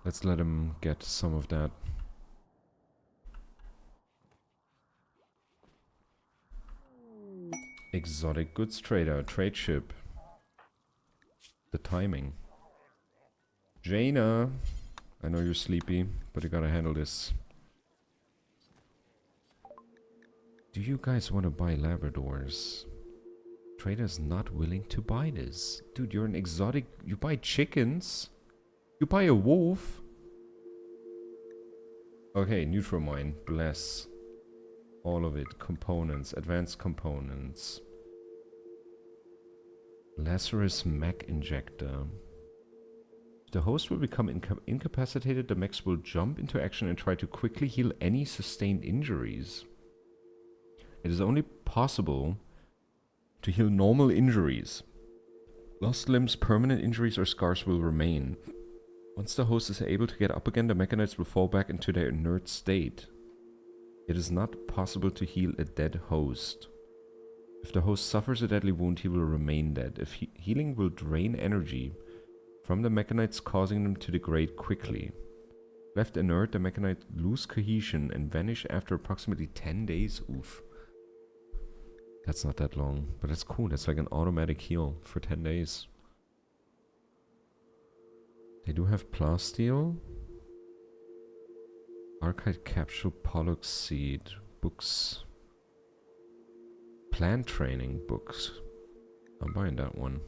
Let's let him get some of that. Exotic goods trader, trade ship. The timing. Jaina, I know you're sleepy, but you gotta handle this. Do you guys want to buy Labradors? Trader's not willing to buy this. Dude, you're an exotic... You buy chickens? You buy a wolf? Okay, neutral mine. Bless. All of it. Components. Advanced components. Lazarus mech injector. If the host will become incapacitated, the mechs will jump into action and try to quickly heal any sustained injuries. It is only possible to heal normal injuries. Lost limbs, permanent injuries or scars will remain. Once the host is able to get up again, the mechanites will fall back into their inert state. It is not possible to heal a dead host. If the host suffers a deadly wound, he will remain dead. If healing will drain energy from the mechanites, causing them to degrade quickly. Left inert, the mechanites lose cohesion and vanish after approximately 10 days. Oof. That's not that long, but that's cool. That's like an automatic heal for 10 days. They do have plasteel. Archite capsule, pollux seed, books. Plant training books. I'm buying that one.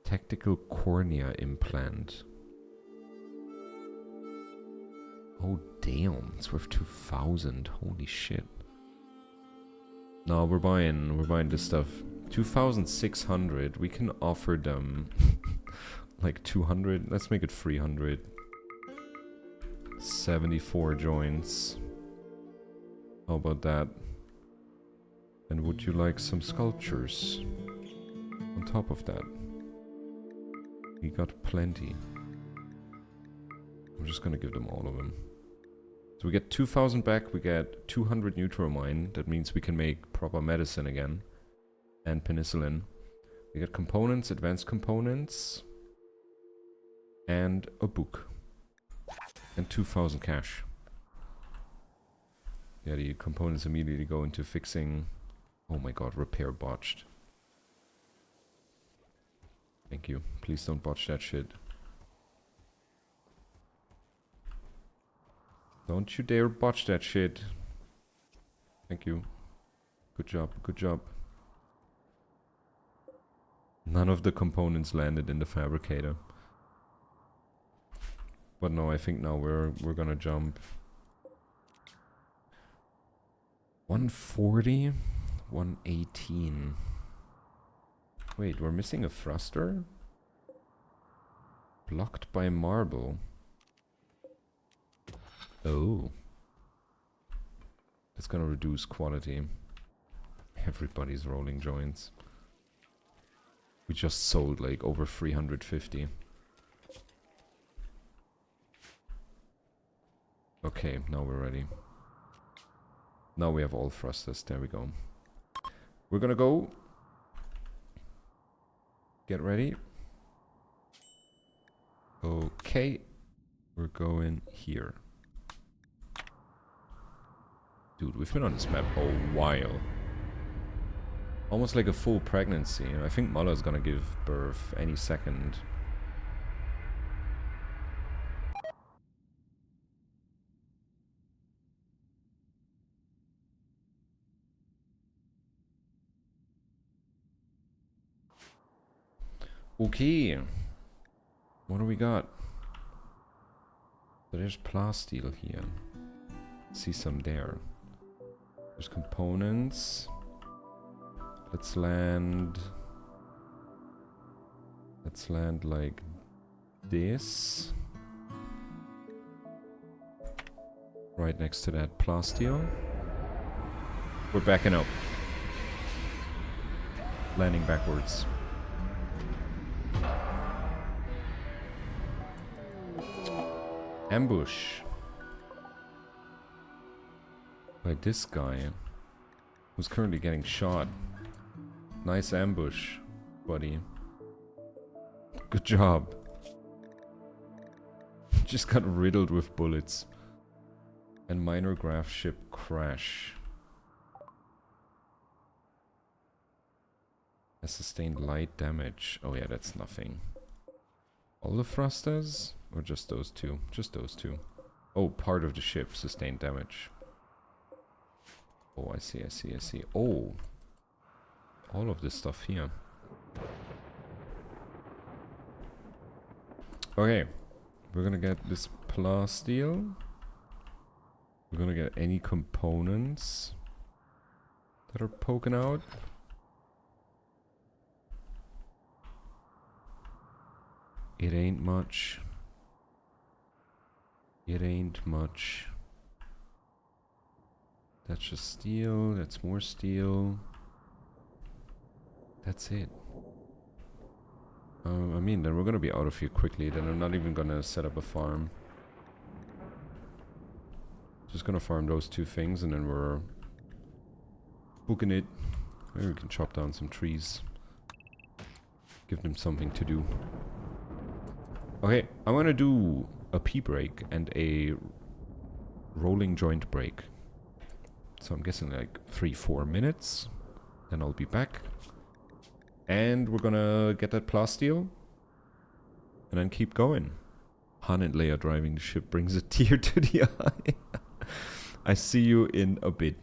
Tactical cornea implant. Oh damn, it's worth 2,000. Holy shit. No, we're buying this stuff. 2,600. We can offer them like 200. Let's make it 300. 74 joints. How about that? And would you like some sculptures on top of that? We got plenty. I'm just gonna give them all of them. So we get 2,000 back, we get 200 Neutramine. That means we can make proper medicine again. And penicillin. We get components, advanced components. And a book. And 2,000 cash. Yeah, the components immediately go into fixing... Oh my god, repair botched. Thank you. Please don't botch that shit. Don't you dare botch that shit. Thank you. Good job, good job. None of the components landed in the fabricator. But no, I think now we're gonna jump. 140, 118. Wait, we're missing a thruster? Blocked by marble. Oh. That's gonna reduce quality. Everybody's rolling joints. We just sold like over 350. Okay, now we're ready. Now we have all thrusters. There we go. We're gonna go. Get ready. Okay. We're going here. Dude, we've been on this map a while. Almost like a full pregnancy. I think Muller's gonna give birth any second. Okay. What do we got? So there's plasteel here. See some there. There's components. Let's land like this. Right next to that plasteel. We're backing up. Landing backwards. Ambush. By this guy. Who's currently getting shot. Nice ambush, buddy. Good job. Just got riddled with bullets. And minor graph ship crash. Has sustained light damage. Oh yeah, that's nothing. All the thrusters? Or just those two? Just those two. Oh, part of the ship sustained damage. Oh, I see, I see, I see. Oh! All of this stuff here. Okay. We're gonna get this plasteel. We're gonna get any components that are poking out. It ain't much. It ain't much. That's just steel. That's more steel. That's it. I mean, then we're gonna be out of here quickly. Then I'm not even gonna set up a farm. Just gonna farm those two things and then we're booking it. Maybe we can chop down some trees. Give them something to do. Okay, I'm gonna do a pee break and a rolling joint break. So I'm guessing like 3-4 minutes. Then I'll be back. And we're gonna get that plasteel. And then keep going. Han and Leia driving the ship brings a tear to the eye. I see you in a bit.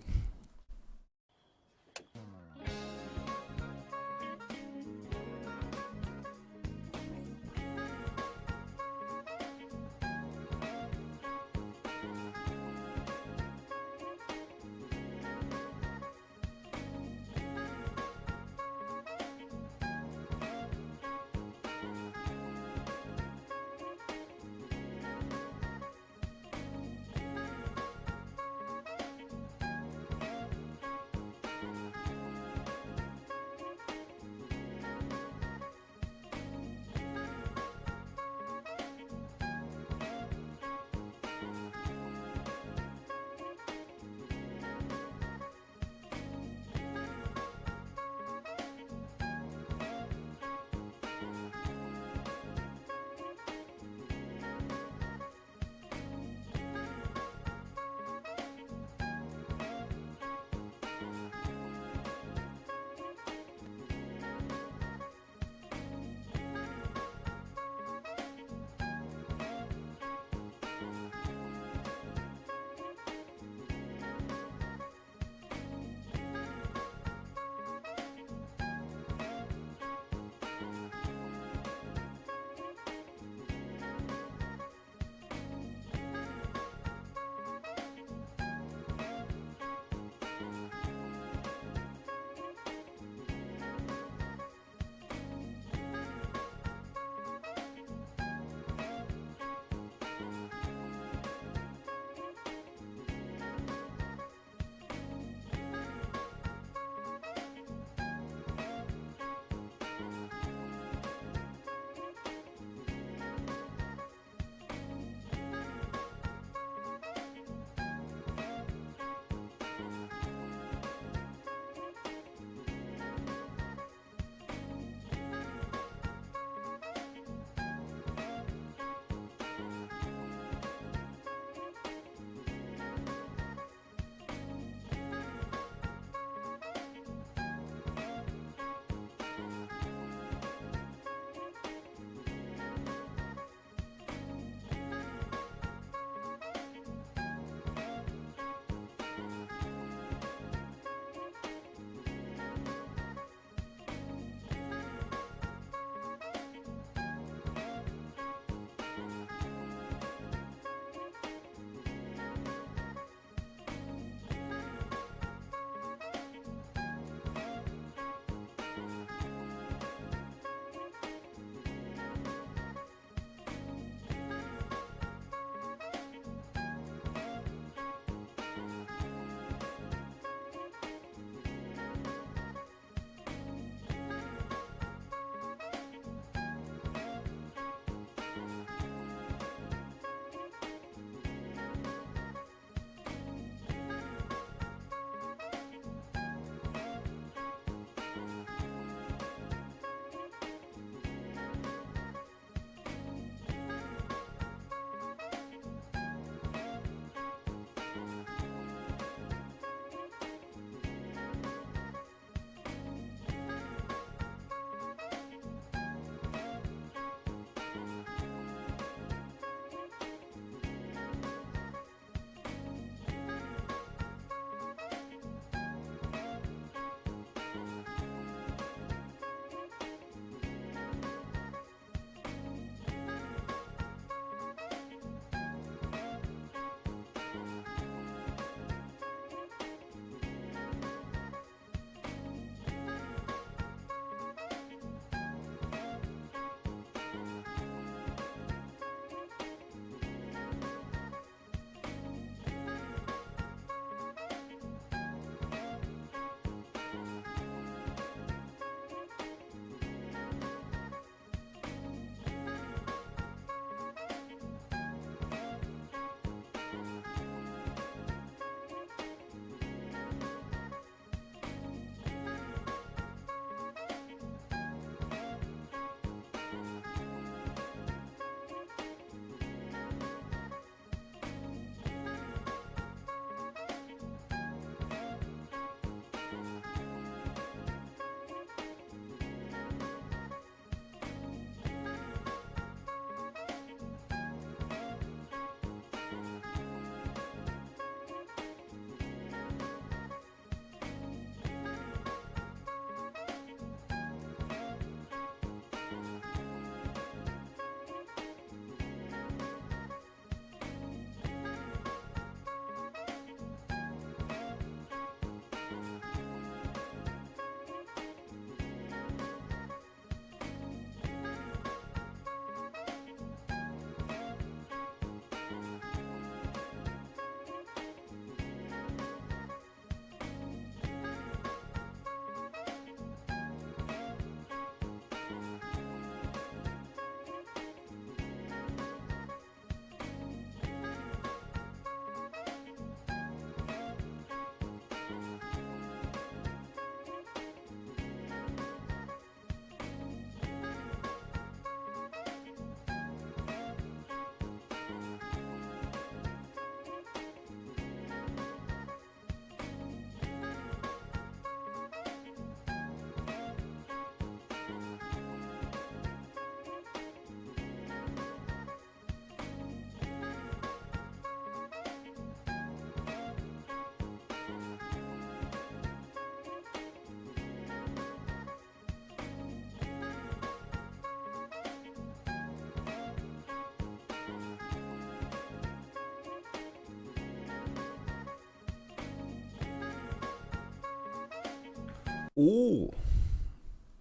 Oh,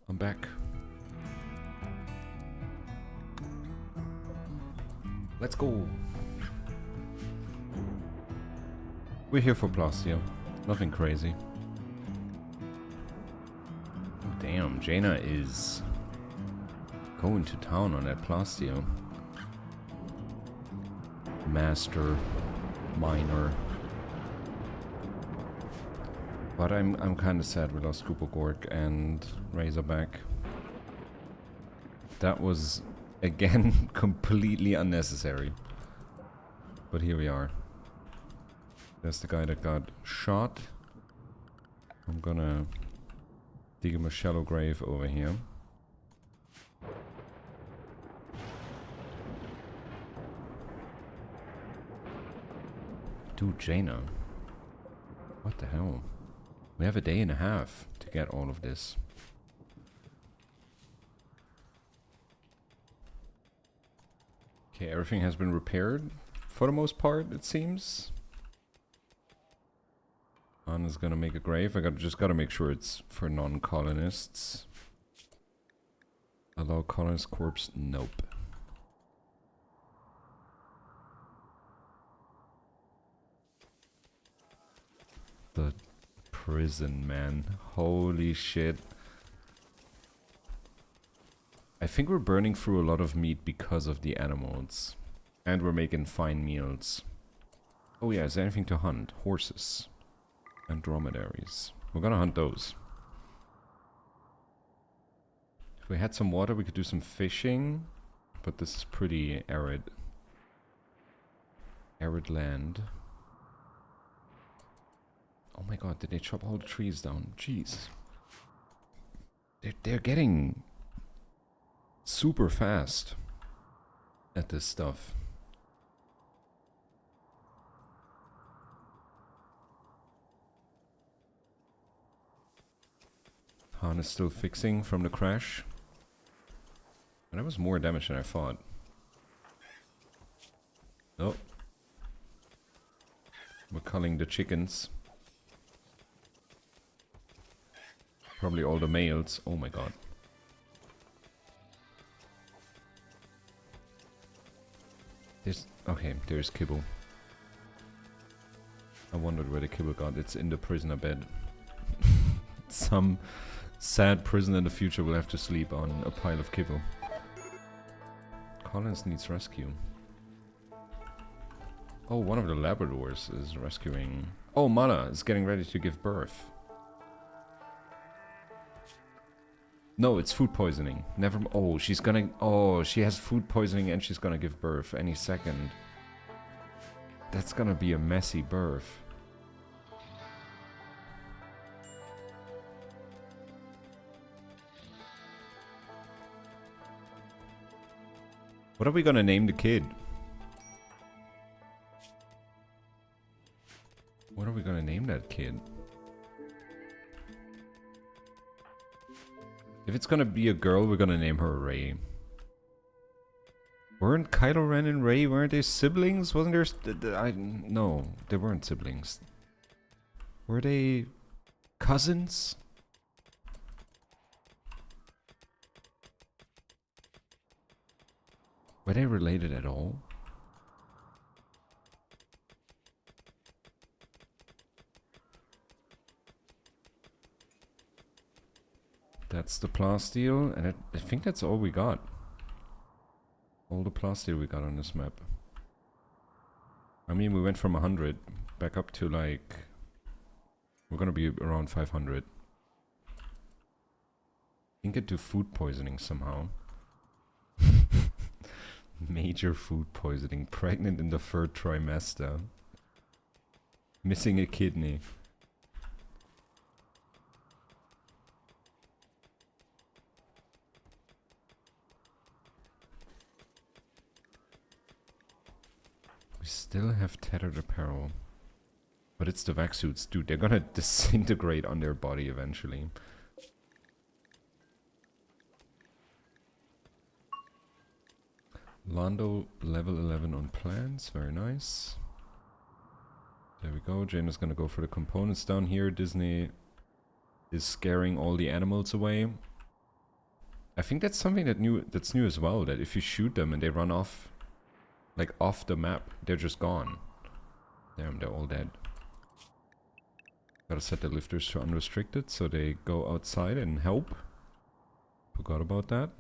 I'm back. Let's go. We're here for Plastio. Nothing crazy. Oh, damn, Jaina is going to town on that Plastio. Master, minor. But I'm kind of sad we lost Gork and Razorback. That was, again, completely unnecessary. But here we are. There's the guy that got shot. I'm gonna dig him a shallow grave over here. Dude, Jaina. What the hell? We have a day and a half to get all of this. Okay, everything has been repaired for the most part, it seems. Anna's gonna make a grave. Just gotta make sure it's for non-colonists. Allow colonist corpse? Nope. The prison, man. Holy shit. I think we're burning through a lot of meat because of the animals. And we're making fine meals. Oh yeah, is there anything to hunt? Horses. And dromedaries. We're gonna hunt those. If we had some water, we could do some fishing. But this is pretty arid. Arid land. Oh my god, did they chop all the trees down? Jeez. They're getting super fast at this stuff. Han is still fixing from the crash. And that was more damage than I thought. Oh. We're culling the chickens. Probably all the males. Oh my god. Okay, there's kibble. I wondered where the kibble got. It's in the prisoner bed. Some sad prisoner in the future will have to sleep on a pile of kibble. Collins needs rescue. Oh, one of the Labradors is rescuing... Oh, Mala is getting ready to give birth. No, it's food poisoning. Never... Oh, she's gonna... Oh, she has food poisoning and she's gonna give birth any second. That's gonna be a messy birth. What are we gonna name the kid? What are we gonna name that kid? If it's gonna be a girl, we're gonna name her Rey. Weren't Kylo Ren and Rey, weren't they siblings? Wasn't there... no, they weren't siblings. Were they cousins? Were they related at all? That's the plasteel, and I think that's all we got. All the plasteel we got on this map. I mean, we went from 100 back up to like... We're gonna be around 500. Think it to food poisoning somehow. Major food poisoning. Pregnant in the third trimester. Missing a kidney. We still have tethered apparel. But it's the vac suits, dude. They're gonna disintegrate on their body eventually. Lando level 11 on plants, very nice. There we go. Jaina's gonna go for the components down here. Disney is scaring all the animals away. I think that's something that's new as well, that if you shoot them and they run off, like off the map, they're just gone. Damn, they're all dead. Gotta set the lifters to unrestricted so they go outside and help. Forgot about that.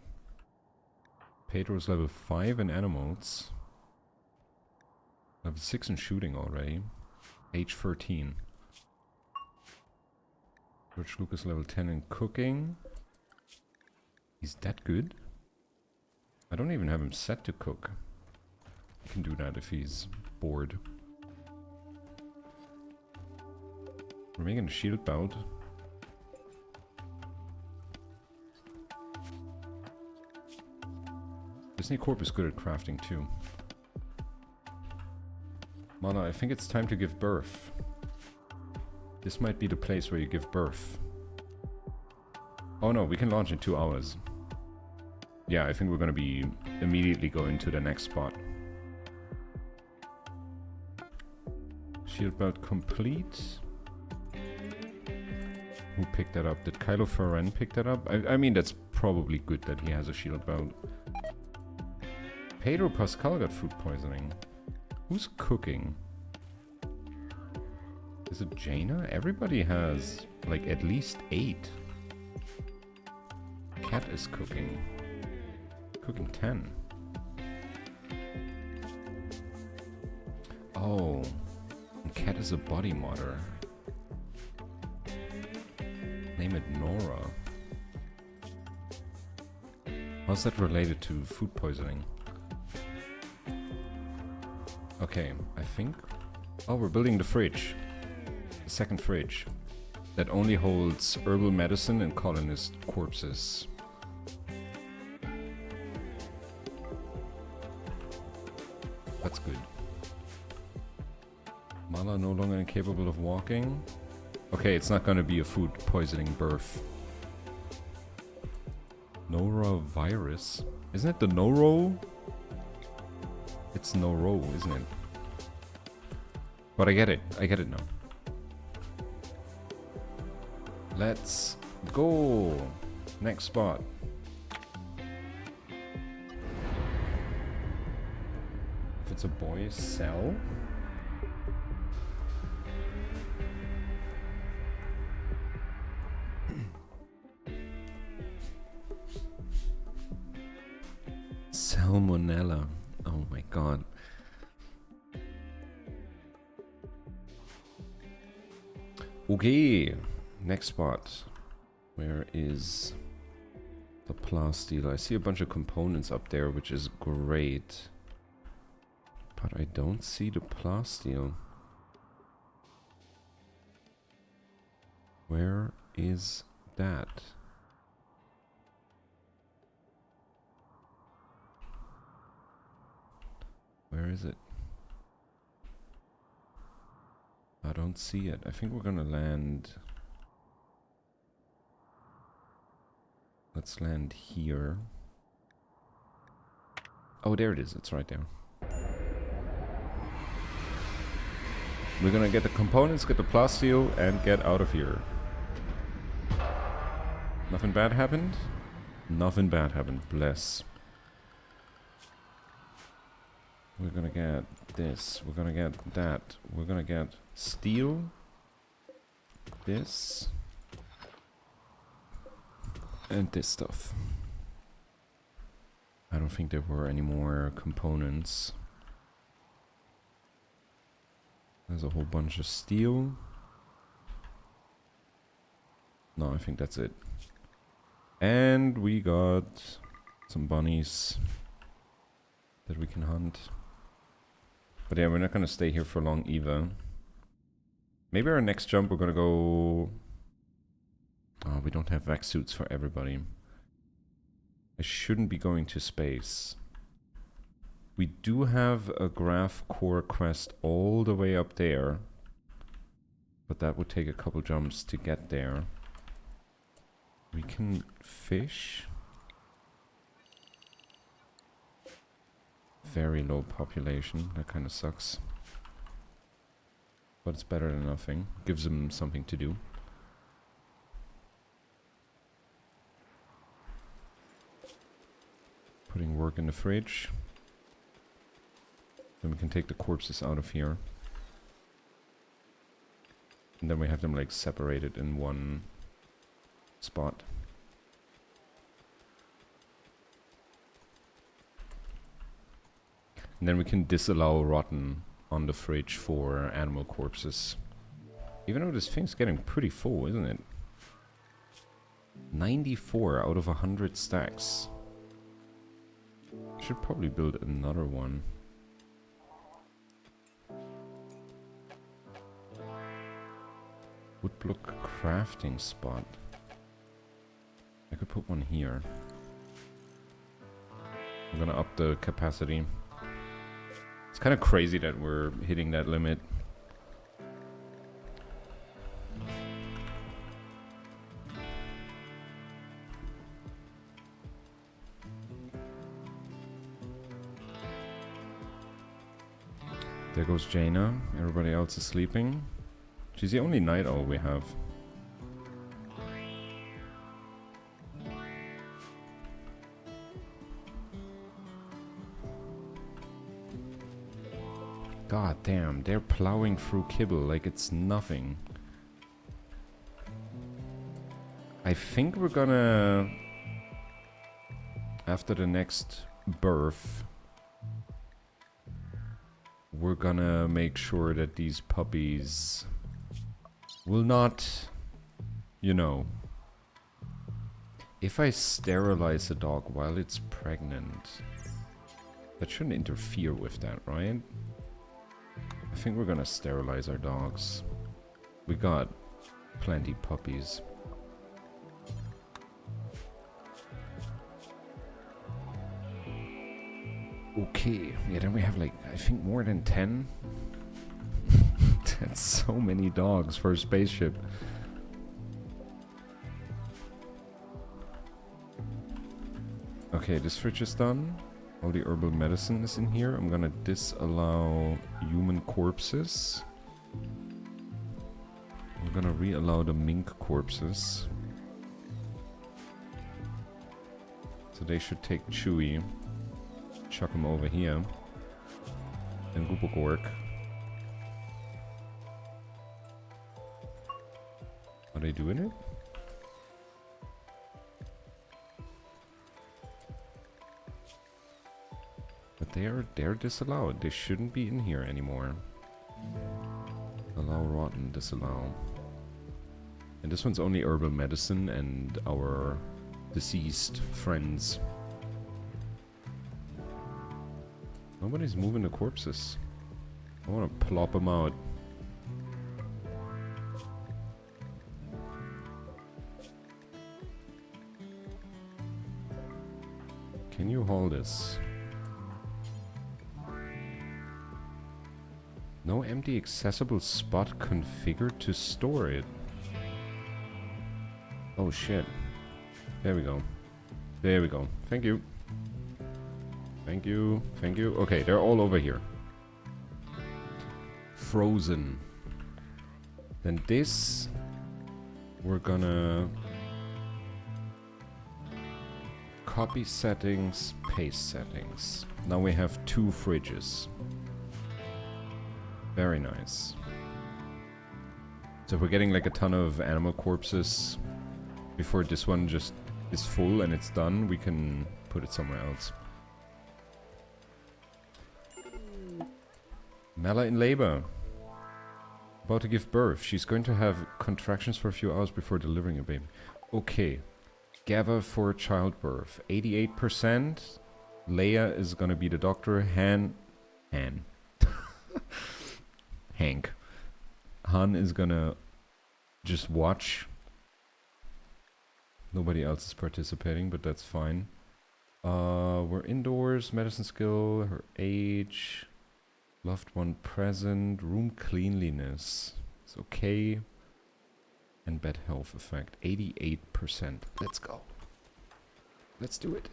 Pedro's level 5 in animals. Level 6 in shooting already. Age 13. George Lucas level 10 in cooking. He's that good? I don't even have him set to cook. He can do that if he's bored. We're making a shield belt. Disney Corp is good at crafting too. Mana, I think it's time to give birth. This might be the place where you give birth. Oh no, we can launch in 2 hours. Yeah, I think we're gonna be immediately going to the next spot. Shield belt complete. Who picked that up? Did Kylo Ferren pick that up? I mean, that's probably good that he has a shield belt. Pedro Pascal got food poisoning. Who's cooking? Is it Jaina? Everybody has, like, at least 8. Cat is cooking. Cooking 10. Oh. Cat is a body modder. Name it Nora. How's that related to food poisoning? Okay, I think... Oh, we're building the fridge. The second fridge. That only holds herbal medicine and colonist corpses. That's good. Mala no longer incapable of walking. Okay, it's not gonna be a food poisoning birth. Norovirus? Isn't it the Noro? It's Noro, isn't it? But I get it now. Let's go! Next spot. If it's a boy, sell? Salmonella. Oh my god. Okay. Next spot. Where is the plasteel? I see a bunch of components up there, which is great. But I don't see the plasteel. Where is that? Where is it? I don't see it. I think we're gonna land... Let's land here. Oh, there it is. It's right there. We're gonna get the components, get the plasteel, and get out of here. Nothing bad happened? Nothing bad happened. Bless. We're gonna get this. We're gonna get that. We're gonna get steel. This. And this stuff. I don't think there were any more components. There's a whole bunch of steel. No, I think that's it. And we got some bunnies that we can hunt. But yeah, we're not gonna stay here for long either. Maybe our next jump we're gonna go... Oh, we don't have vac suits for everybody. I shouldn't be going to space. We do have a graph core quest all the way up there. But that would take a couple jumps to get there. We can fish. Very low population. That kind of sucks. But it's better than nothing. Gives them something to do. Putting work in the fridge. Then we can take the corpses out of here. And then we have them like separated in one spot. And then we can disallow rotten on the fridge for animal corpses. Even though this thing's getting pretty full, isn't it? 94 out of 100 stacks. Should probably build another one. Woodblock crafting spot. I could put one here. I'm gonna up the capacity. It's kind of crazy that we're hitting that limit. There goes Jaina. Everybody else is sleeping. She's the only night owl we have. God damn, they're plowing through kibble like it's nothing. I think we're gonna... After the next birth, we're gonna make sure that these puppies will not, you know... If I sterilize a dog while it's pregnant, that shouldn't interfere with that, right? I think we're gonna sterilize our dogs. We got plenty puppies. Okay, yeah, then we have like, I think more than 10. That's so many dogs for a spaceship. Okay, this fridge is done. All the herbal medicine is in here. I'm gonna disallow human corpses. We're gonna re-allow the mink corpses. So they should take Chewy. Chuck him over here. And Goopagork. Are they doing it? But they're disallowed. They shouldn't be in here anymore. Allow rotten, disallow. And this one's only herbal medicine and our deceased friends. Nobody's moving the corpses. I want to plop them out. Can you hold this? No empty accessible spot configured to store it. Oh shit. There we go. There we go. Thank you. Thank you. Thank you. Okay, they're all over here. Frozen. Then this... We're gonna... Copy settings, paste settings. Now we have 2 fridges. Very nice. So if we're getting like a ton of animal corpses before this one just is full and it's done, we can put it somewhere else. Mela in labor. About to give birth. She's going to have contractions for a few hours before delivering a baby. Okay. Gather for childbirth. 88%. Leia is gonna be the doctor. Hank. Han is gonna just watch. Nobody else is participating, but that's fine. We're indoors. Medicine skill. Her age. Loved one present. Room cleanliness. It's okay. And bed health effect. 88%. Let's go. Let's do it.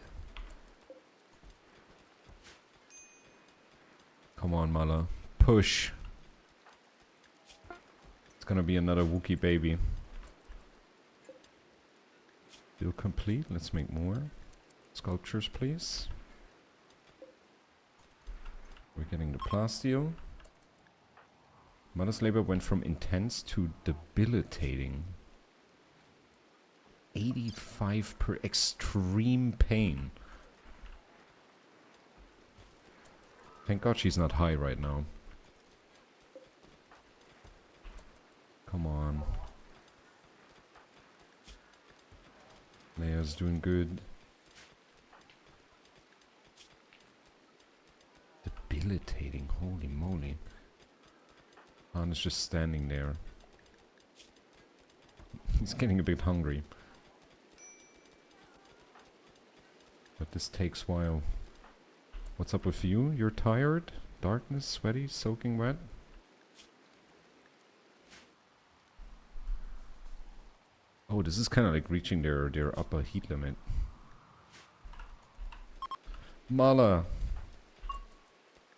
Come on, Mala. Push. It's gonna be another Wookiee baby. Still complete. Let's make more sculptures, please. We're getting the plasteel. Mother's labor went from intense to debilitating. 85 per extreme pain. Thank God she's not high right now. Come on. Leia's doing good. Debilitating, holy moly. Han is just standing there. He's getting a bit hungry. But this takes a while. What's up with you? You're tired? Darkness, sweaty, soaking wet? Oh, this is kind of like reaching their upper heat limit. Mala!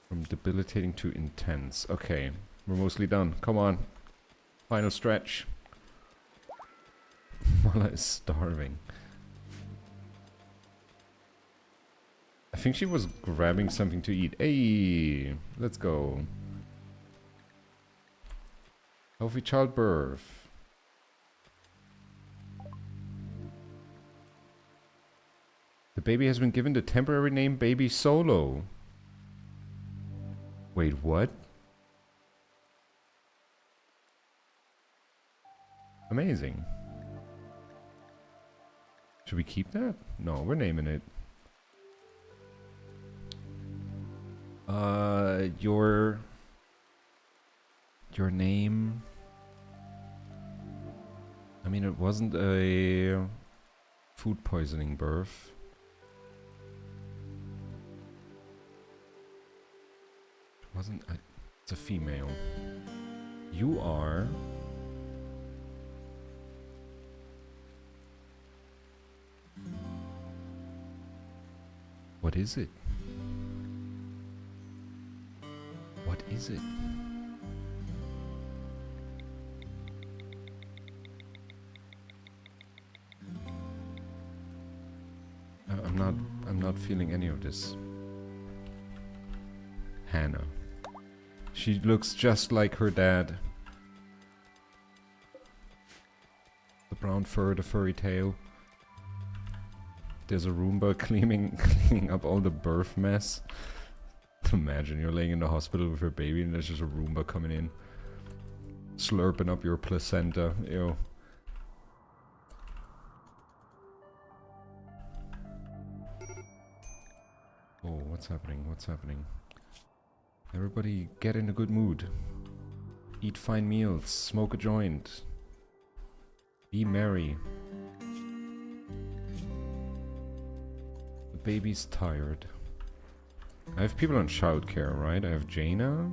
From debilitating to intense. Okay, we're mostly done. Come on. Final stretch. Mala is starving. I think she was grabbing something to eat. Hey, let's go. Healthy childbirth. The baby has been given the temporary name Baby Solo. Wait, what? Amazing. Should we keep that? No, we're naming it. Your name. I mean, it wasn't a food poisoning birth. It wasn't. It's a female. You are. What is it? What is it? I'm not feeling any of this. Hannah. She looks just like her dad. The brown fur, the furry tail. There's a Roomba cleaning up all the birth mess. Imagine you're laying in the hospital with your baby and there's just a Roomba coming in. Slurping up your placenta. Ew. Oh, what's happening? What's happening? Everybody get in a good mood. Eat fine meals. Smoke a joint. Be merry. The baby's tired. I have people on childcare, right? I have Jaina.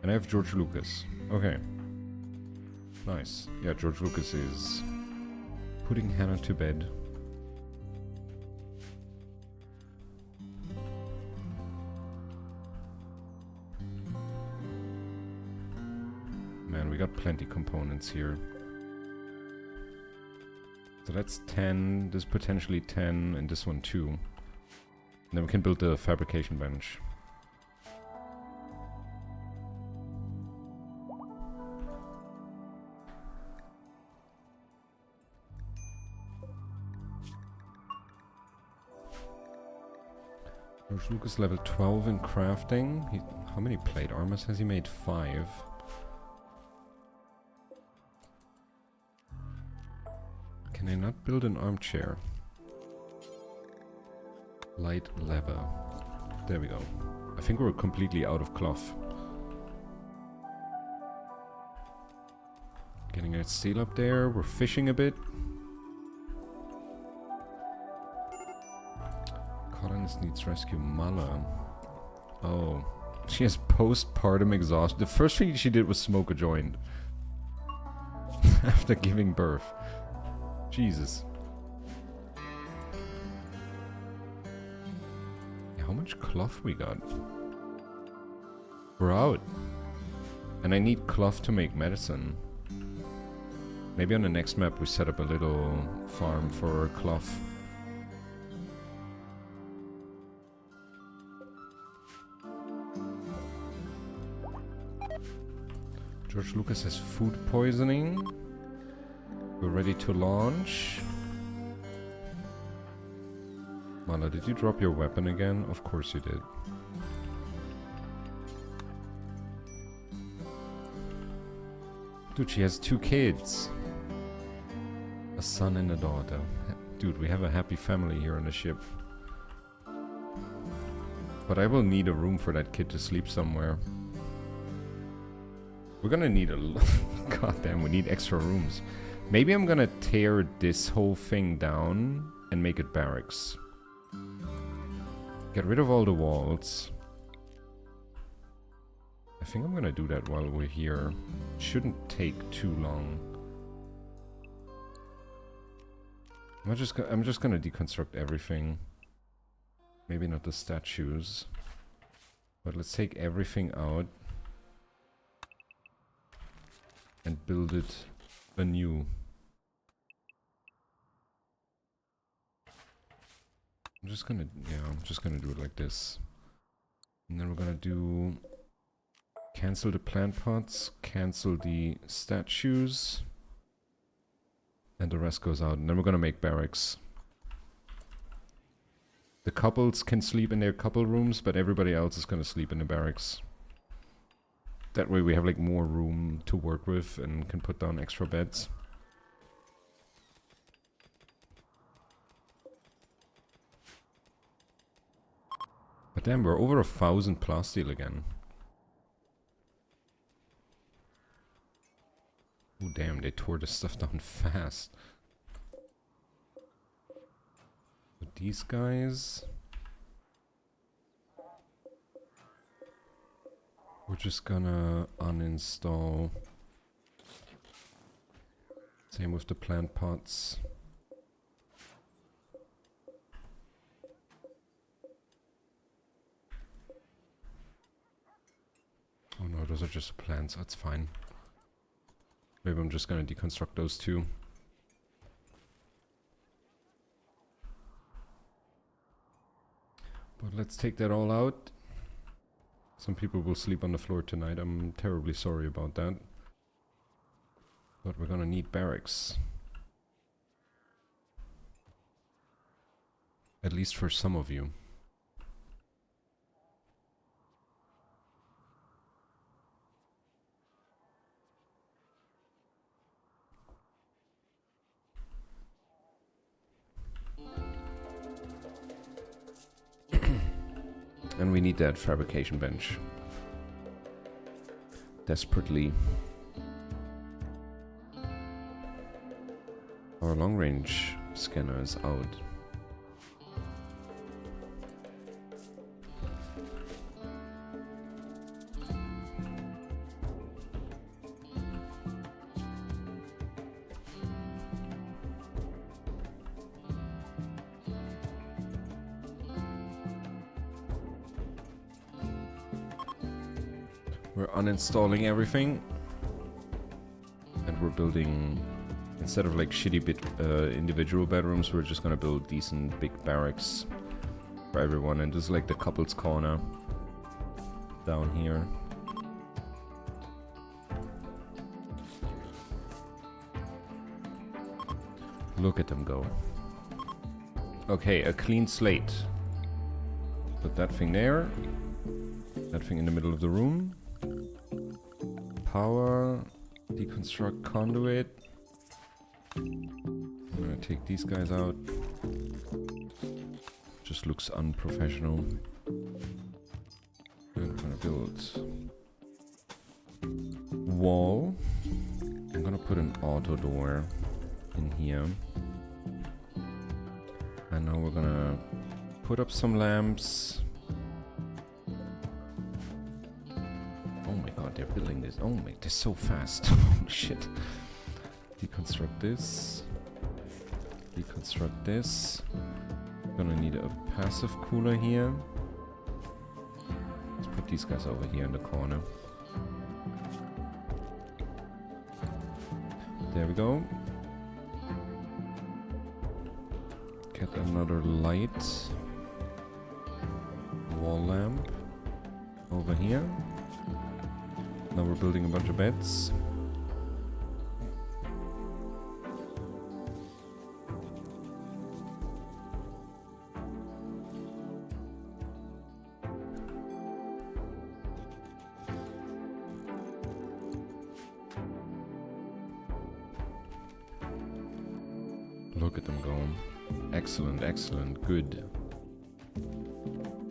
And I have George Lucas. Okay. Nice. Yeah, George Lucas is putting Hannah to bed. Man, we got plenty components here. So that's 10, this potentially 10, and this one too. And then we can build the fabrication bench. George Lucas level 12 in crafting. How many plate armors has he made? 5. Can I not build an armchair? Light lever. There we go. I think we're completely out of cloth. Getting a steel up there. We're fishing a bit. Collins needs rescue. Mala. Oh. She has postpartum exhaustion. The first thing she did was smoke a joint. After giving birth. Jesus. How much cloth we got? We're out. And I need cloth to make medicine. Maybe on the next map we set up a little farm for cloth. George Lucas has food poisoning. We're ready to launch. Mala, did you drop your weapon again? Of course you did. Dude, she has 2 kids. A son and a daughter. Dude, we have a happy family here on the ship. But I will need a room for that kid to sleep somewhere. We're gonna need a... Goddamn, we need extra rooms. Maybe I'm gonna tear this whole thing down and make it barracks. Get rid of all the walls. I think I'm gonna do that while we're here. Shouldn't take too long. I'm just gonna deconstruct everything. Maybe not the statues. But let's take everything out. And build it anew. I'm just gonna do it like this. And then we're gonna do... Cancel the plant pots, cancel the statues. And the rest goes out. And then we're gonna make barracks. The couples can sleep in their couple rooms, but everybody else is gonna sleep in the barracks. That way we have like more room to work with and can put down extra beds. But damn, we're over 1,000 plasteel again. Oh damn, they tore this stuff down fast. But these guys... We're just gonna uninstall. Same with the plant pots. Oh no, those are just plants, that's fine. Maybe I'm just gonna deconstruct those two. But let's take that all out. Some people will sleep on the floor tonight. I'm terribly sorry about that. But we're gonna need barracks. At least for some of you. And we need that fabrication bench. Desperately. Our long range scanner is out. We're uninstalling everything. And we're building, instead of like shitty individual bedrooms, we're just gonna build decent big barracks for everyone. And this is like the couple's corner down here. Look at them go. Okay, a clean slate. Put that thing there. That thing in the middle of the room. Power. Deconstruct conduit. I'm gonna take these guys out. Just looks unprofessional. And we're gonna build wall. I'm gonna put an auto door in here. And now we're gonna put up some lamps. Oh my god, they're building this. Oh my, they're so fast. Holy shit. Deconstruct this. Deconstruct this. Gonna need a passive cooler here. Let's put these guys over here in the corner. There we go. Get another light. Wall lamp over here. Now we're building a bunch of beds. Look at them go. Excellent, excellent, good.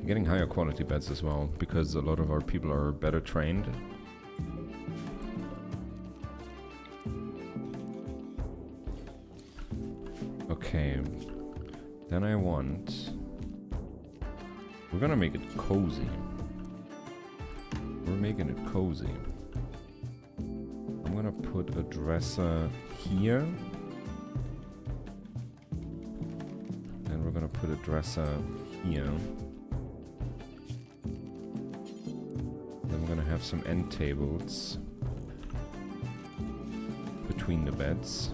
Getting higher quality beds as well, because a lot of our people are better trained. Okay. Then I want... We're gonna make it cozy. We're making it cozy. I'm gonna put a dresser here. And we're gonna put a dresser here. Then we're gonna have some end tables between the beds.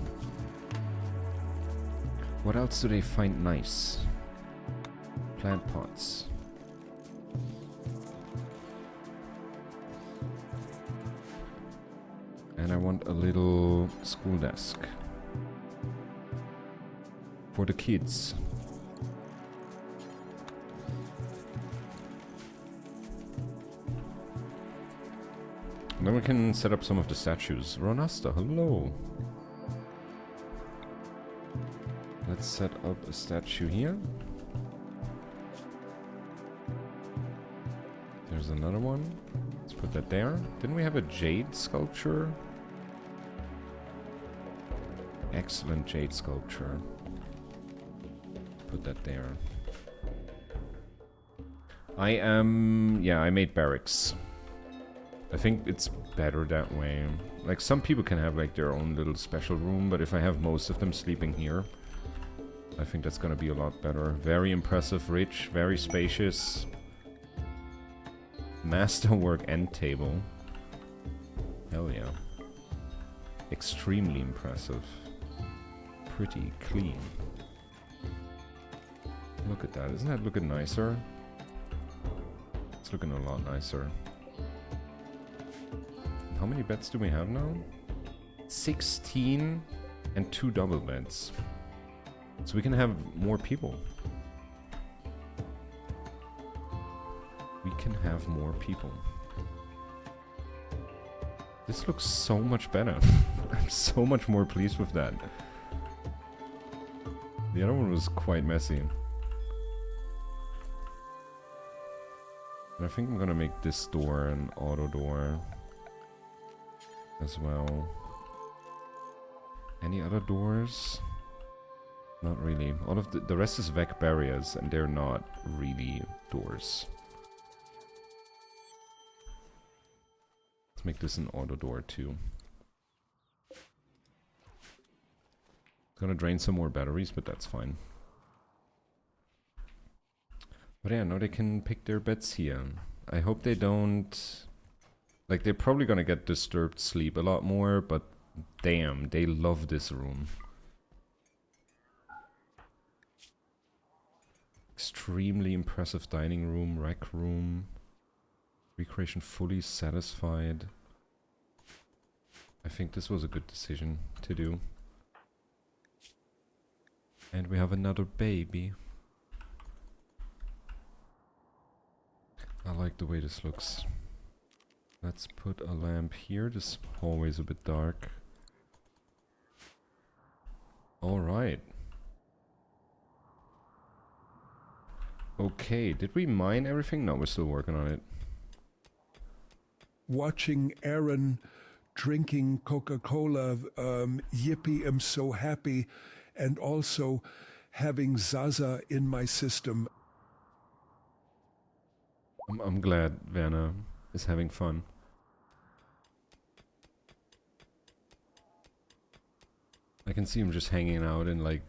What else do they find nice? Plant pots. And I want a little school desk for the kids. Then we can set up some of the statues. Ronasta, hello. Let's set up a statue here. There's another one. Let's put that there. Didn't we have a jade sculpture? Excellent jade sculpture. Put that there. I made barracks. I think it's better that way. Like, some people can have like their own little special room, but if I have most of them sleeping here, I think that's gonna be a lot better. Very impressive, rich, very spacious. Masterwork end table. Hell yeah. Extremely impressive. Pretty clean. Look at that. Isn't that looking nicer? It's looking a lot nicer. How many beds do we have now? 16 and 2 double beds. So we can have more people. We can have more people. This looks so much better. I'm so much more pleased with that. The other one was quite messy. And I think I'm gonna make this door an auto door as well. Any other doors? Not really. All of the rest is VEC barriers, and they're not really doors. Let's make this an auto door too. Gonna drain some more batteries, but that's fine. But yeah, now they can pick their beds here. I hope they don't... Like, they're probably gonna get disturbed sleep a lot more, but damn, they love this room. Extremely impressive dining room, rec room. Recreation fully satisfied. I think this was a good decision to do. And we have another baby. I like the way this looks. Let's put a lamp here. This hallway is a bit dark. Alright. Okay, did we mine everything? No, we're still working on it. Watching Aaron drinking Coca-Cola, yippee, I'm so happy, and also having Zaza in my system. I'm glad Werner is having fun. I can see him just hanging out in like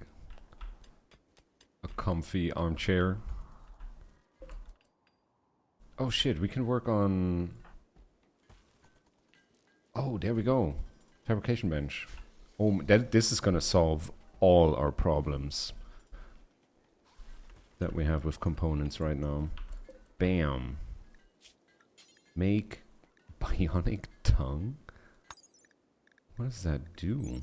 a comfy armchair. Oh shit, we can work on... Oh, there we go. Fabrication bench. Oh, this is gonna solve all our problems that we have with components right now. Bam. Make Bionic tongue? What does that do?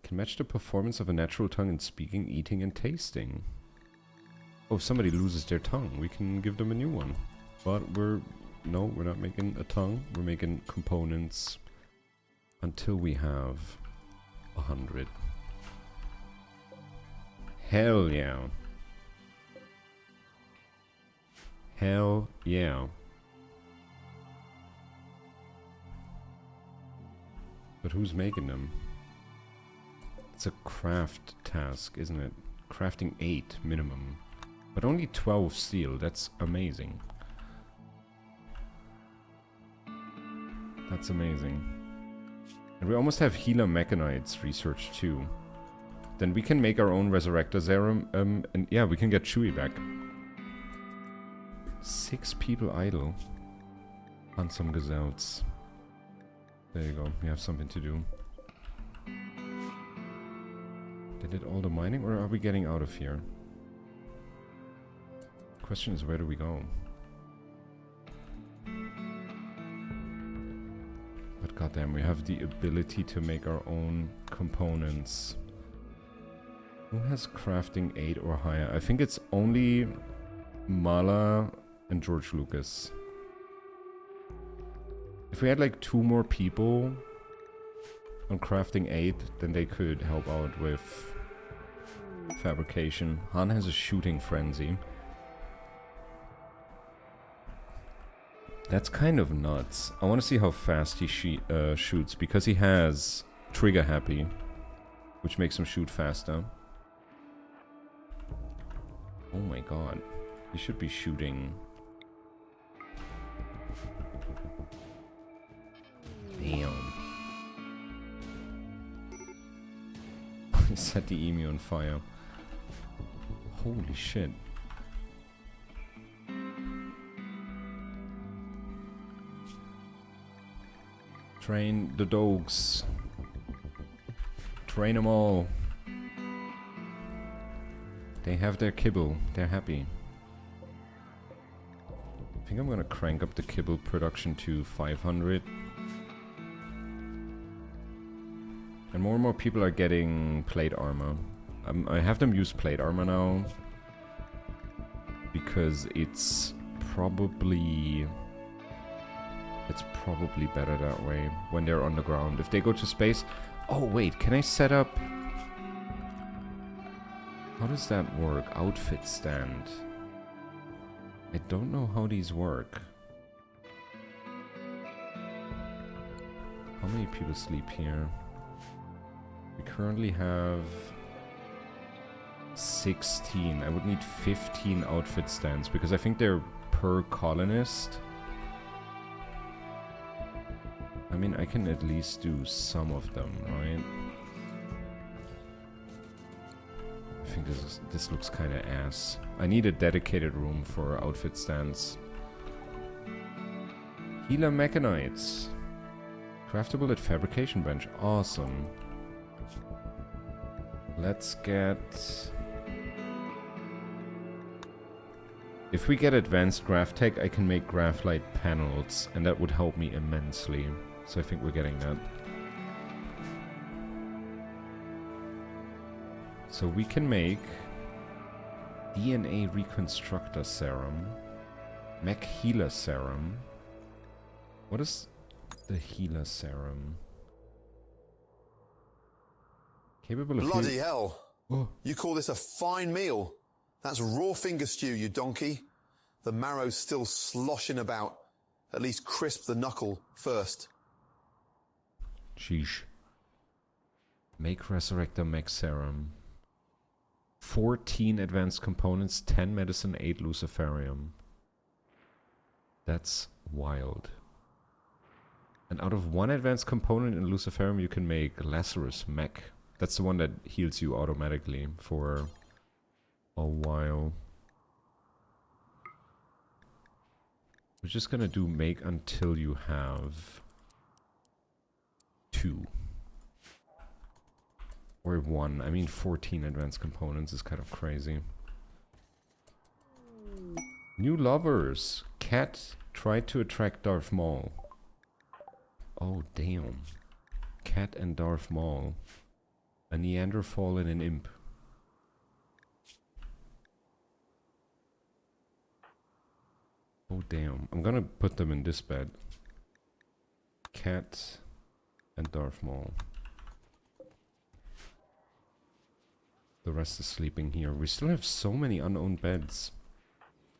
Can match the performance of a natural tongue in speaking, eating, and tasting. Oh, if somebody loses their tongue, we can give them a new one. But we're not making a tongue. We're making components until we have 100. Hell yeah. Hell yeah. But who's making them? It's a craft task, isn't it? Crafting 8 minimum. But only 12 steel, that's amazing. That's amazing. And we almost have healer mechanites research too. Then we can make our own resurrector serum, and yeah, we can get Chewie back. 6 people idle. On some gazelles. There you go, we have something to do. They did all the mining, or are we getting out of here? Question is, where do we go? But goddamn, we have the ability to make our own components. Who has crafting 8 or higher? I think it's only Mala and George Lucas. If we had like 2 more people on crafting 8, then they could help out with fabrication. Han has a shooting frenzy. That's kind of nuts. I want to see how fast he shoots, because he has trigger happy, which makes him shoot faster. Oh my god. He should be shooting. Damn. He set the emu on fire. Holy shit. Train the dogs. Train them all. They have their kibble. They're happy. I think I'm gonna crank up the kibble production to 500. And more people are getting plate armor. I have them use plate armor now. Because it's probably better that way when they're on the ground. If they go to space... Oh wait, can I set up... How does that work? Outfit stand. I don't know how these work. How many people sleep here? We currently have 16. I would need 15 outfit stands because I think they're per colonist. I mean, I can at least do some of them, right? I think this looks kind of ass. I need a dedicated room for outfit stands. Healer mechanites. Craftable at fabrication bench. Awesome. Let's get... If we get advanced graph tech, I can make graphite panels, and that would help me immensely. So I think we're getting that. So we can make DNA reconstructor serum, mech healer serum. What is the healer serum? Capable of bloody hell! Oh. You call this a fine meal? That's raw finger stew, you donkey. The marrow's still sloshing about. At least crisp the knuckle first. Sheesh. Make resurrector mech serum. 14 advanced components, 10 medicine, 8 luciferium. That's wild. And out of 1 advanced component in luciferium, you can make Lazarus mech. That's the one that heals you automatically for a while. We're just gonna do make until you have 2. Or 1. I mean 14 advanced components is kind of crazy. New lovers. cat tried to attract Darth Maul. Oh, damn. Cat and Darth Maul. A Neanderthal and an imp. Oh, damn. I'm gonna put them in this bed. Cat and Darth Maul. The rest is sleeping here. We still have so many unowned beds.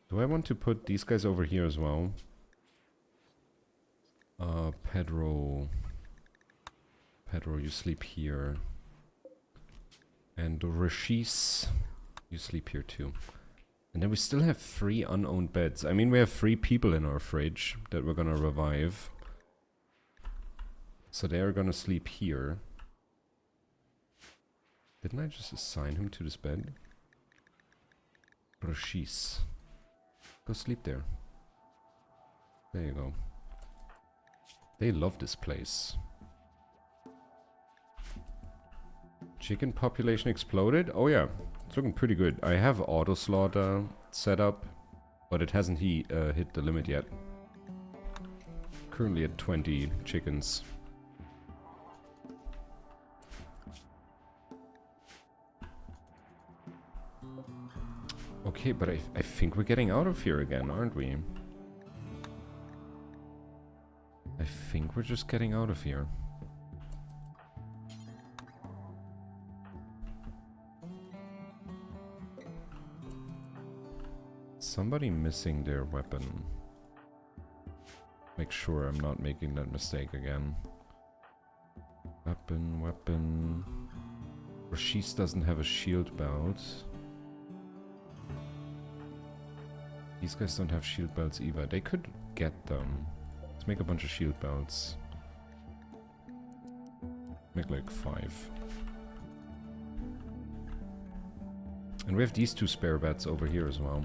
Do I want to put these guys over here as well? Pedro. Pedro, you sleep here. And Rashis, you sleep here too. And then we still have 3 unowned beds. I mean, we have 3 people in our fridge that we're gonna revive. So they are gonna sleep here. Didn't I just assign him to this bed? Rashis. Go sleep there. There you go. They love this place. Chicken population exploded? Oh yeah, it's looking pretty good. I have auto slaughter set up, but it hasn't hit the limit yet. Currently at 20 chickens. Okay, but I think we're getting out of here again, aren't we? I think we're just getting out of here. Somebody missing their weapon. Make sure I'm not making that mistake again. Weapon. Rashis doesn't have a shield belt. These guys don't have shield belts either. They could get them. Let's make a bunch of shield belts. Make like 5. And we have these 2 spare beds over here as well.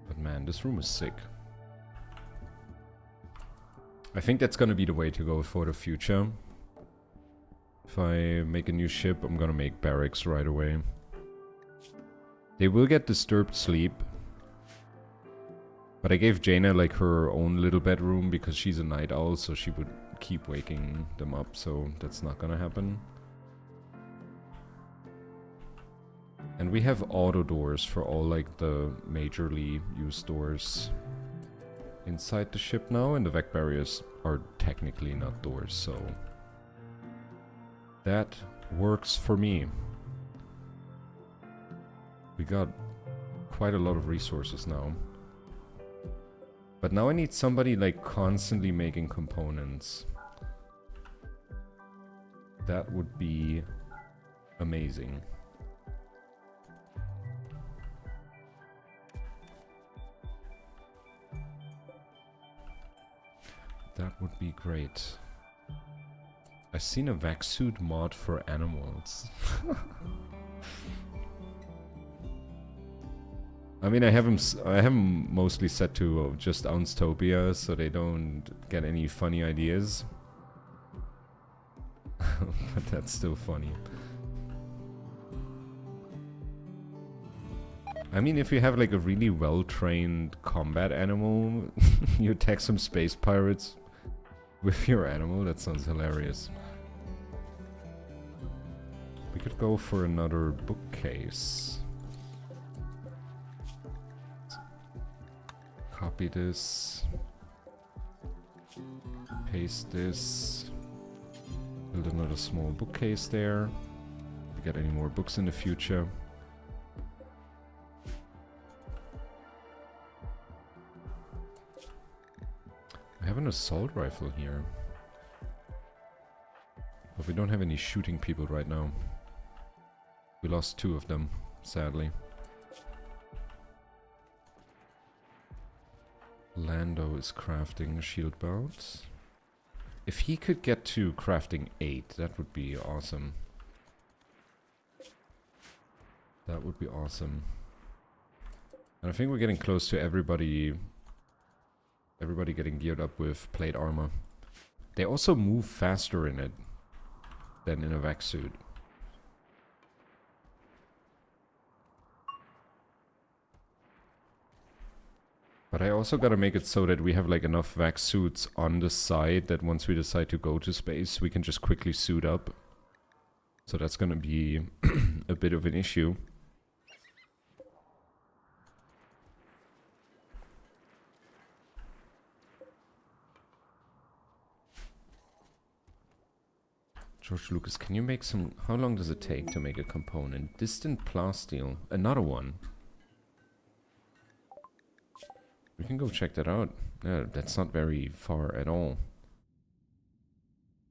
But man, this room is sick. I think that's gonna be the way to go for the future. If I make a new ship, I'm gonna make barracks right away. They will get disturbed sleep. But I gave Jaina like her own little bedroom because she's a night owl, so she would keep waking them up, so that's not gonna happen. And we have auto doors for all like the majorly used doors inside the ship now, and the vac barriers are technically not doors, so that works for me. We got quite a lot of resources now. But now I need somebody like constantly making components. That would be amazing. That would be great. I've seen a vac suit mod for animals. I mean, I have them mostly set to just Ounce-topia, so they don't get any funny ideas. But that's still funny. I mean, if you have like a really well-trained combat animal, you attack some space pirates with your animal, that sounds hilarious. We could go for another bookcase. Copy this. Paste this. Build another small bookcase there. If we get any more books in the future. I have an assault rifle here. But we don't have any shooting people right now. We lost 2 of them, sadly. Lando is crafting shield belts. If he could get to crafting 8, that would be awesome. That would be awesome. And I think we're getting close to everybody getting geared up with plate armor. They also move faster in it than in a vac suit. But I also gotta make it so that we have like enough vac suits on the side that once we decide to go to space, we can just quickly suit up. So that's gonna be a bit of an issue. George Lucas, can you make some... How long does it take to make a component? Distant plasteel. Another one. We can go check that out. That's not very far at all.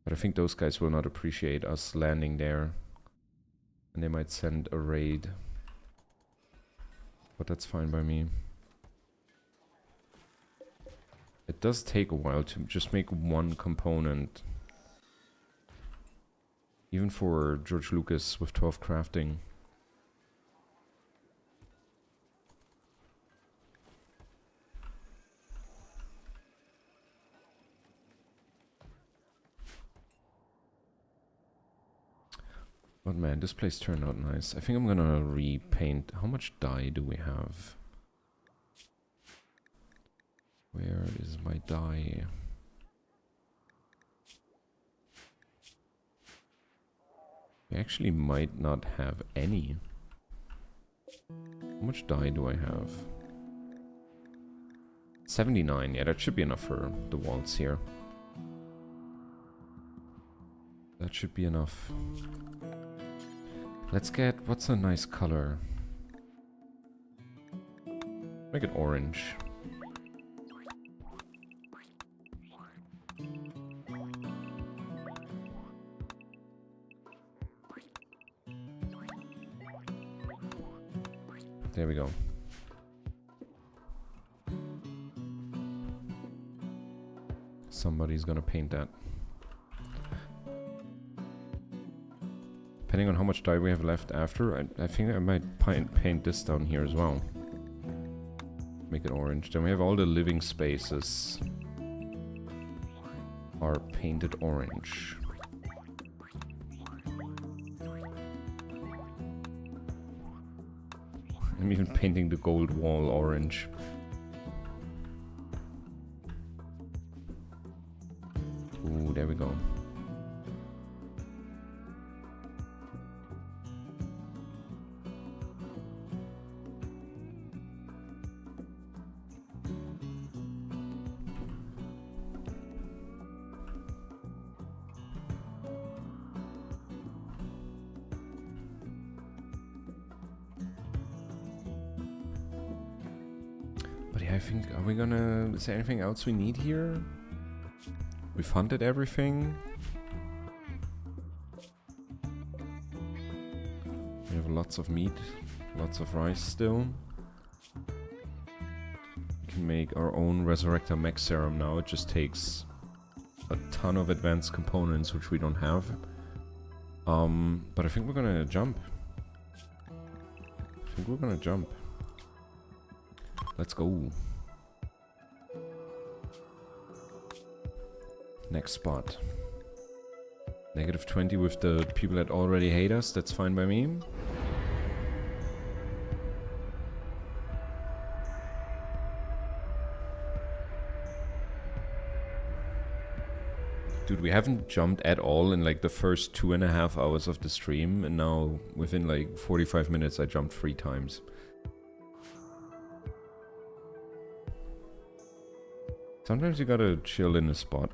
But I think those guys will not appreciate us landing there. And they might send a raid. But that's fine by me. It does take a while to just make one component. Even for George Lucas with 12 crafting. But man, this place turned out nice. I think I'm gonna repaint. How much dye do we have? Where is my dye? We actually might not have any. How much dye do I have? 79. Yeah, that should be enough for the walls here. That should be enough. Let's get... What's a nice color? Make it orange. There we go. Somebody's gonna paint that. Depending on how much dye we have left after, I think I might paint this down here as well. Make it orange. Then we have all the living spaces are painted orange. I'm even painting the gold wall orange. Ooh, there we go. I think, are we gonna... Is there anything else we need here? We've hunted everything. We have lots of meat, lots of rice still. We can make our own Resurrector Mech Serum now. It just takes a ton of advanced components, which we don't have. But I think we're gonna jump. Let's go. Next spot. -20 with the people that already hate us. That's fine by me. Dude, we haven't jumped at all in like the first 2.5 hours of the stream. And now within like 45 minutes I jumped 3 times. Sometimes you gotta chill in a spot.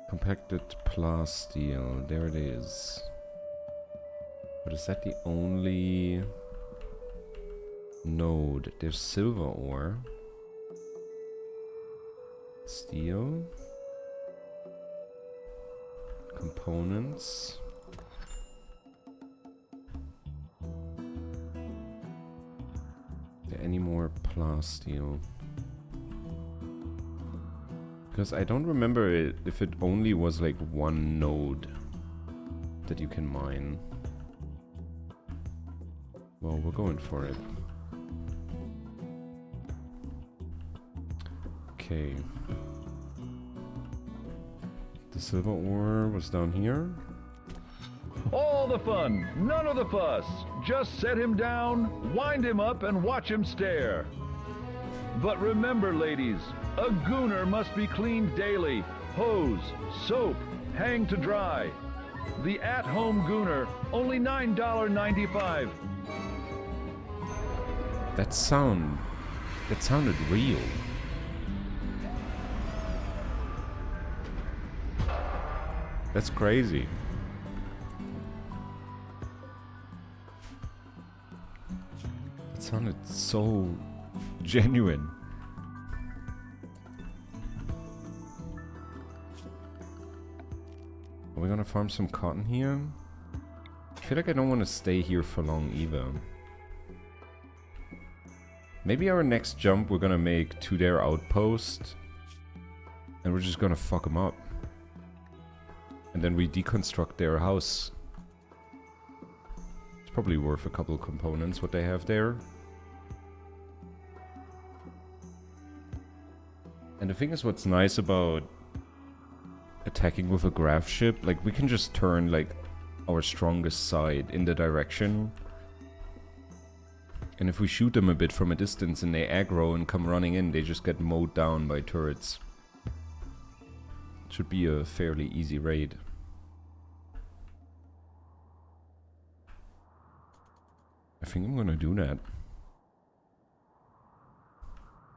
Compacted plasteel, there it is. But is that the only node? There's silver ore. Steel. Components. Any more plasteel? Because I don't remember if it only was like one node that you can mine. Well, we're going for it. Okay. The silver ore was down here. All the fun, none of the fuss. Just set him down, wind him up, and watch him stare. But remember, ladies, a gooner must be cleaned daily. Hose, soap, hang to dry. The at-home gooner, only $9.95. That sounded real. That's crazy. It sounded so genuine. Are we gonna farm some cotton here? I feel like I don't want to stay here for long either. Maybe our next jump we're gonna make to their outpost. And we're just gonna fuck them up. And then we deconstruct their house. It's probably worth a couple of components what they have there. And the thing is, what's nice about attacking with a graph ship, like we can just turn like our strongest side in the direction. And if we shoot them a bit from a distance and they aggro and come running in, they just get mowed down by turrets. Should be a fairly easy raid. I think I'm gonna do that.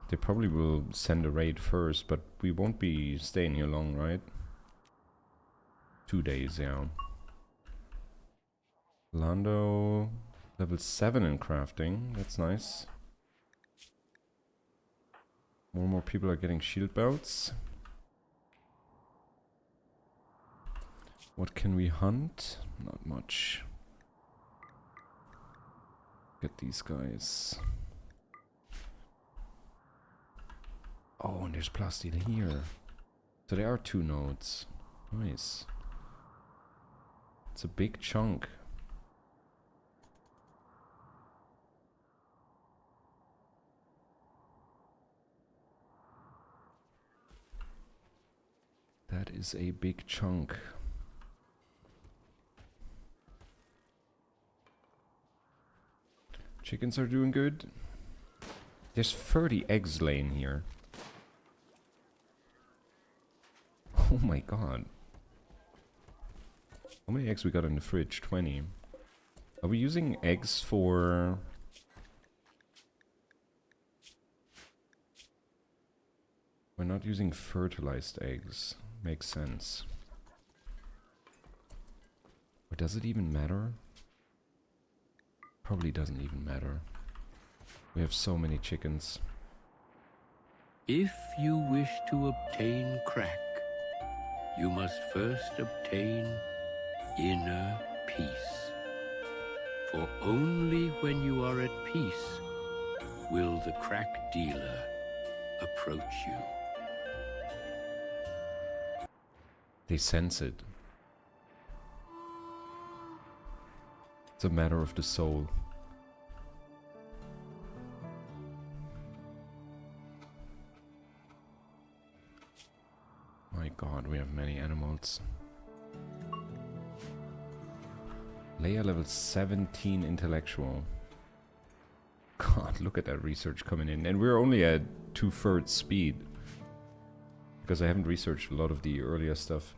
They probably will send a raid first, but we won't be staying here long, right? 2 days, yeah. Lando, level 7 in crafting, that's nice. More and more people are getting shield belts. What can we hunt? Not much. Get these guys. Oh, and there's plasteel here. So there are 2 nodes. Nice. It's a big chunk. That is a big chunk. Chickens are doing good. There's 30 eggs laying here. Oh my god. How many eggs we got in the fridge? 20. Are we using eggs for... We're not using fertilized eggs. Makes sense. Or does it even matter? Probably doesn't even matter. We have so many chickens. If you wish to obtain crack, you must first obtain inner peace. For only when you are at peace will the crack dealer approach you. They sense it. It's a matter of the soul. My god, we have many animals. Leia level 17 intellectual. God, look at that research coming in. And we're only at 2/3 speed. Because I haven't researched a lot of the earlier stuff.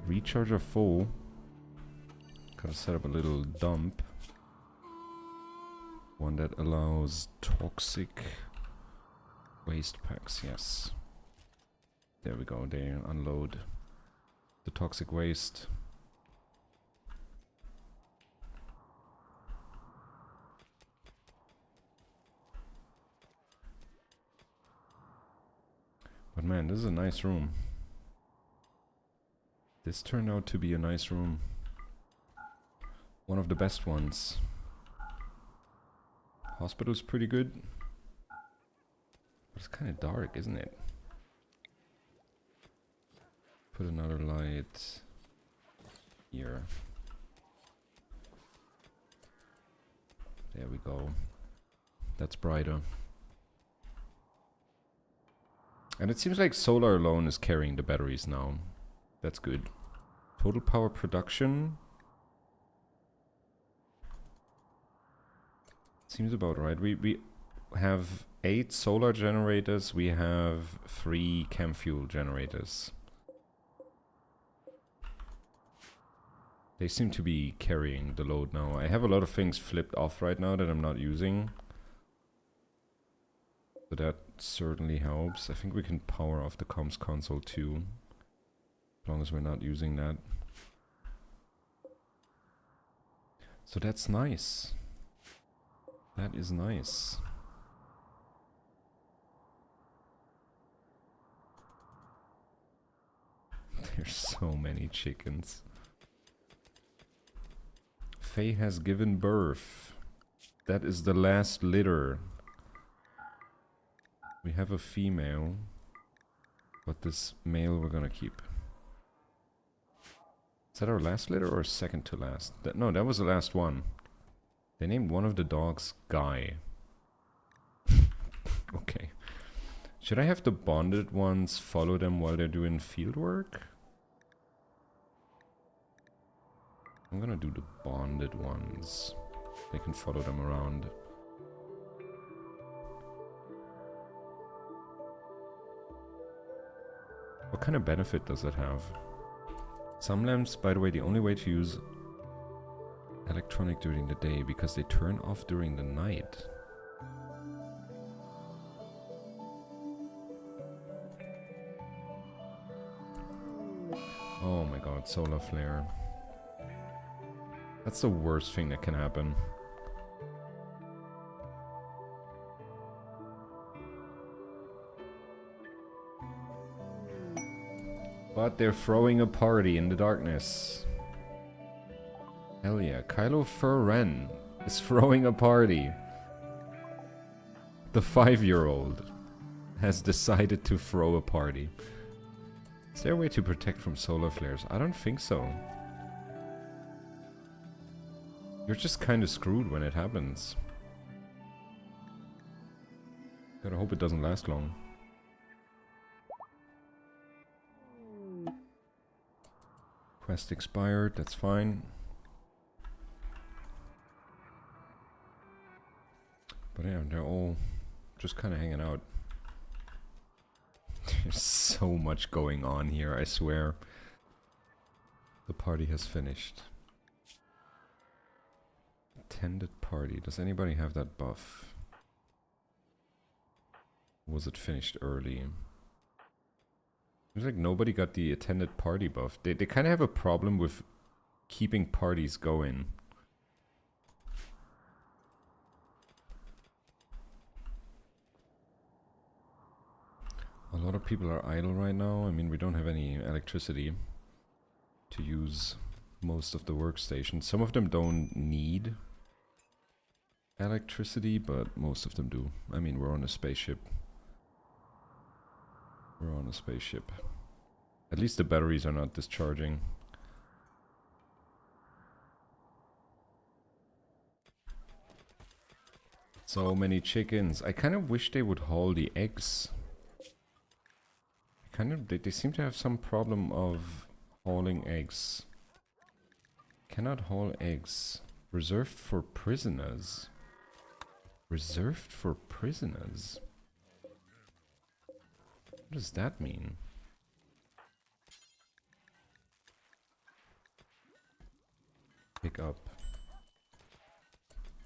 Recharger full. Gotta set up a little dump. One that allows toxic waste packs, yes. There we go, they unload the toxic waste. But man, this is a nice room. This turned out to be a nice room. One of the best ones. Hospital's pretty good. But it's kind of dark, isn't it? Put another light here. There we go. That's brighter. And it seems like solar alone is carrying the batteries now. That's good. Total power production. Seems about right. We have 8 solar generators. We have 3 chem fuel generators. They seem to be carrying the load now. I have a lot of things flipped off right now that I'm not using. So that certainly helps. I think we can power off the comms console too. As long as we're not using that. So that's nice. That is nice. There's so many chickens. Faye has given birth. That is the last litter. We have a female, but this male we're gonna keep. Is that our last litter or second to last? No, that was the last one. They named one of the dogs Guy. Okay. Should I have the bonded ones follow them while they're doing field work? I'm gonna do the bonded ones. They can follow them around. What kind of benefit does that have? Some lamps, by the way, the only way to use electronic during the day because they turn off during the night. Oh my god, solar flare. That's the worst thing that can happen. But they're throwing a party in the darkness. Hell yeah, Kylo Furren is throwing a party. The 5-year-old has decided to throw a party. Is there a way to protect from solar flares? I don't think so. You're just kind of screwed when it happens. Gotta hope it doesn't last long. Quest expired, that's fine. But yeah, they're all just kind of hanging out. There's so much going on here, I swear. The party has finished. Attended party. Does anybody have that buff? Was it finished early? Seems like nobody got the attended party buff. They kind of have a problem with keeping parties going. A lot of people are idle right now. I mean, we don't have any electricity to use most of the workstations. Some of them don't need electricity, but most of them do. I mean, we're on a spaceship. We're on a spaceship. At least the batteries are not discharging. So many chickens. I kind of wish they would haul the eggs. They seem to have some problem of hauling eggs. Cannot haul eggs. Reserved for prisoners. Reserved for prisoners? What does that mean? Pick up.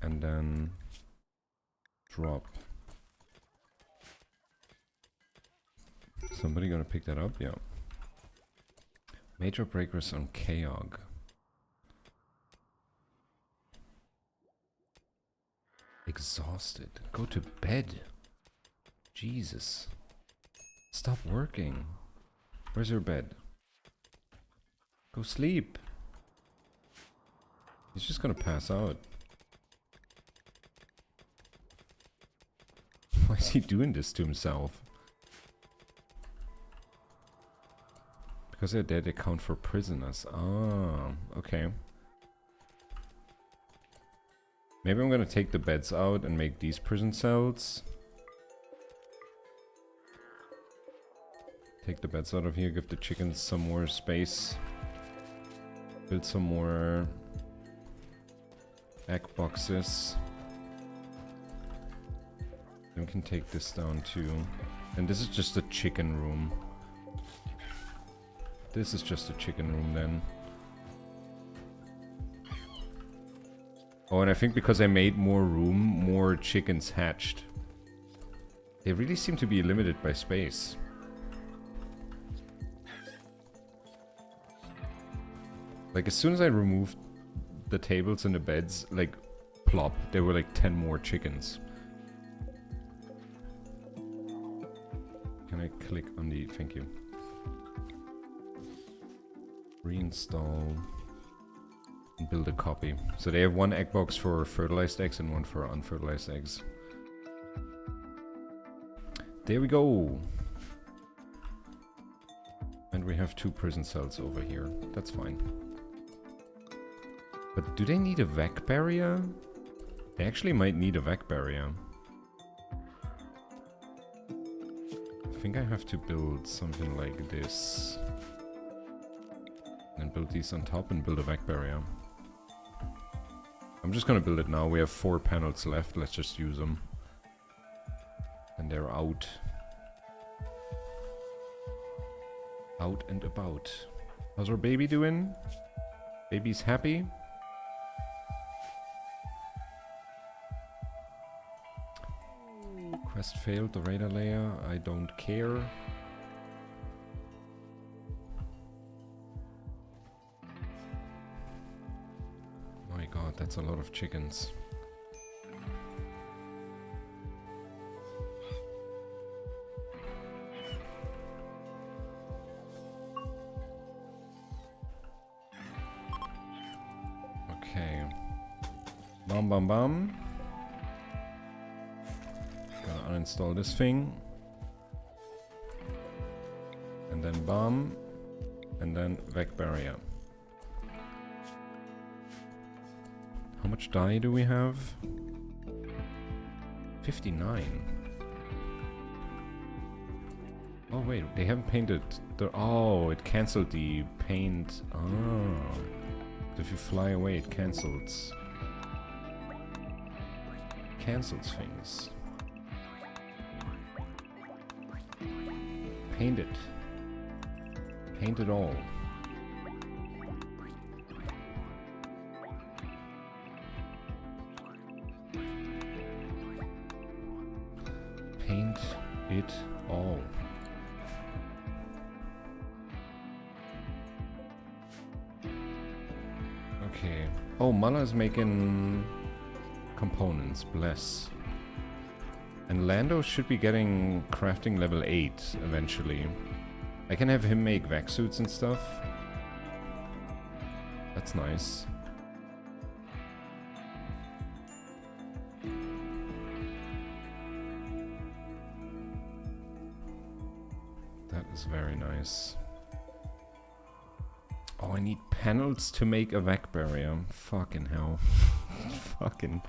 And then drop. Somebody gonna pick that up? Yeah. Major breakers on Kaog. Exhausted. Go to bed. Jesus. Stop working. Where's your bed? Go sleep. He's just gonna pass out. Why is he doing this to himself? Because they're dead, they count for prisoners. Ah, okay. Maybe I'm gonna take the beds out and make these prison cells. Take the beds out of here, give the chickens some more space. Build some more egg boxes. Then we can take this down too. And this is just a chicken room. This is just a chicken room then. Oh, and I think because I made more room, more chickens hatched. They really seem to be limited by space. Like, as soon as I removed the tables and the beds, like, plop, there were like 10 more chickens. Can I click on the... Thank you. Reinstall. And build a copy. So they have one egg box for fertilized eggs and one for unfertilized eggs. There we go. And we have 2 prison cells over here. That's fine. But do they need a vac barrier? They actually might need a vac barrier. I think I have to build something like this. And build these on top and build a vac barrier. I'm just gonna build it now. We have 4 panels left. Let's just use them. And they're out. Out and about. How's our baby doing? Baby's happy? Quest failed, the radar layer. I don't care. My god, that's a lot of chickens. Okay. Bam bam bam. Gotta uninstall this thing. And then bam. And then vac barrier. How much dye do we have? 59. Oh wait, they haven't painted the... Oh, it cancelled the paint. Oh. If you fly away, it cancels. Cancels things. Paint it. Paint it all. Paint it all. Okay. Oh, Mala is making components. Bless. And Lando should be getting crafting level 8 eventually. I can have him make vac suits and stuff. That's nice. That is very nice. Oh, I need panels to make a vac barrier. Fucking hell. Fucking...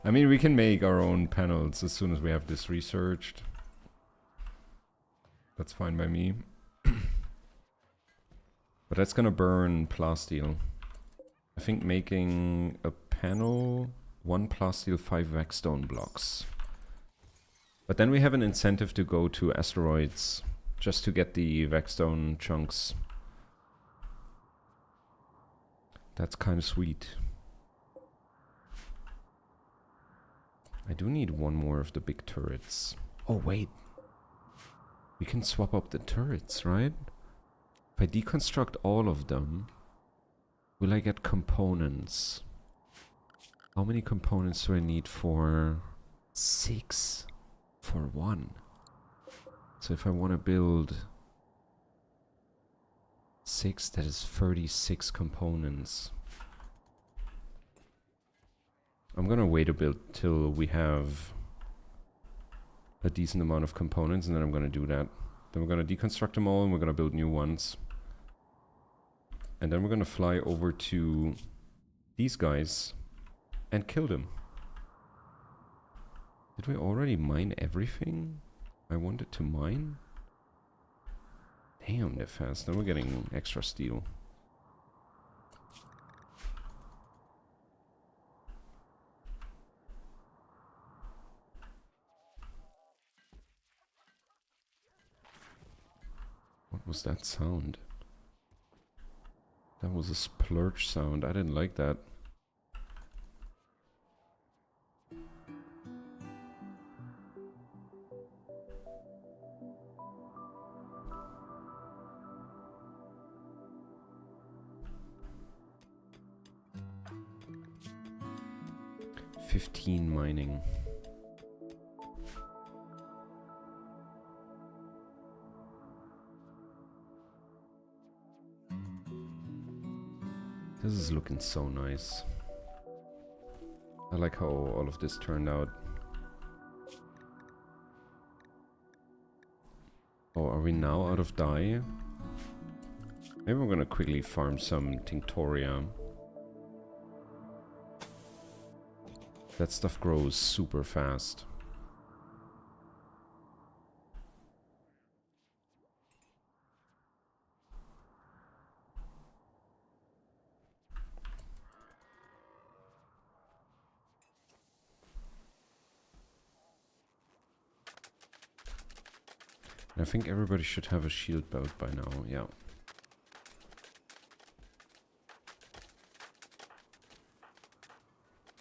I mean, we can make our own panels as soon as we have this researched. That's fine by me. But that's gonna burn plasteel. I think making a panel, 1 plasteel, 5 vac stone blocks. But then we have an incentive to go to asteroids just to get the vac stone chunks. That's kind of sweet. I do need 1 more of the big turrets. Oh wait. We can swap up the turrets, right? If I deconstruct all of them, will I get components? How many components do I need for 6? For 1. So if I want to build 6, that is 36 components. I'm gonna wait a bit till we have a decent amount of components, and then I'm gonna do that. Then we're gonna deconstruct them all and we're gonna build new ones. And then we're gonna fly over to these guys and kill them. Did we already mine everything I wanted to mine? Damn, they're fast. Then we're getting extra steel. What was that sound? That was a splurge sound. I didn't like that. $15 mining. This is looking so nice. I like how all of this turned out. Oh, are we now out of dye? Maybe we're gonna quickly farm some Tinctoria. That stuff grows super fast. I think everybody should have a shield belt by now, yeah.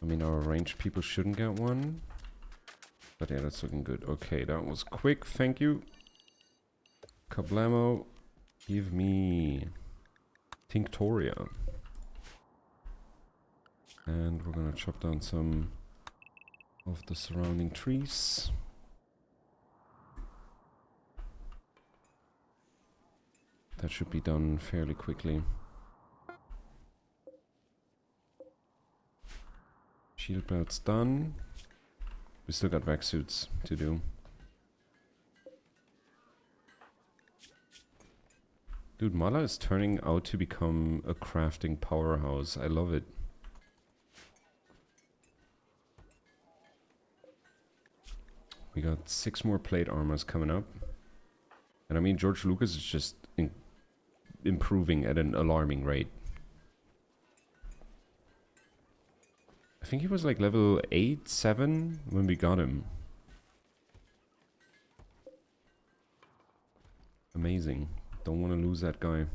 I mean, our ranged people shouldn't get one. But yeah, that's looking good. Okay, that was quick, thank you. Kablamo, give me Tinctoria. And we're gonna chop down some of the surrounding trees. That should be done fairly quickly. Shield belt's done. We still got vac suits to do. Dude, Mala is turning out to become a crafting powerhouse. I love it. We got 6 more plate armors coming up. And I mean, George Lucas is just improving at an alarming rate. I think he was like level 8, 7 when we got him. Amazing. Don't want to lose that guy.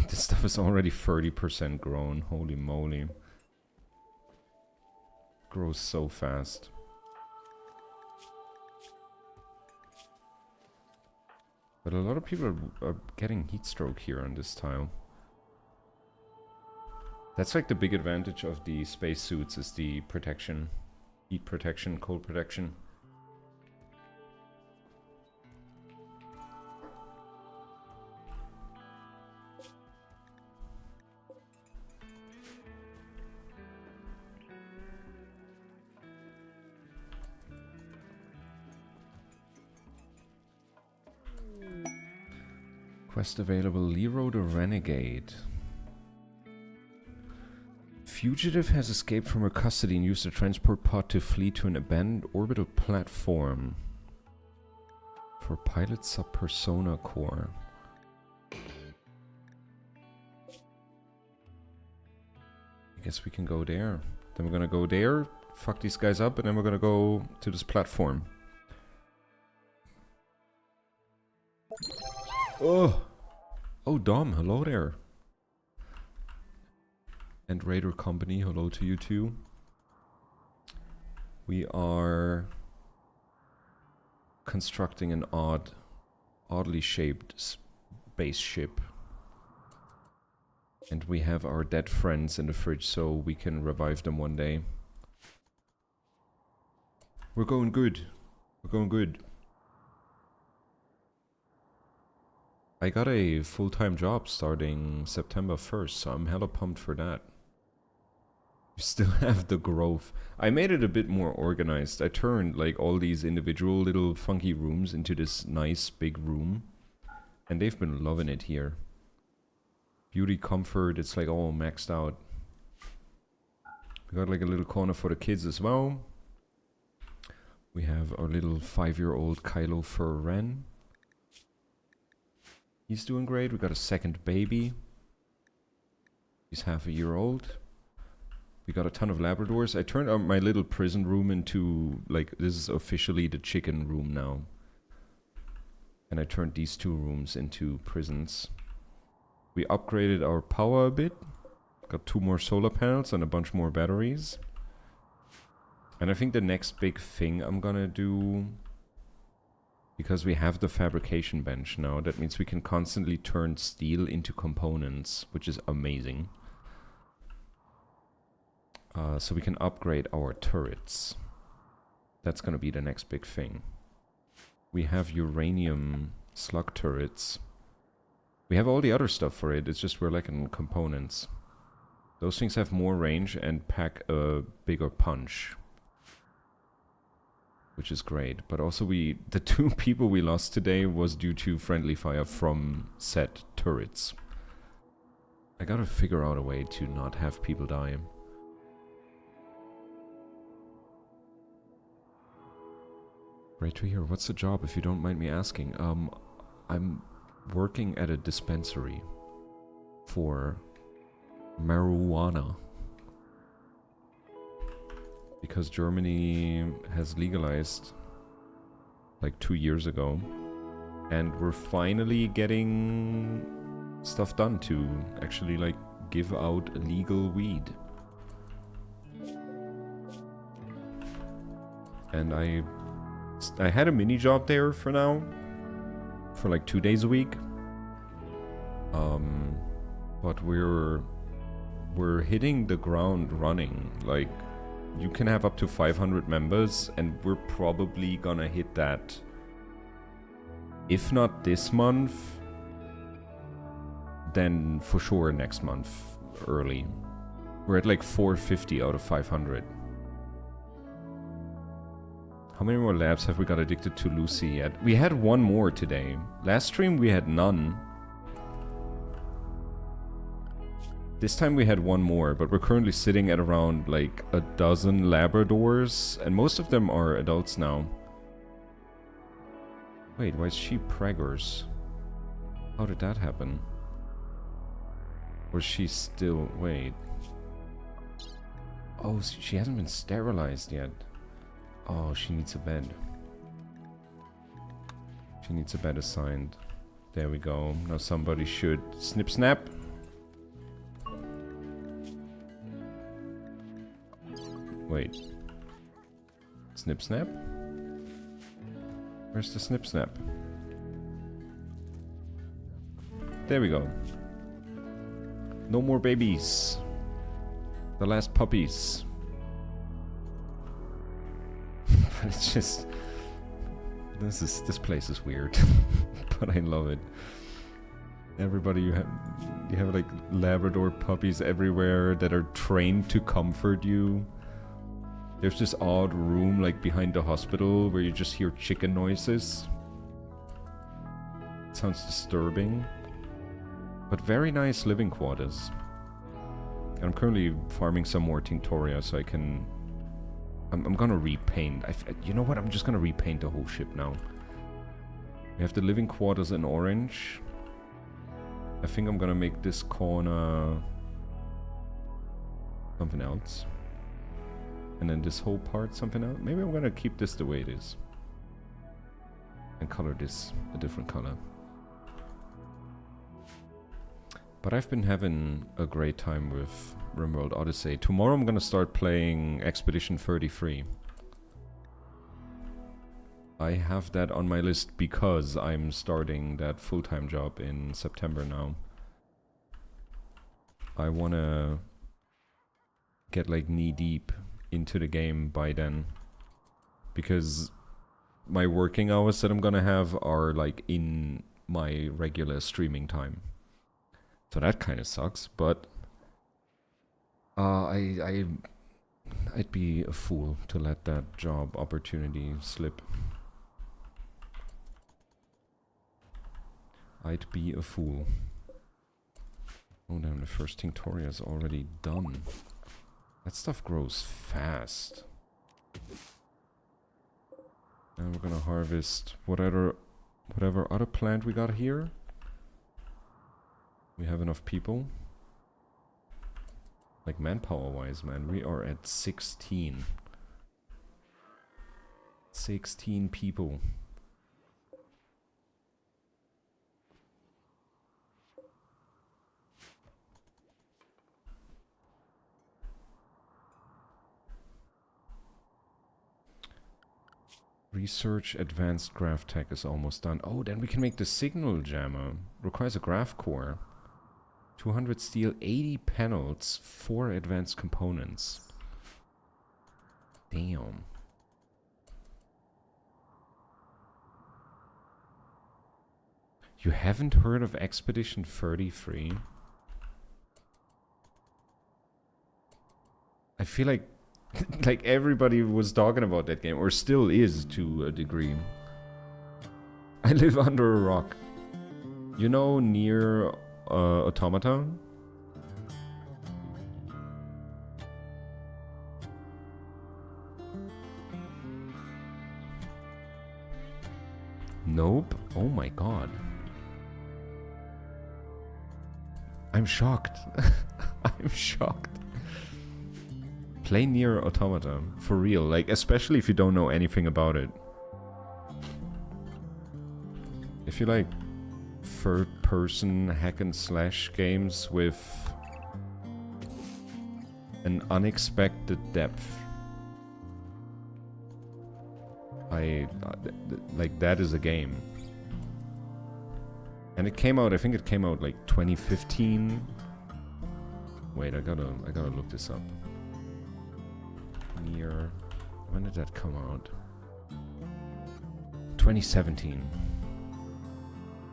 This stuff is already 30% grown. Holy moly. Grows so fast. But a lot of people are getting heat stroke here on this tile. That's like the big advantage of the spacesuits is the protection. Heat protection, cold protection. Quest available, Lero the Renegade. Fugitive has escaped from her custody and used a transport pod to flee to an abandoned orbital platform for pilot sub-persona core. I guess we can go there. Then we're gonna go there, fuck these guys up, and then we're gonna go to this platform. Oh! Oh, Dom, hello there. And Raider Company, hello to you too. We are constructing an oddly shaped spaceship. And we have our dead friends in the fridge so we can revive them one day. We're going good. We're going good. I got a full-time job starting September 1st, so I'm hella pumped for that. We still have the growth. I made it a bit more organized. I turned like all these individual little funky rooms into this nice big room. And they've been loving it here. Beauty, comfort, it's like all maxed out. We got like a little corner for the kids as well. We have our little 5-year-old Kylo Fur Ren. He's doing great. We got a second baby. He's half a year old. We got a ton of Labradors. I turned my little prison room into, like, this is officially the chicken room now. And I turned these 2 rooms into prisons. We upgraded our power a bit. Got 2 more solar panels and a bunch more batteries. And I think the next big thing I'm gonna do, because we have the fabrication bench now, that means we can constantly turn steel into components, which is amazing. So we can upgrade our turrets. That's gonna be the next big thing. We have uranium slug turrets. We have all the other stuff for it, it's just we're lacking components. Those things have more range and pack a bigger punch, which is great. But also the 2 people we lost today was due to friendly fire from set turrets. I gotta figure out a way to not have people die. Great to hear. What's the job, if you don't mind me asking? I'm working at a dispensary for marijuana. Because Germany has legalized like 2 years ago. And we're finally getting stuff done to actually like give out legal weed. And I had a mini job there for now, for like 2 days a week. But we're hitting the ground running. Like, you can have up to 500 members, and we're probably gonna hit that, if not this month, then for sure next month, early. We're at like 450 out of 500. How many more labs have we got addicted to Lucy yet? We had 1 more today. Last stream we had none. This time we had 1 more, but we're currently sitting at around like a dozen Labradors, and most of them are adults now. Wait, why is she preggers? How did that happen? Or she still... wait. Oh, she hasn't been sterilized yet. Oh, she needs a bed. She needs a bed assigned. There we go. Now somebody should snip snap. Wait. Snip snap? Where's the snip snap? There we go. No more babies. The last puppies. But it's just... This place is weird. But I love it. Everybody, you have like Labrador puppies everywhere that are trained to comfort you. There's this odd room like behind the hospital where you just hear chicken noises. It sounds disturbing. But very nice living quarters. And I'm currently farming some more Tinctoria so I can... I'm gonna repaint. You know what? I'm just gonna repaint the whole ship now. We have the living quarters in orange. I think I'm gonna make this corner something else. And then this whole part something else. Maybe I'm gonna keep this the way it is. And color this a different color. But I've been having a great time with Rimworld Odyssey. Tomorrow I'm gonna start playing Expedition 33. I have that on my list because I'm starting that full-time job in September now. I wanna get like knee-deep into the game by then. Because my working hours that I'm gonna have are like in my regular streaming time. So that kind of sucks, but I'd be a fool to let that job opportunity slip. I'd be a fool. Oh damn, the first Tinctoria is already done. That stuff grows fast. And we're gonna harvest whatever other plant we got here. We have enough people. Like manpower wise, man, we are at 16. 16 people. Research advanced graph tech is almost done. Oh, then we can make the signal jammer. Requires a graph core. 200 steel, 80 panels, 4 advanced components. Damn. You haven't heard of Expedition 33? I feel like like everybody was talking about that game, or still is to a degree. I live under a rock. You know, near Automaton? Nope. Oh my god. I'm shocked. I'm shocked. Play near Automata, for real, like, especially if you don't know anything about it. If you like third-person hack-and-slash games with an unexpected depth, like, that is a game. And it came out, I think it came out like 2015. Wait, I gotta look this up. Near, when did that come out? 2017.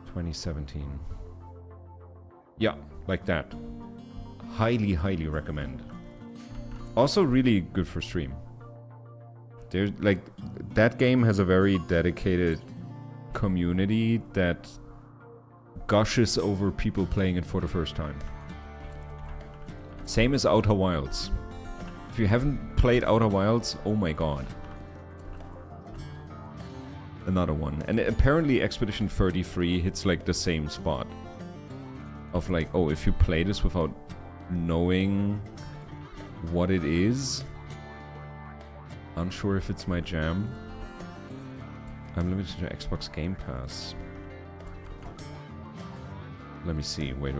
2017. Yeah, like that. Highly, highly recommend. Also really good for stream. There's like, that game has a very dedicated community that gushes over people playing it for the first time. Same as Outer Wilds. If you haven't played Outer Wilds, oh my god. Another one. And apparently Expedition 33 hits like the same spot. Of like, oh, if you play this without knowing what it is, unsure if it's my jam. I'm limited to Xbox Game Pass. Let me see. Wait.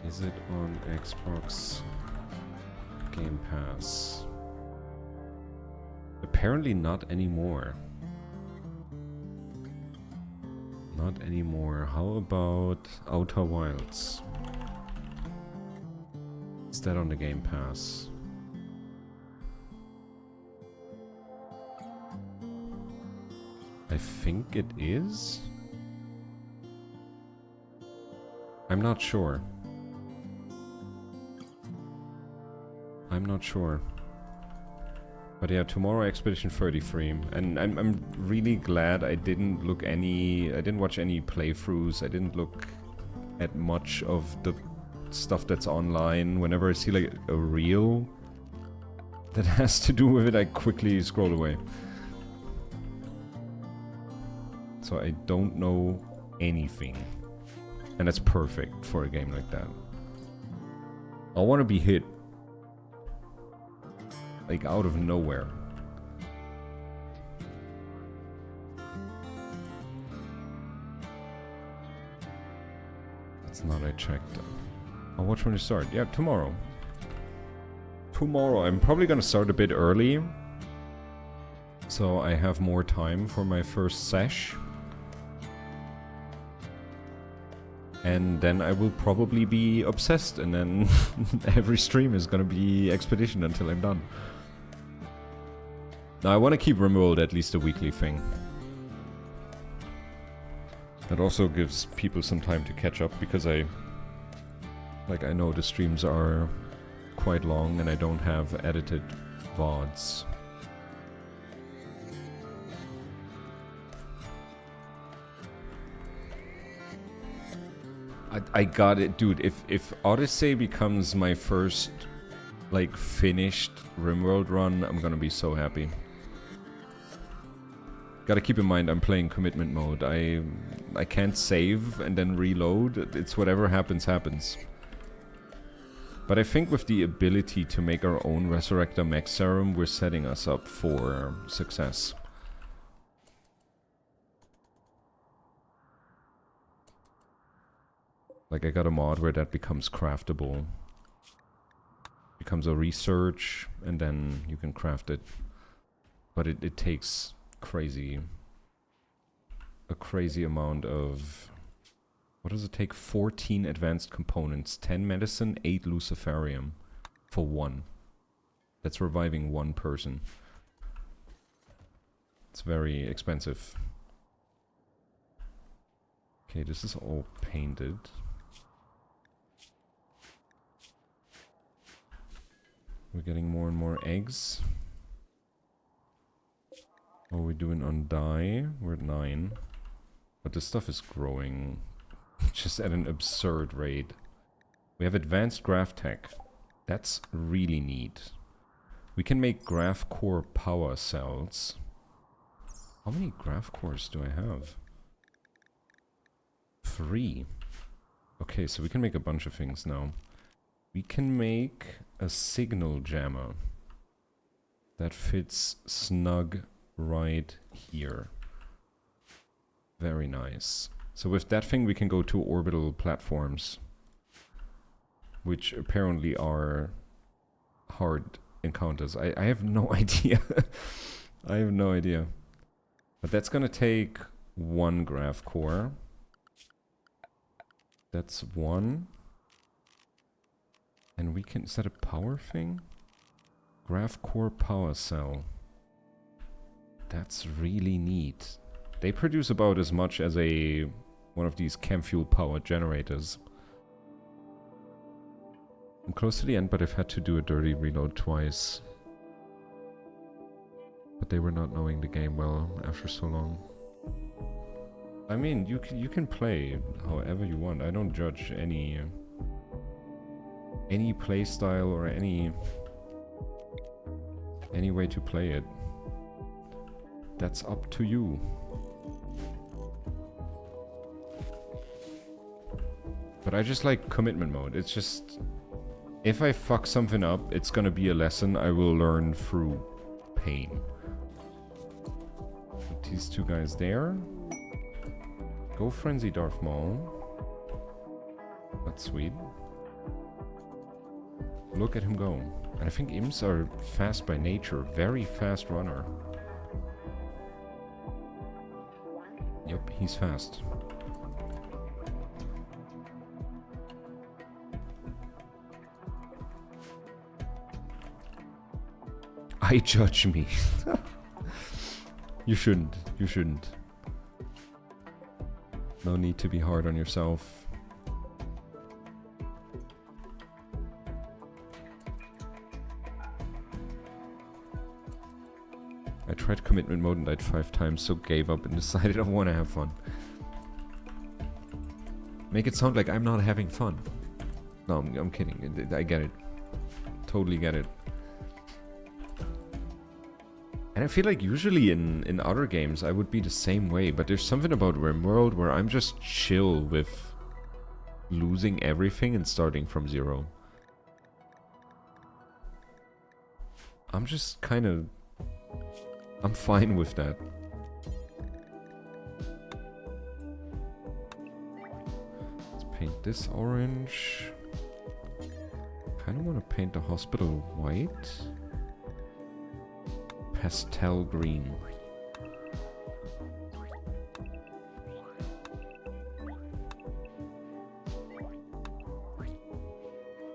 Is it on Xbox Game Pass? Apparently not anymore. Not anymore. How about Outer Wilds? Is that on the Game Pass? I think it is? I'm not sure. I'm not sure. But yeah, tomorrow Expedition 33. And I'm really glad I didn't watch any playthroughs. I didn't look at much of the stuff that's online. Whenever I see like a reel that has to do with it, I quickly scroll away. So I don't know anything. And that's perfect for a game like that. I want to be hit. Like out of nowhere. It's not I checked. I'll watch when you start. Yeah, tomorrow. Tomorrow. I'm probably gonna start a bit early. So I have more time for my first sesh. And then I will probably be obsessed, and then every stream is gonna be Expedition until I'm done. Now I want to keep Rimworld at least a weekly thing. That also gives people some time to catch up, because I know the streams are quite long and I don't have edited VODs. I got it, dude. If Odyssey becomes my first like finished Rimworld run, I'm gonna be so happy. Gotta keep in mind I'm playing commitment mode. I can't save and then reload. It's whatever happens, happens. But I think with the ability to make our own Resurrector Mech Serum, we're setting us up for success. Like, I got a mod where that becomes craftable. Becomes a research, and then you can craft it. But it takes a crazy amount of... What does it take? 14 advanced components, 10 medicine, 8 luciferium for 1. That's reviving 1 person. It's very expensive. Okay, this is all painted. We're getting more and more eggs. What are we doing on dye? We're at 9. But this stuff is growing just at an absurd rate. We have advanced graph tech. That's really neat. We can make graph core power cells. How many graph cores do I have? 3. Okay, so we can make a bunch of things now. We can make a signal jammer that fits snug right here. Very nice. So with that thing we can go to orbital platforms, which apparently are hard encounters. I have no idea. I have no idea. But that's gonna take 1 graph core. That's 1. And we can... Is that a power thing? Graph core power cell. That's really neat. They produce about as much as one of these chem fuel power generators. I'm close to the end, but I've had to do a dirty reload twice. But they were not knowing the game well after so long. I mean, you can play however you want. I don't judge any play style or any way to play it. That's up to you. But I just like commitment mode. It's just... If I fuck something up, it's gonna be a lesson I will learn through pain. Put these 2 guys there. Go Frenzy Darth Maul. That's sweet. Look at him go. And I think imps are fast by nature. Very fast runner. Yep, he's fast. I judge me. You shouldn't. You shouldn't. No need to be hard on yourself. I tried commitment mode and died 5 times, so gave up and decided I want to have fun. Make it sound like I'm not having fun. No, I'm kidding. I get it. Totally get it. And I feel like usually in other games I would be the same way, but there's something about Rimworld where I'm just chill with losing everything and starting from 0. I'm just kind of... I'm fine with that. Let's paint this orange. Kind of want to paint the hospital white. Pastel green.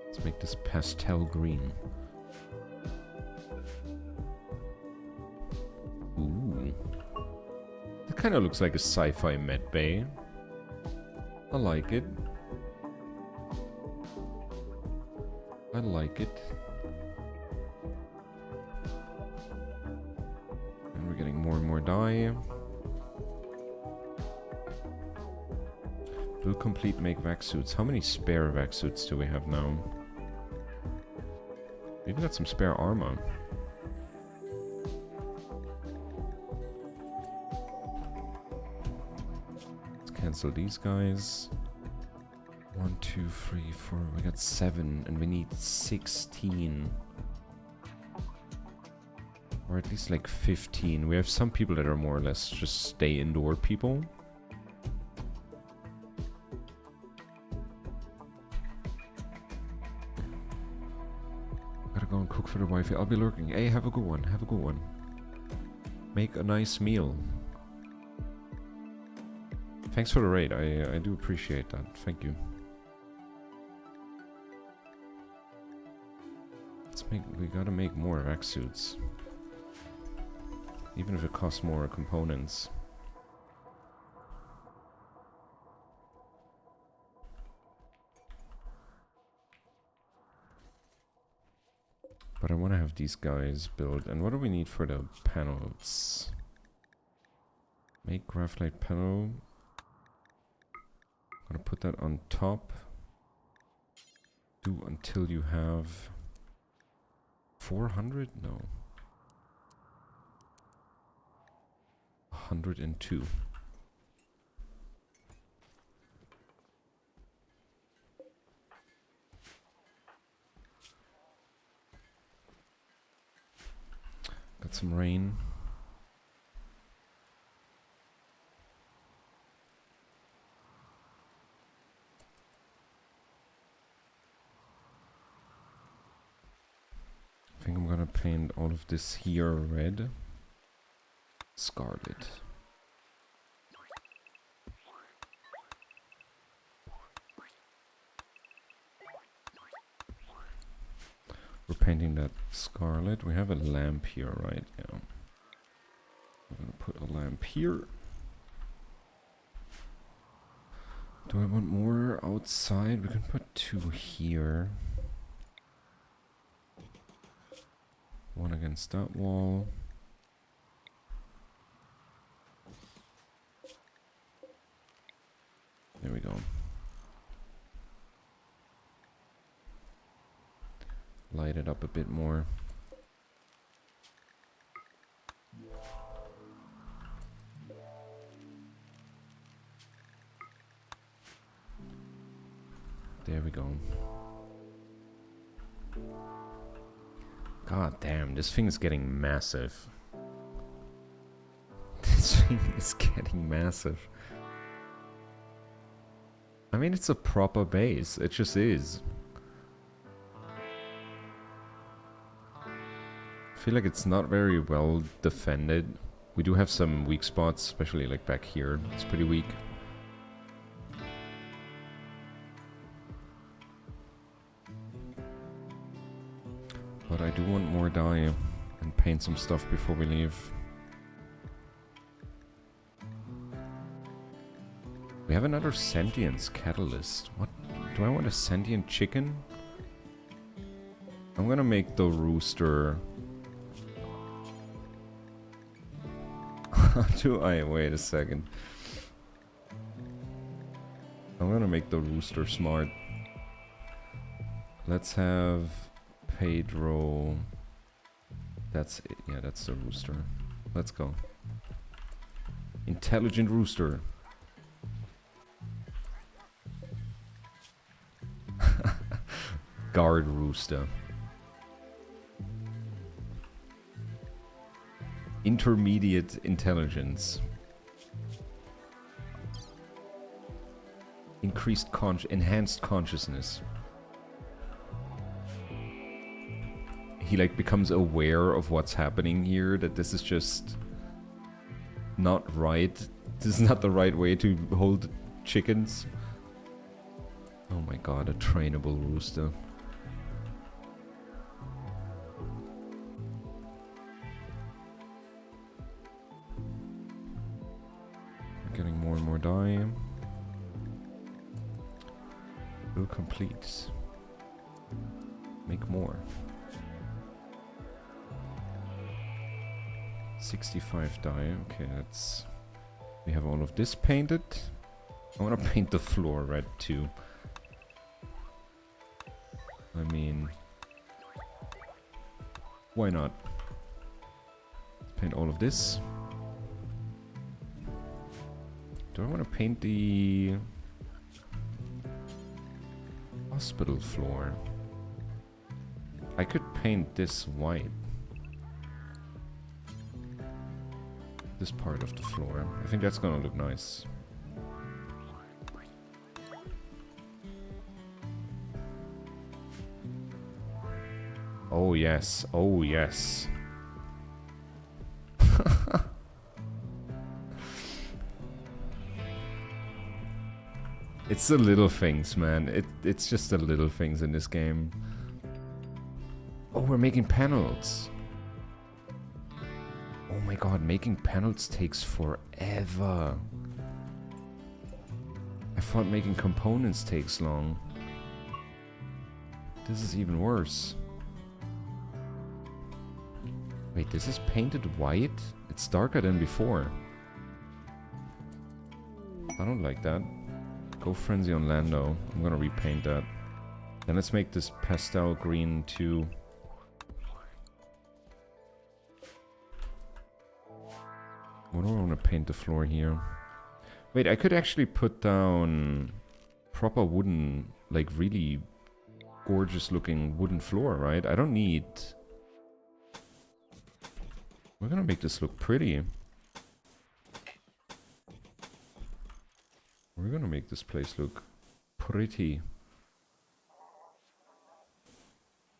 Let's make this pastel green. Ooh. That kind of looks like a sci-fi med bay. I like it. I like it. And we're getting more and more dye. Will complete make vac suits. How many spare vac suits do we have now? Maybe got some spare armor. Let's cancel these guys. 1, 2, 3, 4. We got 7 and we need 16. Or at least like 15. We have some people that are more or less just stay indoor people. Gotta go and cook for the wifey. I'll be lurking. Hey, have a good one. Have a good one. Make a nice meal. Thanks for the raid. I do appreciate that. Thank you. We gotta make more vac suits. Even if it costs more components. But I want to have these guys built. And what do we need for the panels? Make graphite panel. I'm gonna put that on top. Do until you have 400? No. 102. Got some rain. I think I'm gonna paint all of this here red. Scarlet. We're painting that scarlet. We have a lamp here, right? Yeah. I'm gonna put a lamp here. Do I want more outside? We can put 2 here. One against that wall. There we go. Light it up a bit more. There we go. God damn, this thing is getting massive. This thing is getting massive. I mean, it's a proper base. It just is. I feel like it's not very well defended. We do have some weak spots, especially like back here. It's pretty weak. But I do want more dye and paint some stuff before we leave. We have another sentience catalyst. What? Do I want a sentient chicken? I'm gonna make the rooster. Do I? Wait a second. I'm gonna make the rooster smart. Let's have Pedro. That's it. Yeah, that's the rooster. Let's go. Intelligent rooster. Guard rooster. Intermediate intelligence. Increased enhanced consciousness. He like becomes aware of what's happening here, that this is just not right. This is not the right way to hold chickens. Oh my god, a trainable rooster. Getting more and more dye. Will complete. Make more. 65 dye. Okay, that's. We have all of this painted. I want to paint the floor red too. I mean, Why not? Let's paint all of this. Do I want to paint the hospital floor? I could paint this white. This part of the floor. I think that's gonna look nice. Oh yes, oh yes. It's the little things, man. It's just the little things in this game. Oh, we're making panels. Oh my god, making panels takes forever. I thought making components takes long. This is even worse. Wait, this is painted white? It's darker than before. I don't like that. Go Frenzy on Lando. I'm gonna repaint that. Then let's make this pastel green too. What do I want to paint the floor here? Wait, I could actually put down proper wooden, like really gorgeous looking wooden floor, right? I don't need... We're gonna make this look pretty. We're gonna make this place look pretty.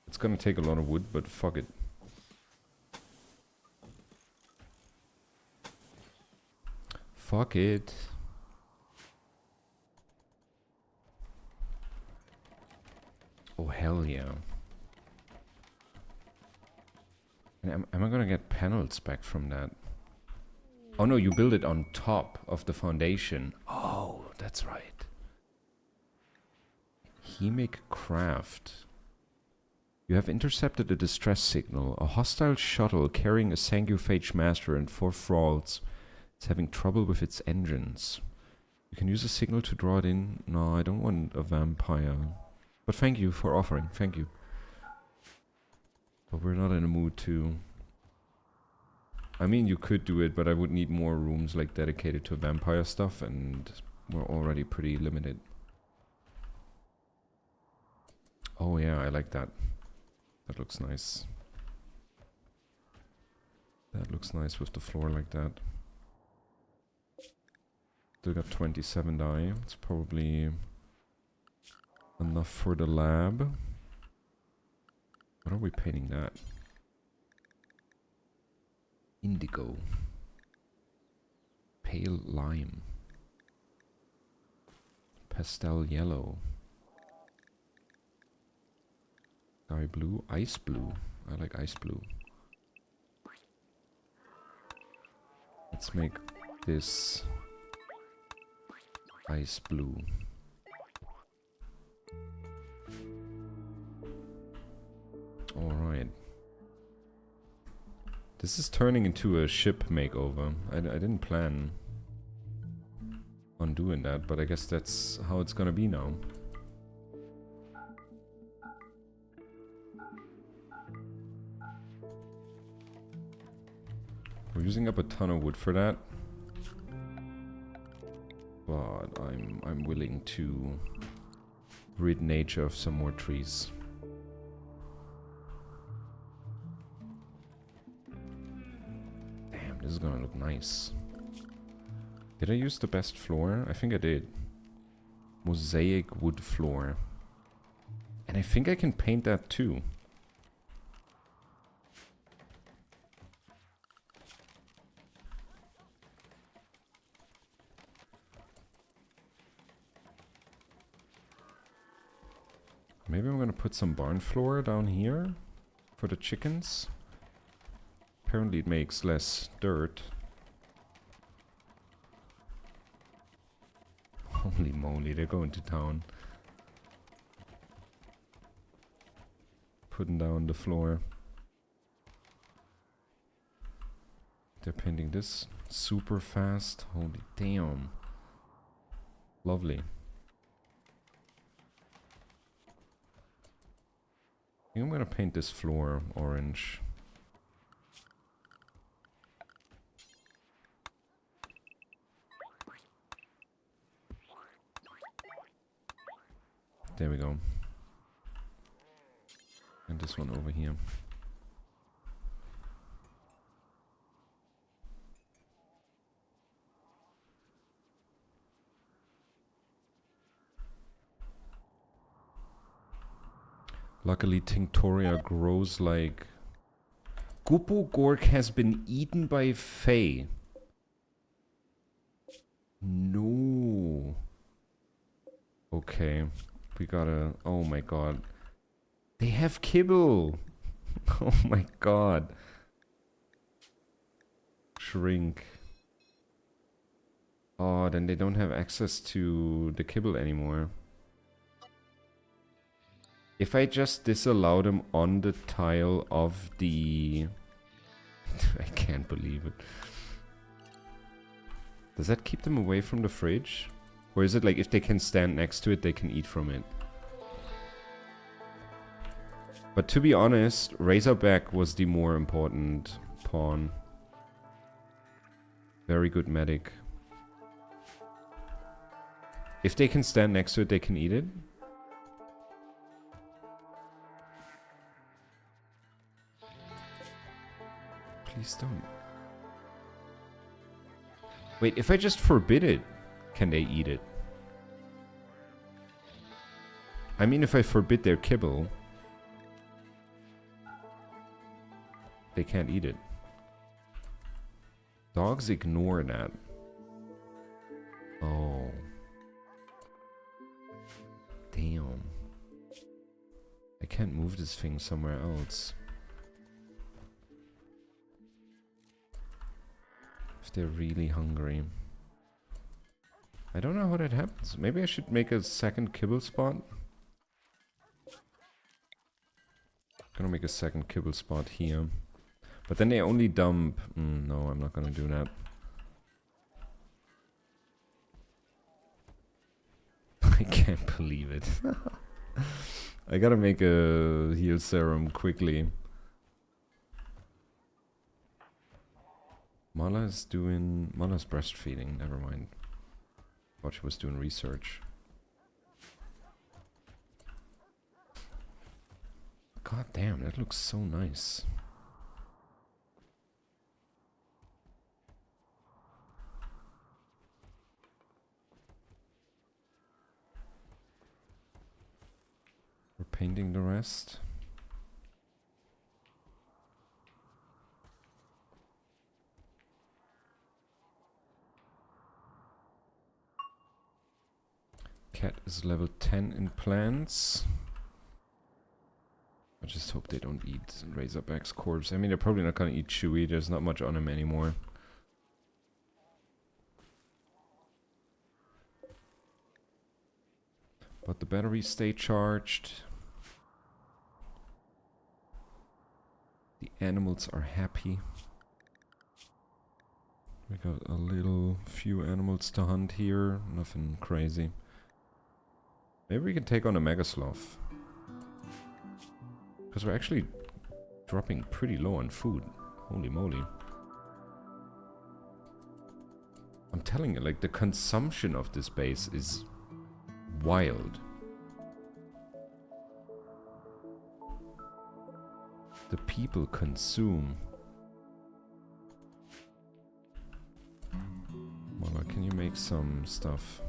It's gonna take a lot of wood, but fuck it. Fuck it. Oh hell yeah. And am I gonna get panels back from that? Oh no, you build it on top of the foundation. Oh, that's right. Hemic craft. You have intercepted a distress signal. A hostile shuttle carrying a Sanguiphage Master and 4 thralls is having trouble with its engines. You can use a signal to draw it in. No, I don't want a vampire. But thank you for offering. Thank you. But we're not in a mood to... I mean, you could do it, but I would need more rooms like dedicated to vampire stuff, and we're already pretty limited. Oh yeah, I like that. That looks nice. That looks nice with the floor like that. Still got 27 dye. It's probably enough for the lab. What are we painting that? Indigo. Pale lime. Pastel yellow. Sky blue. Ice blue. I like ice blue. Let's make this ice blue. Alright. This is turning into a ship makeover. I didn't plan on doing that, but I guess that's how it's gonna be now. We're using up a ton of wood for that. But I'm willing to rid nature of some more trees. This is gonna look nice. Did I use the best floor? I think I did. Mosaic wood floor. And I think I can paint that too. Maybe I'm gonna put some barn floor down here for the chickens. Apparently it makes less dirt. Holy moly, they're going to town. Putting down the floor. They're painting this super fast. Holy damn. Lovely. I think I'm gonna paint this floor orange. There we go. And this one over here. Luckily, Tinctoria grows like... Gupo Gork has been eaten by Fae. No. Okay. We gotta... Oh my god. They have kibble! Oh my god. Shrink. Oh, then they don't have access to the kibble anymore. If I just disallow them on the tile of the... I can't believe it. Does that keep them away from the fridge? Or is it like if they can stand next to it, they can eat from it? But to be honest, Razorback was the more important pawn. Very good medic. If they can stand next to it, they can eat it. Please don't. Wait, if I just forbid it, can they eat it? I mean, if I forbid their kibble, they can't eat it. Dogs ignore that. Oh. Damn. I can't move this thing somewhere else. If they're really hungry. I don't know how that happens. Maybe I should make a second kibble spot. Gonna make a second kibble spot here. But then they only dump... no, I'm not gonna do that. I can't believe it. I gotta make a heal serum quickly. Mala's breastfeeding, never mind. Thought she was doing research. God damn, that looks so nice. We're painting the rest. Cat is level 10 in plants. I just hope they don't eat Razorback's corpse. I mean, they're probably not gonna eat Chewie. There's not much on him anymore. But the batteries stay charged. The animals are happy. We got a few animals to hunt here. Nothing crazy. Maybe we can take on a Mega Sloth. Because we're actually dropping pretty low on food. Holy moly. I'm telling you, like, the consumption of this base is wild. The people consume. Mala, can you make some stuff?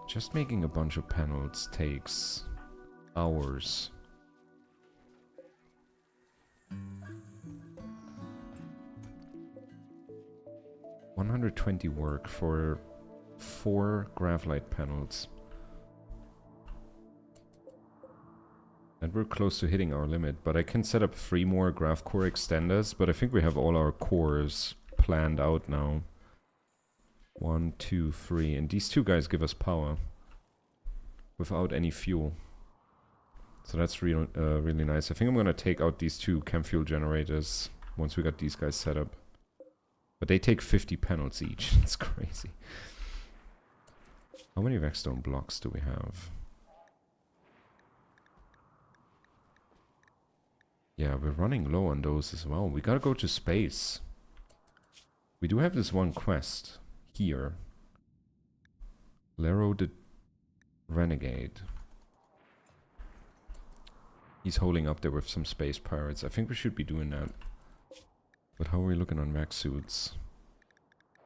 Just making a bunch of panels takes hours. $120 work for 4 graphite panels. And we're close to hitting our limit, but I can set up 3 more graph core extenders, but I think we have all our cores planned out now. 1, 2, 3, and these 2 guys give us power without any fuel. So that's really nice. I think I'm gonna take out these 2 chem fuel generators once we got these guys set up. But they take 50 panels each. It's crazy. How many Vexstone blocks do we have? Yeah, we're running low on those as well. We gotta go to space. We do have this one quest here. Lero the Renegade. He's holding up there with some space pirates. I think we should be doing that. But how are we looking on vac suits?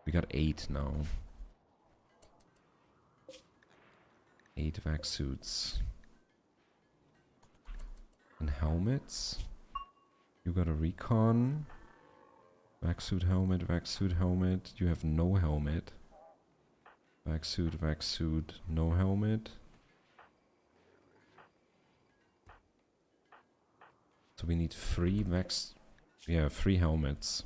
We got 8 now. 8 vac suits. And helmets. You got a recon. Vac suit, helmet, vac suit, helmet. You have no helmet. Vac suit, no helmet. So we need 3 yeah, 3 helmets.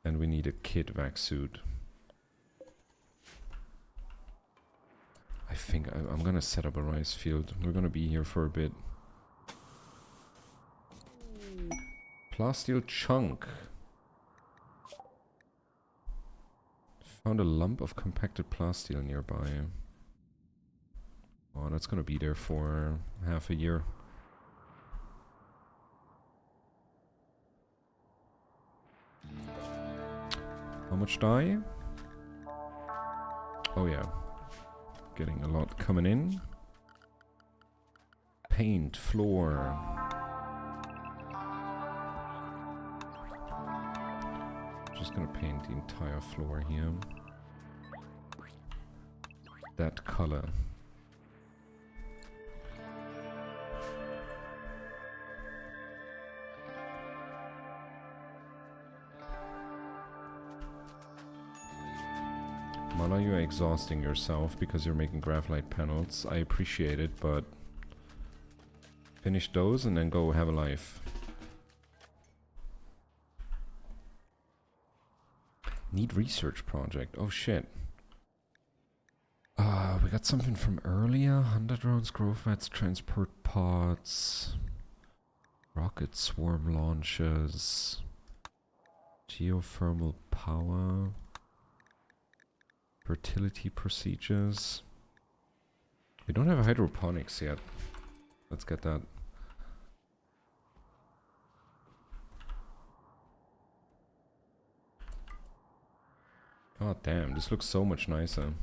And we need a kit vac suit. I think I'm gonna set up a rice field. We're gonna be here for a bit. Plasteel chunk. Found a lump of compacted plasteel nearby. Oh, that's gonna be there for half a year. How much dye? Oh yeah. Getting a lot coming in. Paint, floor. Just gonna paint the entire floor here. That color. Mala, you're exhausting yourself because you're making graphite panels. I appreciate it, but finish those and then go have a life. Need research project. Oh shit. We got something from earlier. 100 drones, growth vats, transport pods, rocket swarm launches, geothermal power, fertility procedures. We don't have hydroponics yet. Let's get that. God damn, this looks so much nicer.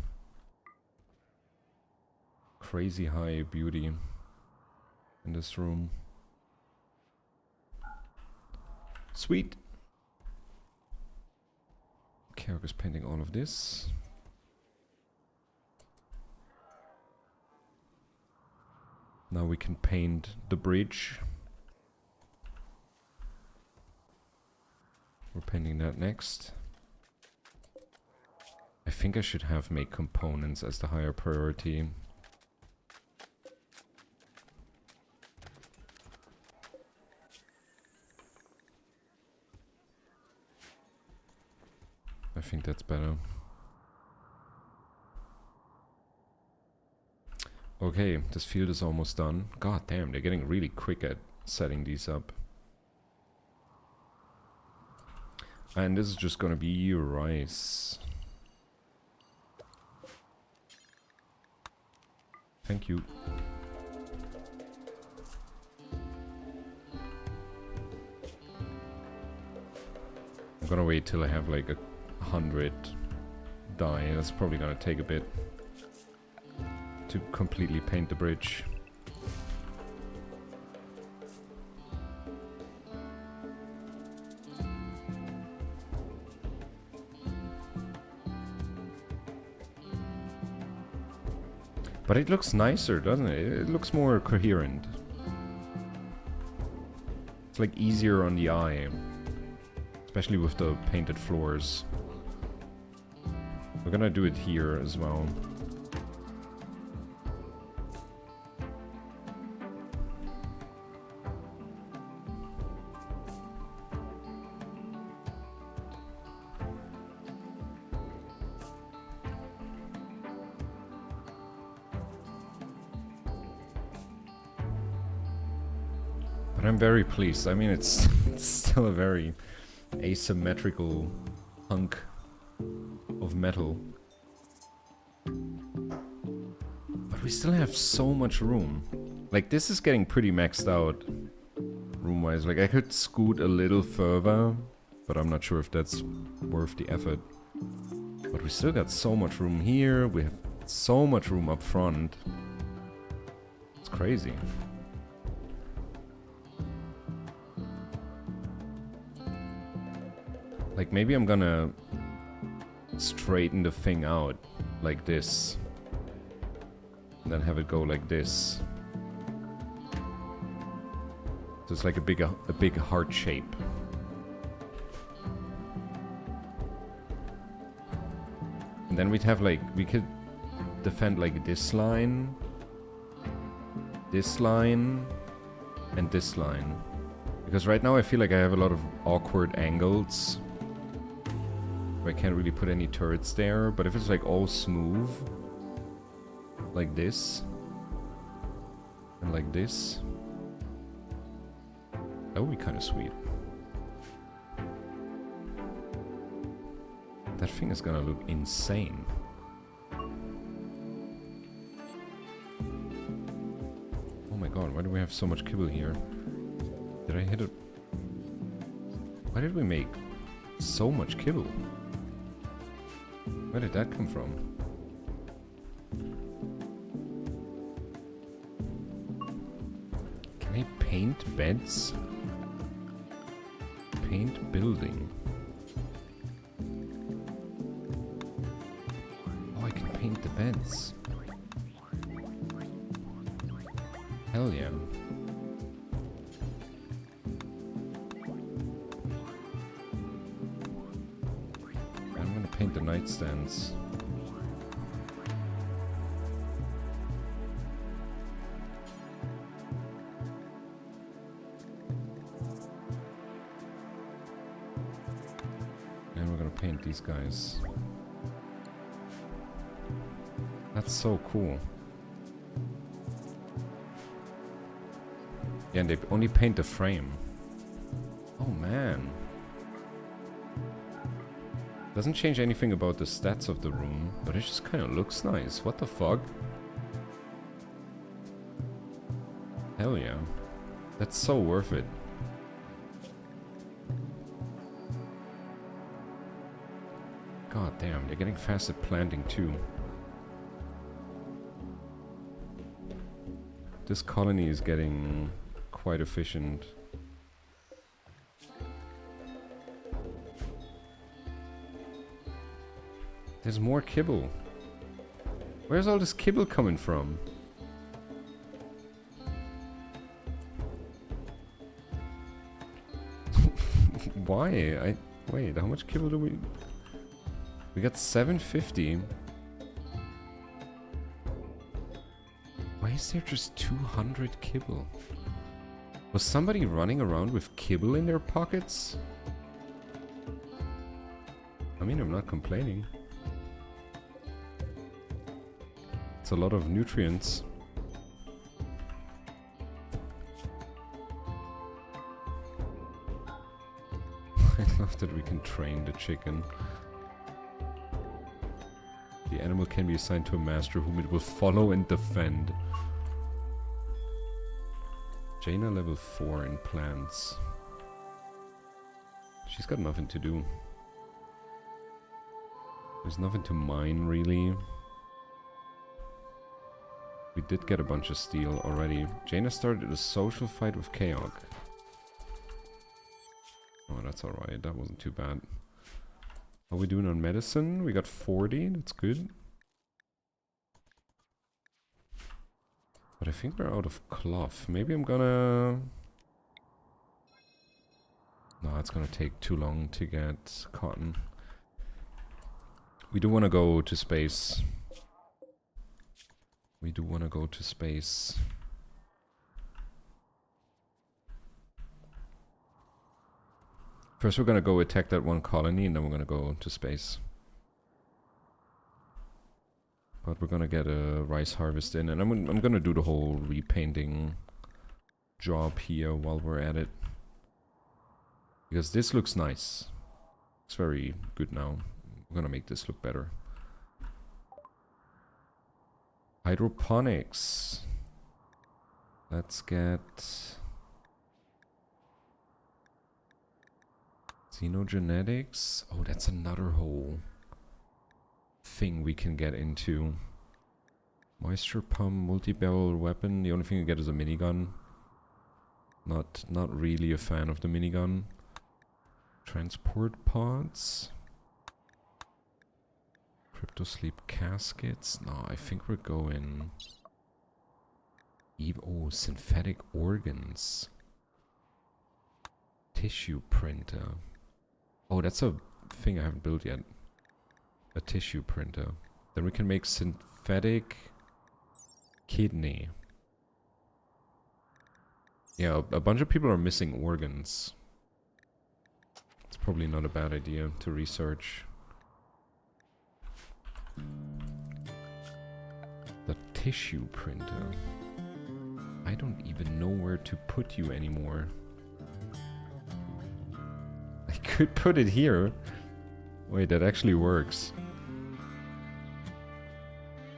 Crazy high beauty in this room. Sweet. Keogh is painting all of this. Now we can paint the bridge. We're painting that next. I think I should have make components as the higher priority. I think that's better. Okay, this field is almost done. God damn, they're getting really quick at setting these up. And this is just gonna be rice. Thank you. I'm gonna wait till I have like 100 dye. That's probably gonna take a bit to completely paint the bridge. But it looks nicer, doesn't it? It looks more coherent. It's like easier on the eye. Especially with the painted floors. We're gonna do it here as well. But I'm very pleased. I mean, it's still a very asymmetrical hunk of metal. But we still have so much room. Like, this is getting pretty maxed out room-wise. Like, I could scoot a little further, but I'm not sure if that's worth the effort. But we still got so much room here. We have So much room up front. It's crazy. Like, maybe I'm gonna straighten the thing out like this. And then have it go like this. So it's like a big heart shape. And then we'd have like, we could defend like this line, and this line. Because right now I feel like I have a lot of awkward angles. I can't really put any turrets there, but if it's like all smooth, like this, and like this, that would be kind of sweet. That thing is gonna look insane. Oh my god, why do we have so much kibble here? Did I hit it? Why did we make so much kibble? Where did that come from? Can I paint beds? Paint building. Oh, I can paint the beds. Hell yeah. I'm gonna paint the nightstands. And we're gonna paint these guys. That's so cool. Yeah, and they only paint the frame. Oh man. Doesn't change anything about the stats of the room, but it just kind of looks nice. What the fuck? Hell yeah. That's so worth it. God damn, they're getting fast at planting too. This colony is getting quite efficient. There's more kibble. Where's all this kibble coming from? Why? Wait, how much kibble do we... We got 750. Why is there just 200 kibble? Was somebody running around with kibble in their pockets? I mean, I'm not complaining. It's a lot of nutrients. I love that we can train the chicken. The animal can be assigned to a master whom it will follow and defend. Jaina level 4 in plants. She's got nothing to do. There's nothing to mine, really. We did get a bunch of steel already. Jaina started a social fight with Kaok. Oh, that's alright. That wasn't too bad. How are we doing on medicine? We got 40. That's good. But I think we're out of cloth. Maybe I'm gonna... No, it's gonna take too long to get cotton. We do want to go to space. We do want to go to space. First we're gonna go attack that one colony and then we're gonna go to space. But we're gonna get a rice harvest in and I'm gonna do the whole repainting job here while we're at it. Because this looks nice. It's very good now. We're gonna make this look better. Hydroponics. Let's get xenogenetics. Oh, that's another whole thing we can get into. Moisture pump, multi-barrel weapon. The only thing you get is a minigun. Not really a fan of the minigun. Transport pods. Crypto sleep caskets. No, I think we're going... Oh, synthetic organs. Tissue printer. Oh, that's a thing I haven't built yet. A tissue printer. Then we can make synthetic kidney. Yeah, a bunch of people are missing organs. It's probably not a bad idea to research. The tissue printer. I don't even know where to put you anymore. I could put it here. Wait, that actually works.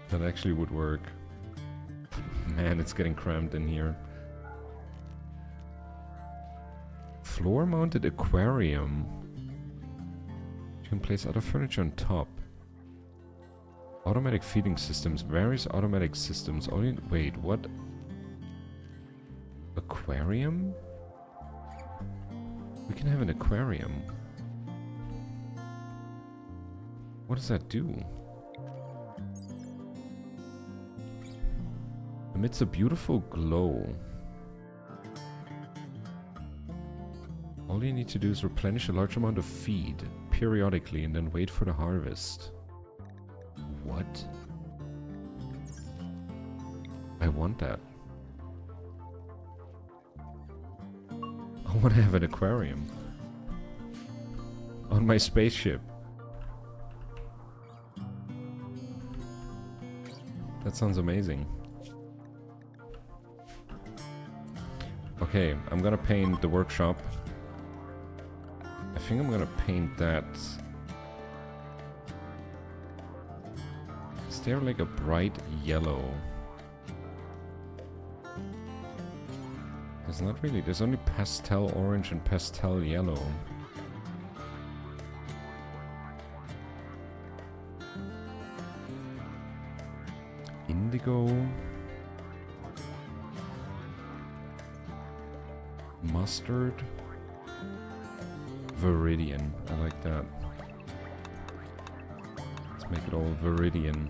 That actually would work. Man, it's getting cramped in here. Floor-mounted aquarium. You can place other furniture on top. Automatic feeding systems. Various automatic systems. Only... Wait, what? Aquarium? We can have an aquarium. What does that do? Emits a beautiful glow. All you need to do is replenish a large amount of feed periodically and then wait for the harvest. What? I want that. I want to have an aquarium. On my spaceship. That sounds amazing. Okay, I'm gonna paint the workshop. I think I'm gonna paint that. Is there like a bright yellow? There's not really. There's only pastel orange and pastel yellow. Indigo. Mustard. Viridian. I like that. Let's make it all Viridian.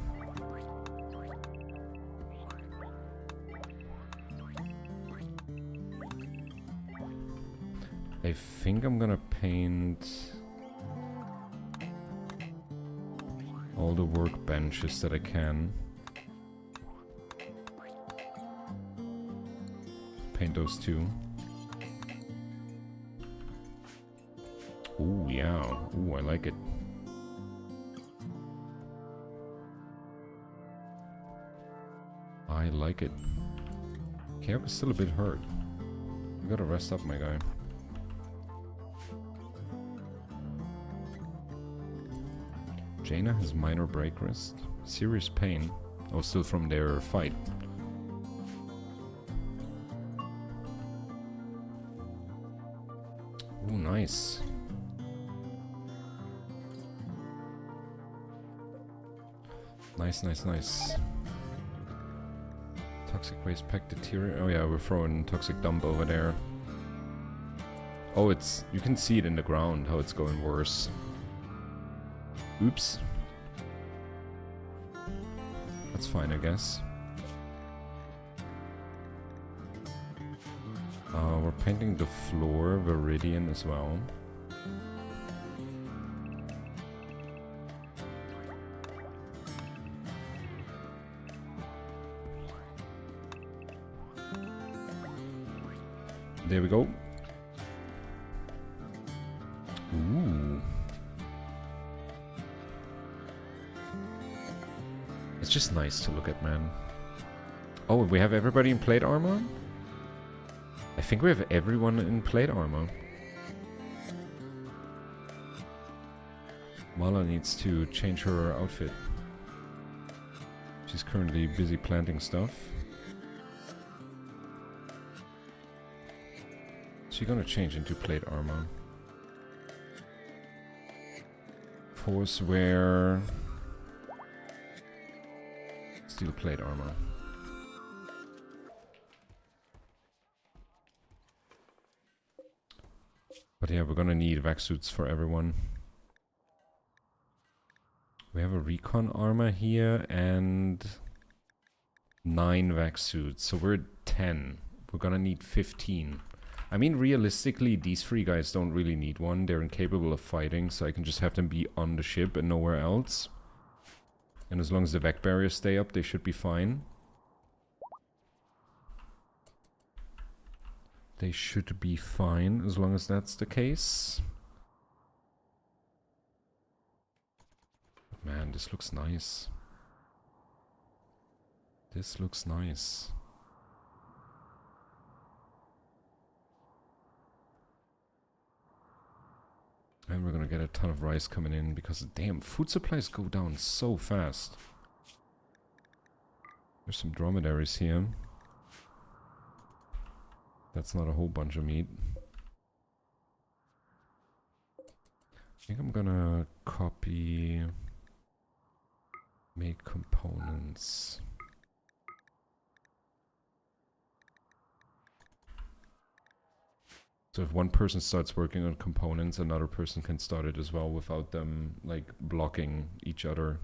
I think I'm gonna paint all the workbenches that I can. Paint those two. Ooh, yeah. Ooh, I like it. I like it. Caleb is still a bit hurt. You gotta rest up, my guy. Jaina has minor break wrist. Serious pain. Oh, still from their fight. Ooh, nice. Nice, nice, nice. Toxic waste pack deteriorate. Oh yeah, we're throwing toxic dump over there. Oh, it's... You can see it in the ground, how it's going worse. Oops. That's fine, I guess. We're painting the floor Viridian as well. There we go. Ooh. It's just nice to look at, man. Oh, we have everybody in plate armor? I think we have everyone in plate armor. Mala needs to change her outfit. She's currently busy planting stuff. She's gonna change into plate armor. Force wear. steel plate armor. But yeah, we're gonna need vac suits for everyone. We have a recon armor here and 9 vac suits, so we're at 10. We're gonna need 15. I mean, realistically, these 3 guys don't really need one. They're incapable of fighting, so I can just have them be on the ship and nowhere else. And as long as the vac barriers stay up, they should be fine. They should be fine as long as that's the case. Man, this looks nice. This looks nice. And we're gonna get a ton of rice coming in because damn, food supplies go down so fast. There's some dromedaries here. That's not a whole bunch of meat. I think I'm gonna copy... make components. So if one person starts working on components, another person can start it as well without them, like, blocking each other.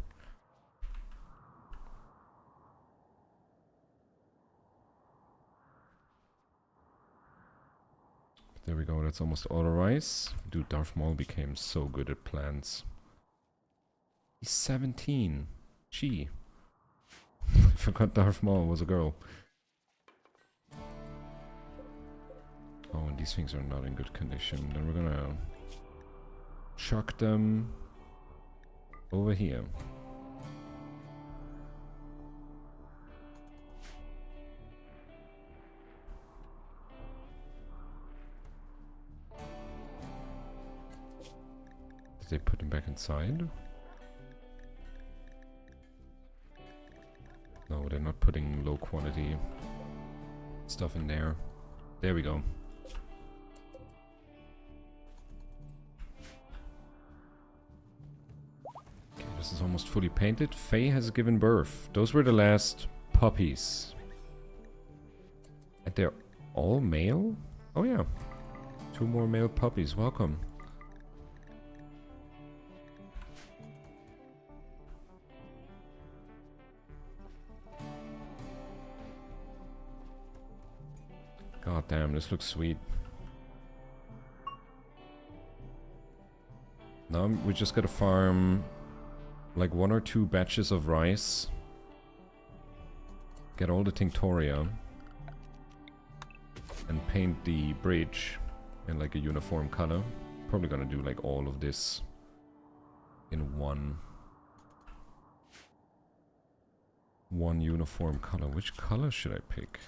There we go, that's almost all the rice. Dude, Darth Maul became so good at plants. He's 17. Gee. I forgot Darth Maul was a girl. Oh, and these things are not in good condition. Then we're gonna chuck them over here. Did they put them back inside? No, they're not putting low quantity stuff in there. There we go. Okay, this is almost fully painted. Faye has given birth. Those were the last puppies. And they're all male? Oh yeah. 2 more male puppies. Welcome. God damn, this looks sweet. Now we just gotta farm like 1 or 2 batches of rice. Get all the Tinctoria. And paint the bridge in like a uniform color. Probably gonna do like all of this in one uniform color. Which color should I pick?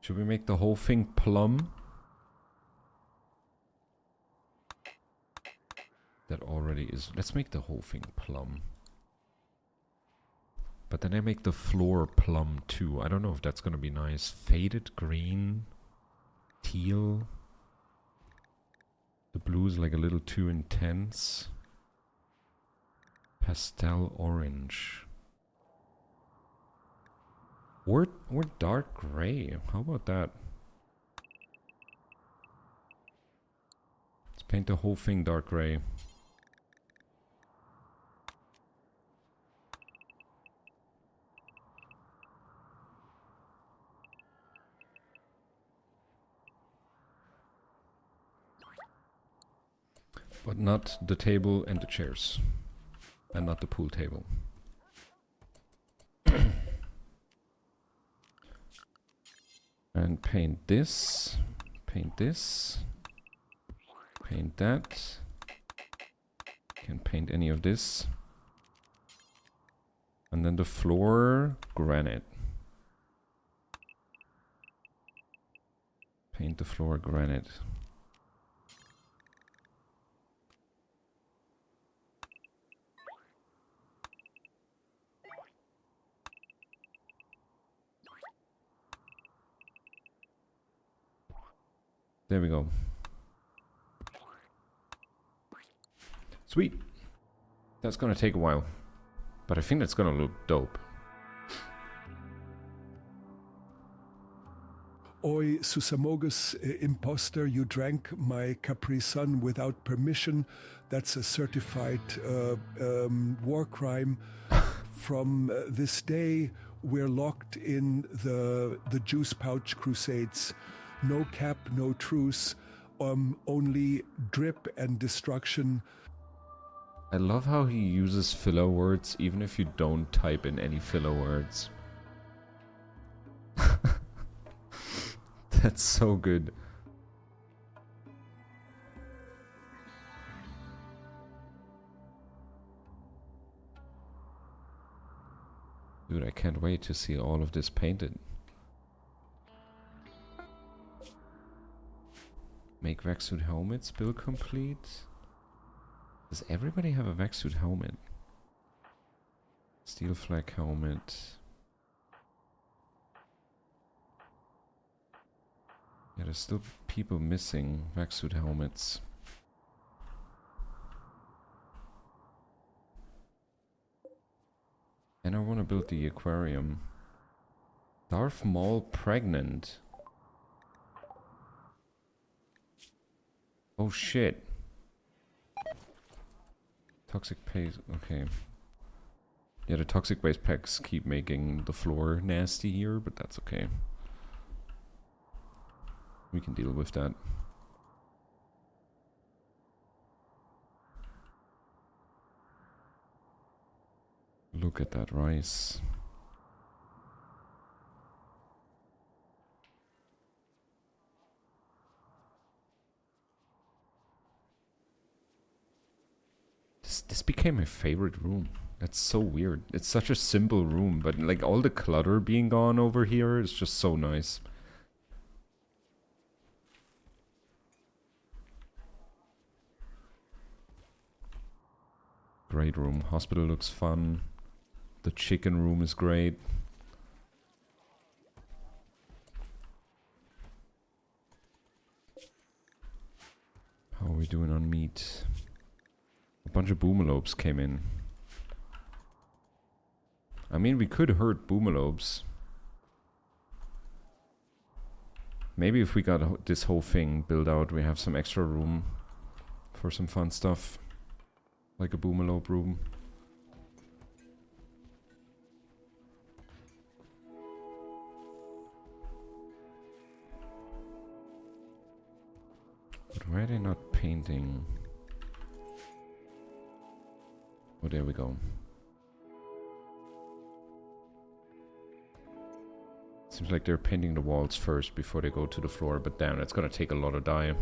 Should we make the whole thing plum? That already is. Let's make the whole thing plum. But then I make the floor plum too. I don't know if that's gonna be nice. Faded green. Teal. The blue is like a little too intense. Pastel orange. Or dark gray. How about that? Let's paint the whole thing dark gray. But not the table and the chairs. And not the pool table. And paint this. Paint this. Paint that. Can paint any of this. And then the floor, granite. Paint the floor granite. There we go. Sweet. That's gonna take a while. But I think that's gonna look dope. Oi, Susamogus, imposter, you drank my Capri Sun without permission. That's a certified war crime. From this day, we're locked in the Juice Pouch Crusades. No cap, no truce, only drip and destruction. I love how he uses filler words even if you don't type in any filler words. That's so good. Dude, I can't wait to see all of this painted. Make Vaxsuit helmets, build complete. Does everybody have a Vaxsuit helmet? Steel flag helmet. Yeah, there's still people missing Vaxsuit helmets. And I want to build the aquarium. Darth Maul pregnant. Oh shit. Toxic paste, okay. Yeah, the toxic waste packs keep making the floor nasty here, but that's okay. We can deal with that. Look at that rice. This became my favorite room. That's so weird. It's such a simple room, but like all the clutter being gone over here is just so nice. Great room. Hospital looks fun. The chicken room is great. How are we doing on meat? A bunch of boomalopes came in. I mean, we could hurt boomalopes. Maybe if we got this whole thing built out, we have some extra room for some fun stuff. Like a boomalope room. But why are they not painting? Oh, there we go. Seems like they're painting the walls first before they go to the floor, but damn, that's gonna take a lot of dye.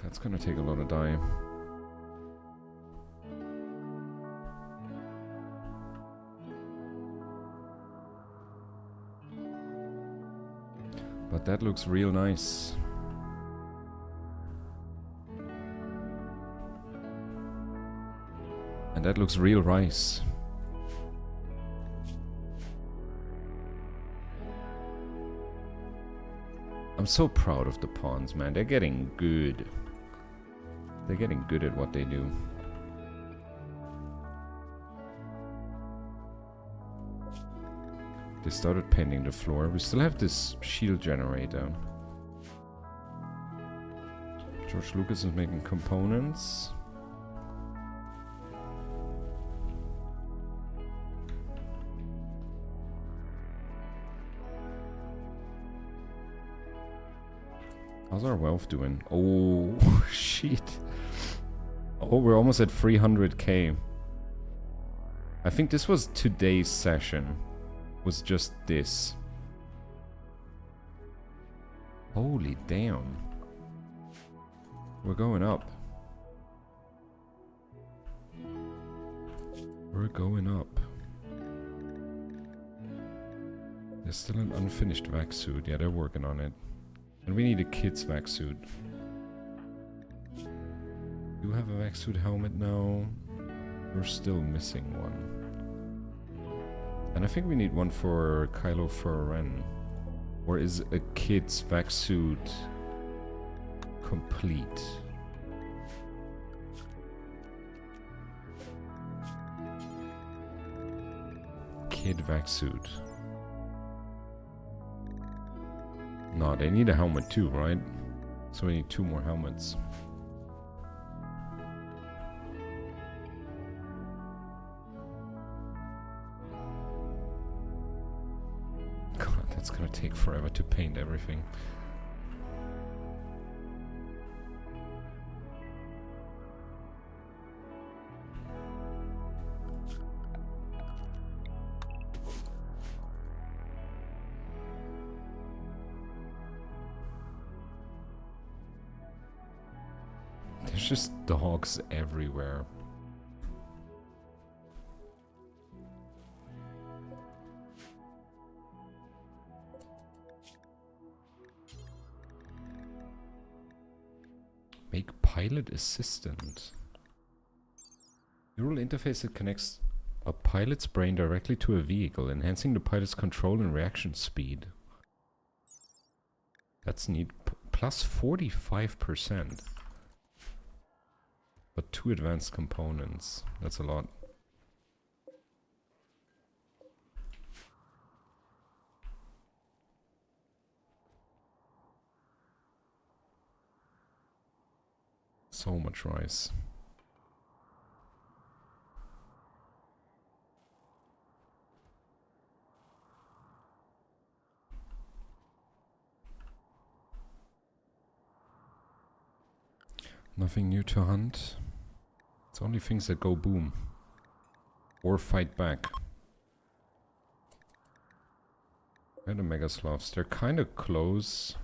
That's gonna take a lot of dye. But that looks real nice. And that looks real rice. I'm so proud of the pawns, man. They're getting good. They're getting good at what they do. They started painting the floor. We still have this shield generator. George Lucas is making components. How's our wealth doing? Oh, shit. Oh, we're almost at 300k. I think this was today's session. Was just this. Holy damn. We're going up. We're going up. There's still an unfinished vac suit. Yeah, they're working on it. And we need a kid's vac suit. You have a vac suit helmet now. We're still missing one. And I think we need one for Kylo Ren. Or is a kid's vac suit complete? Kid vac suit. No, they need a helmet too, right? So we need 2 more helmets. God, that's gonna take forever to paint everything. There's just dogs everywhere. Make pilot assistant. Neural interface that connects a pilot's brain directly to a vehicle, enhancing the pilot's control and reaction speed. That's neat. Plus 45%. But 2 advanced components. That's a lot. So much rice. Nothing new to hunt. It's only things that go boom. Or fight back. Where are the Mega Sloths? They're kind of close.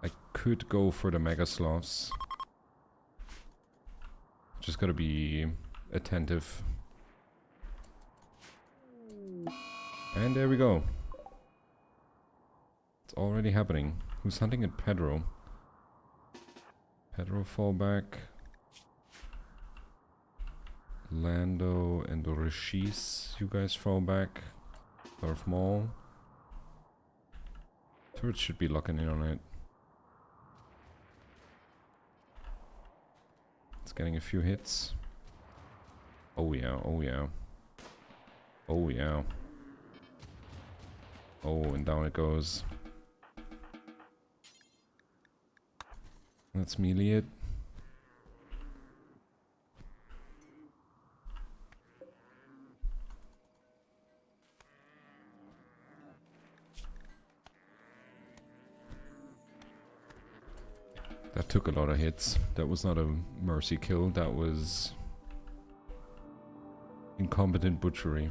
I could go for the Mega Sloths. Just gotta be attentive. And there we go. It's already happening. Who's hunting at Pedro? Pedro fall back. Lando and Rashis, you guys fall back. Darth Maul. Turrets should be locking in on it. It's getting a few hits. Oh yeah, oh yeah. Oh yeah. Oh, and down it goes. Let's melee it. That took a lot of hits. That was not a mercy kill, that was incompetent butchery.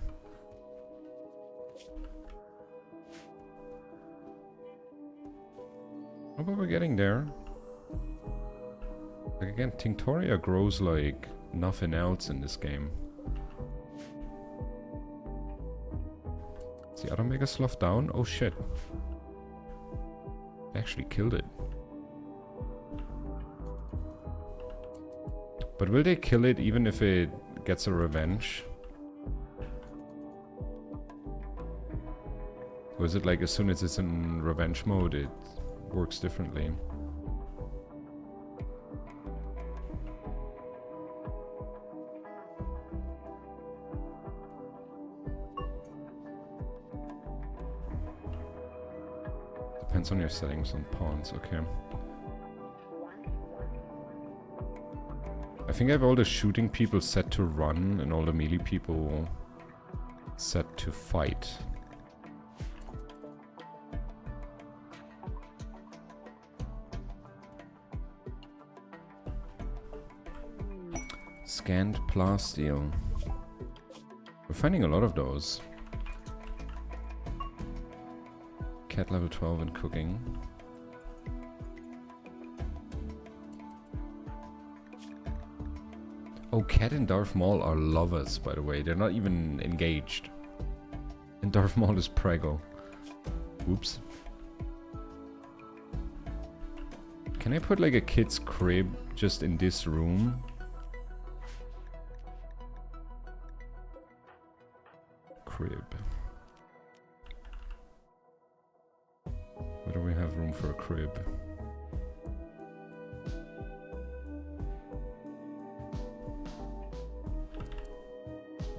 Oh, but we're getting there. Like again, Tinctoria grows like nothing else in this game. Is the other Mega Sloth down? Oh shit. I actually killed it. But will they kill it even if it gets a revenge? Or is it like as soon as it's in revenge mode it works differently? Depends on your settings on pawns, okay. I think I have all the shooting people set to run and all the melee people set to fight. Scanned plasteel. We're finding a lot of those. Cat level 12 in cooking. Oh, Cat and Darth Maul are lovers, by the way. They're not even engaged. And Darth Maul is preggo. Oops. Can I put like a kid's crib just in this room? Crib. Where do we have room for a crib?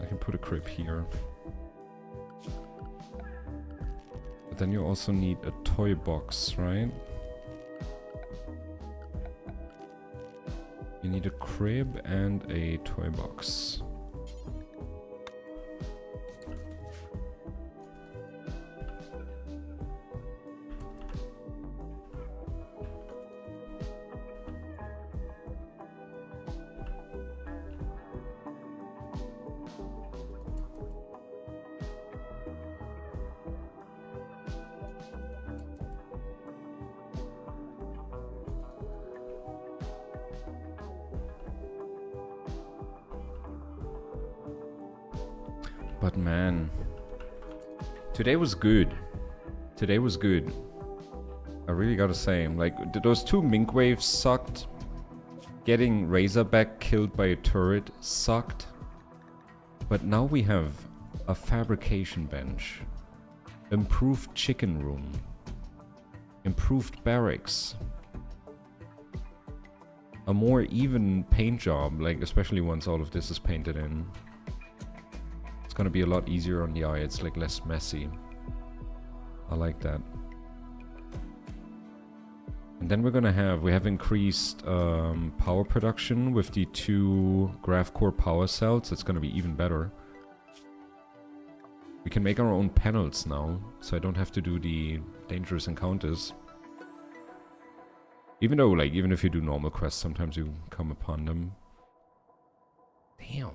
I can put a crib here. But then you also need a toy box, right? You need a crib and a toy box. But man, today was good. Today was good. I really gotta say, like, those two Mink waves sucked. Getting Razorback killed by a turret sucked. But now we have a fabrication bench, improved chicken room, improved barracks, a more even paint job, like especially once all of this is painted in. It's gonna be a lot easier on the eye, it's like less messy. I like that. And then we have increased power production with the 2 graph core power cells. It's gonna be even better. We can make our own panels now, so I don't have to do the dangerous encounters. Even though, like, even if you do normal quests, sometimes you come upon them. Damn.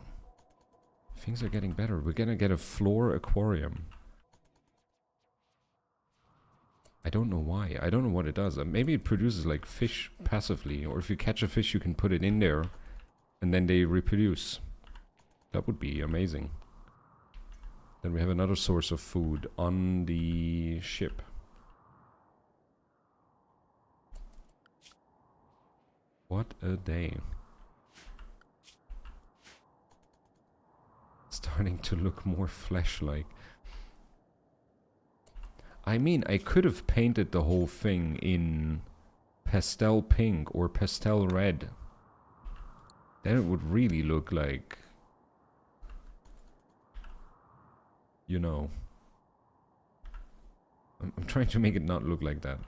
Things are getting better. We're gonna get a floor aquarium. I don't know why. I don't know what it does. Maybe it produces like fish passively, or if you catch a fish you can put it in there and then they reproduce. That would be amazing. Then we have another source of food on the ship. What a day. Starting to look more flesh-like. I mean, I could have painted the whole thing in pastel pink or pastel red. Then it would really look like, you know. I'm trying to make it not look like that.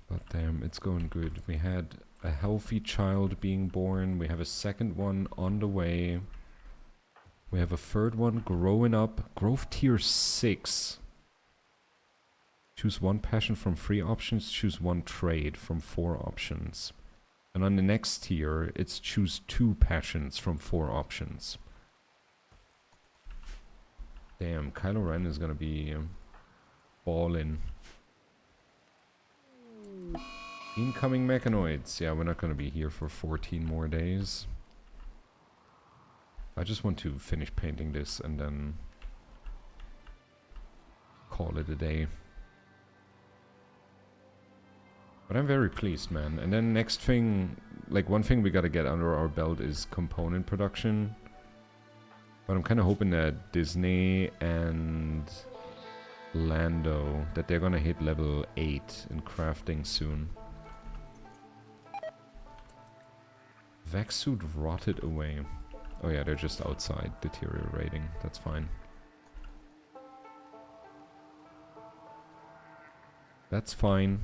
But damn, it's going good. We had a healthy child being born. We have a second one on the way. We have a third one growing up. Growth tier 6. Choose 1 passion from 3 options. Choose 1 trade from 4 options. And on the next tier, it's choose 2 passions from 4 options. Damn, Kylo Ren is gonna be ballin'. Incoming mechanoids. Yeah, we're not gonna be here for 14 more days. I just want to finish painting this and then call it a day. But I'm very pleased, man. And then next thing, like one thing we gotta get under our belt is component production. But I'm kind of hoping that Disney and Lando, that they're gonna hit level 8 in crafting soon. Vac suit rotted away. Oh yeah, they're just outside deteriorating. That's fine. That's fine.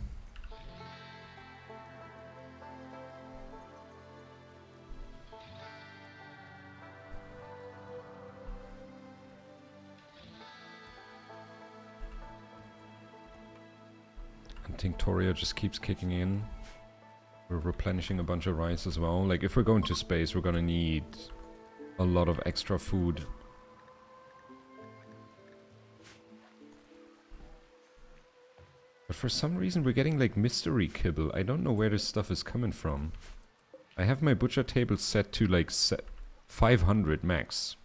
I think Toria just keeps kicking in. We're replenishing a bunch of rice as well. Like, if we're going to space, we're gonna need a lot of extra food. But for some reason, we're getting, like, mystery kibble. I don't know where this stuff is coming from. I have my butcher table set to, like, 500 max.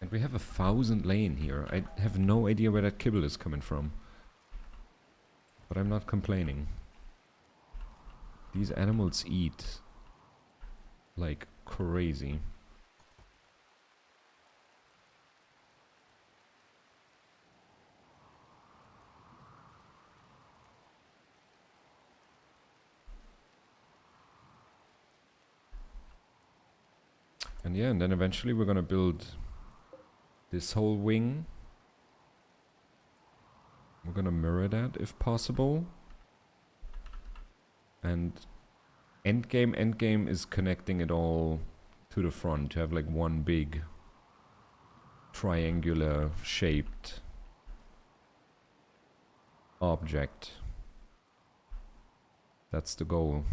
And we have 1,000 laying here. I have no idea where that kibble is coming from. But I'm not complaining. These animals eat like crazy. And yeah, and then eventually we're gonna build this whole wing. We're gonna mirror that if possible. And endgame is connecting it all to the front to have like one big triangular shaped object. That's the goal.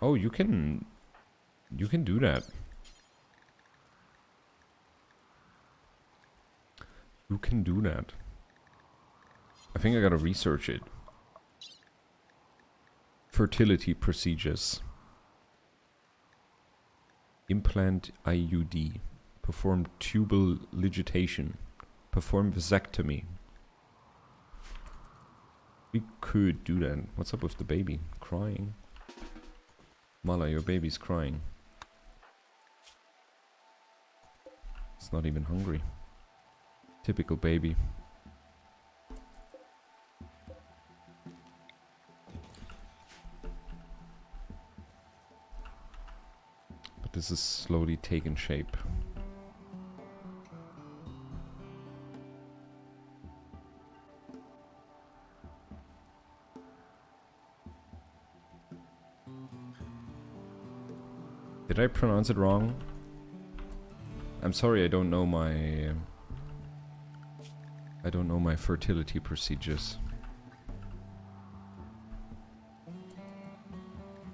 Oh, you can do that. You can do that. I think I gotta research it. Fertility procedures. Implant IUD. Perform tubal ligitation. Perform vasectomy. We could do that. What's up with the baby? Crying. Mala, your baby's crying. It's not even hungry. Typical baby. But this is slowly taking shape. Did I pronounce it wrong? I'm sorry, I don't know my fertility procedures.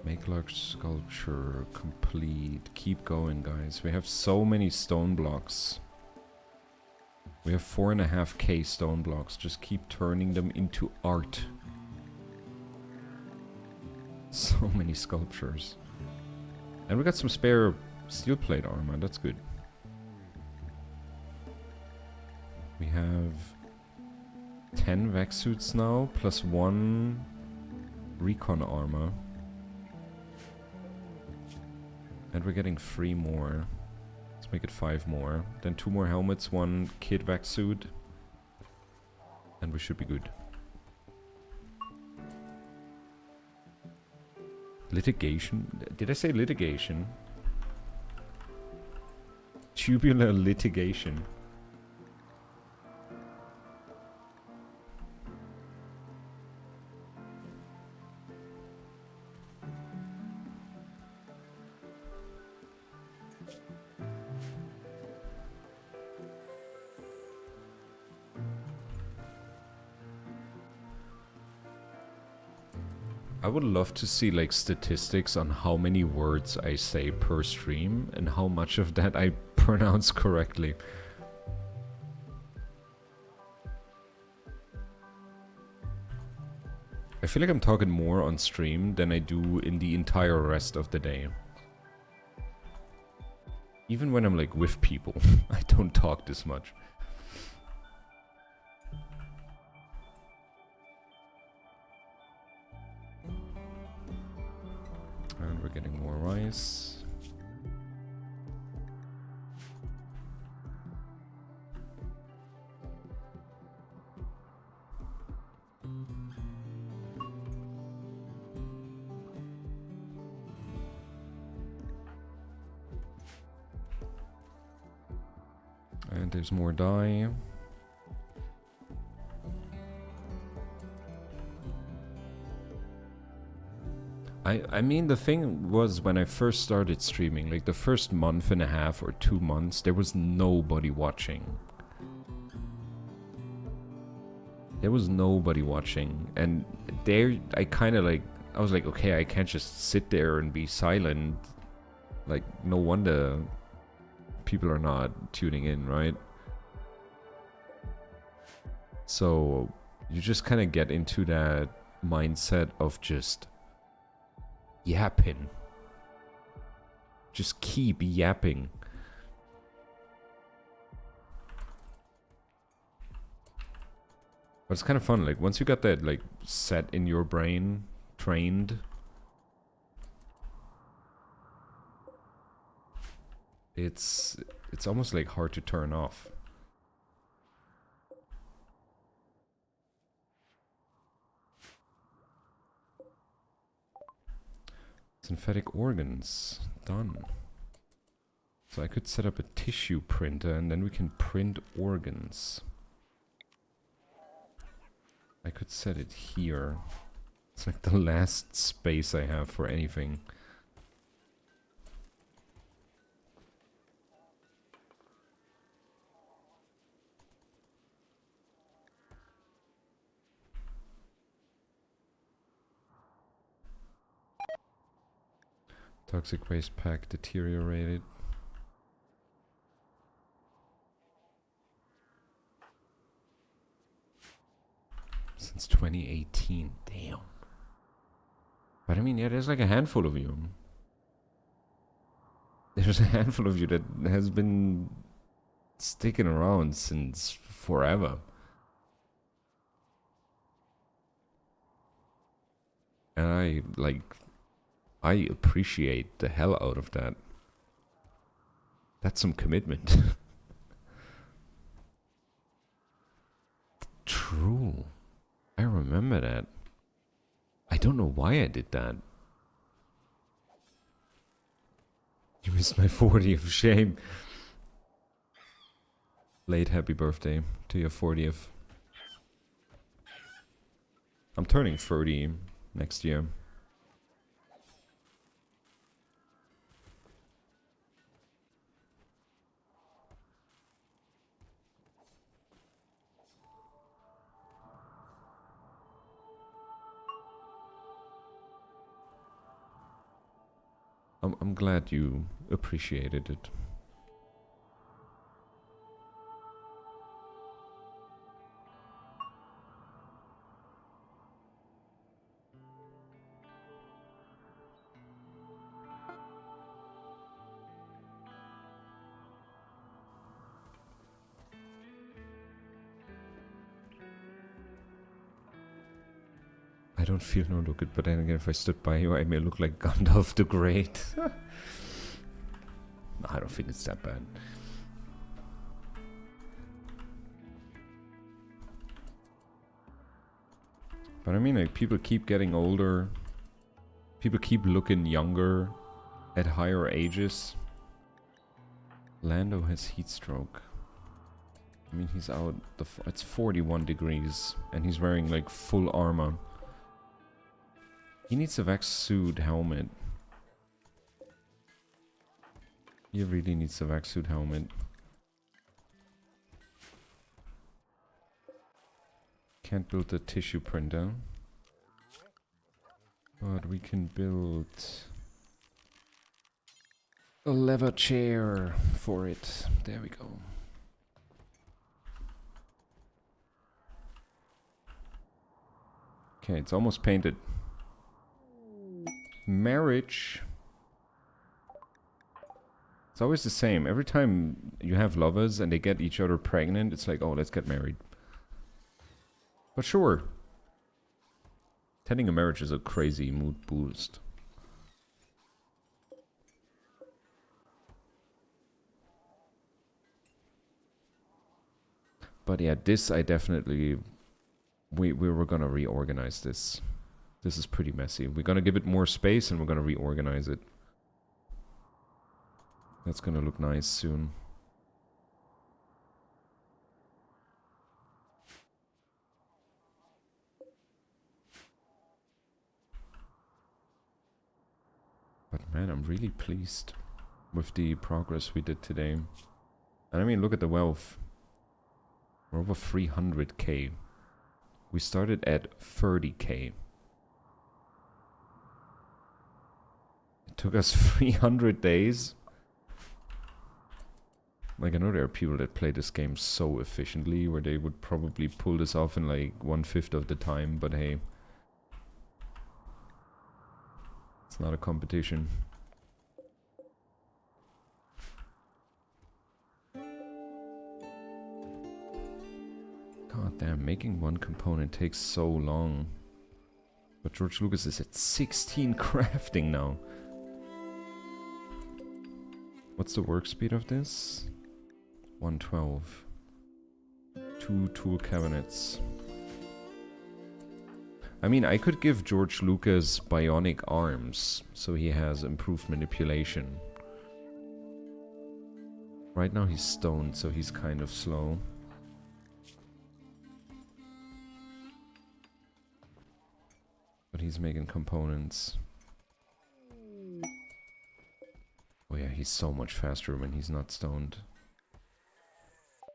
Make large sculpture complete. Keep going, guys. We have so many stone blocks. We have 4.5k stone blocks. Just keep turning them into art. So many sculptures. And we got some spare steel plate armor. That's good. We have 10 vac suits now, plus 1 recon armor. And we're getting 3 more. Let's make it 5 more. Then 2 more helmets, 1 kid vac suit. And we should be good. Litigation? Did I say litigation? Tubular litigation. I would love to see like statistics on how many words I say per stream and how much of that I pronounce correctly. I feel like I'm talking more on stream than I do in the entire rest of the day. Even when I'm like with people, I don't talk this much. And we're getting more rice. And there's more dye. I mean, the thing was, when I first started streaming, like the first month and a half or 2 months, there was nobody watching. There was nobody watching. And there, I kind of like, I was like, okay, I can't just sit there and be silent. Like, no wonder people are not tuning in, right? So you just kind of get into that mindset of just yapping. Just keep yapping. But it's kind of fun, like once you got that like set in your brain, trained, it's almost like hard to turn off. Synthetic organs. Done. So I could set up a tissue printer and then we can print organs. I could set it here. It's like the last space I have for anything. Toxic waste pack deteriorated. Since 2018, damn. But I mean, yeah, there's like a handful of you. There's a handful of you that has been sticking around since forever. And I appreciate the hell out of that. That's some commitment. True. I remember that. I don't know why I did that. You missed my 40th, shame. Late happy birthday to your 40th. I'm turning 30 next year. I'm glad you appreciated it. I don't feel no look it, but then again, if I stood by you, I may look like Gandalf the Great. I don't think it's that bad. But I mean, like, people keep getting older. People keep looking younger at higher ages. Lando has heat stroke. I mean, he's out. It's 41 degrees, and he's wearing like full armor. He needs a vac suit helmet. He really needs a vac suit helmet. Can't build a tissue printer. But we can build a leather chair for it. There we go. Okay, it's almost painted. Marriage. It's always the same. Every time you have lovers and they get each other pregnant, it's like, oh, let's get married. But sure. Attending a marriage is a crazy mood boost. But yeah, this I definitely... We were gonna reorganize this. This is pretty messy. We're gonna give it more space and we're gonna reorganize it. That's gonna look nice soon. But man, I'm really pleased with the progress we did today. And I mean, look at the wealth. We're over 300k. We started at 30k. It took us 300 days. Like, I know there are people that play this game so efficiently where they would probably pull this off in like 1/5 of the time, but hey. It's not a competition. God damn, making one component takes so long. But George Lucas is at 16 crafting now. What's the work speed of this? 112. 2 tool cabinets. I mean, I could give George Lucas bionic arms, so he has improved manipulation. Right now he's stoned, so he's kind of slow. But he's making components. Oh yeah, he's so much faster when he's not stoned.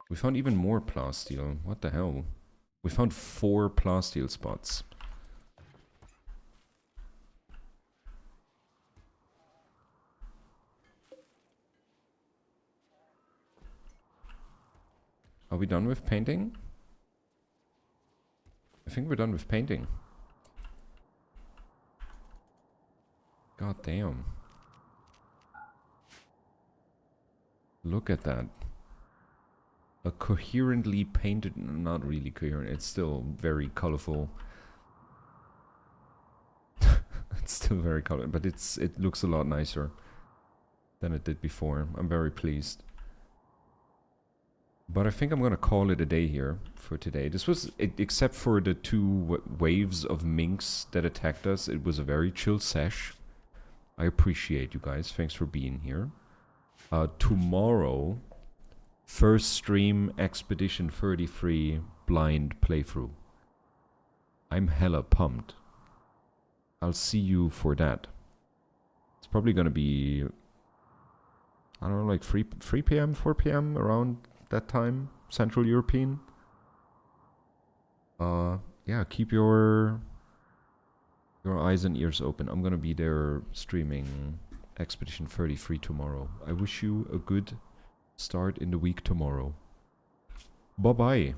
We found even more plasteel. What the hell? We found 4 plasteel spots. Are we done with painting? I think we're done with painting. God damn. Look at that. A coherently painted... Not really coherent, it's still very colorful. It's still very colorful, but it looks a lot nicer than it did before. I'm very pleased. But I think I'm gonna call it a day here for today. This was, except for the 2 waves of minks that attacked us, it was a very chill sesh. I appreciate you guys. Thanks for being here. Tomorrow, first stream Expedition 33 blind playthrough. I'm hella pumped. I'll see you for that. It's probably gonna be, I don't know, like 3 p.m., 4 p.m. around that time, Central European. Yeah, keep your eyes and ears open. I'm gonna be there streaming Expedition 33 tomorrow. I wish you a good start in the week tomorrow. Bye bye.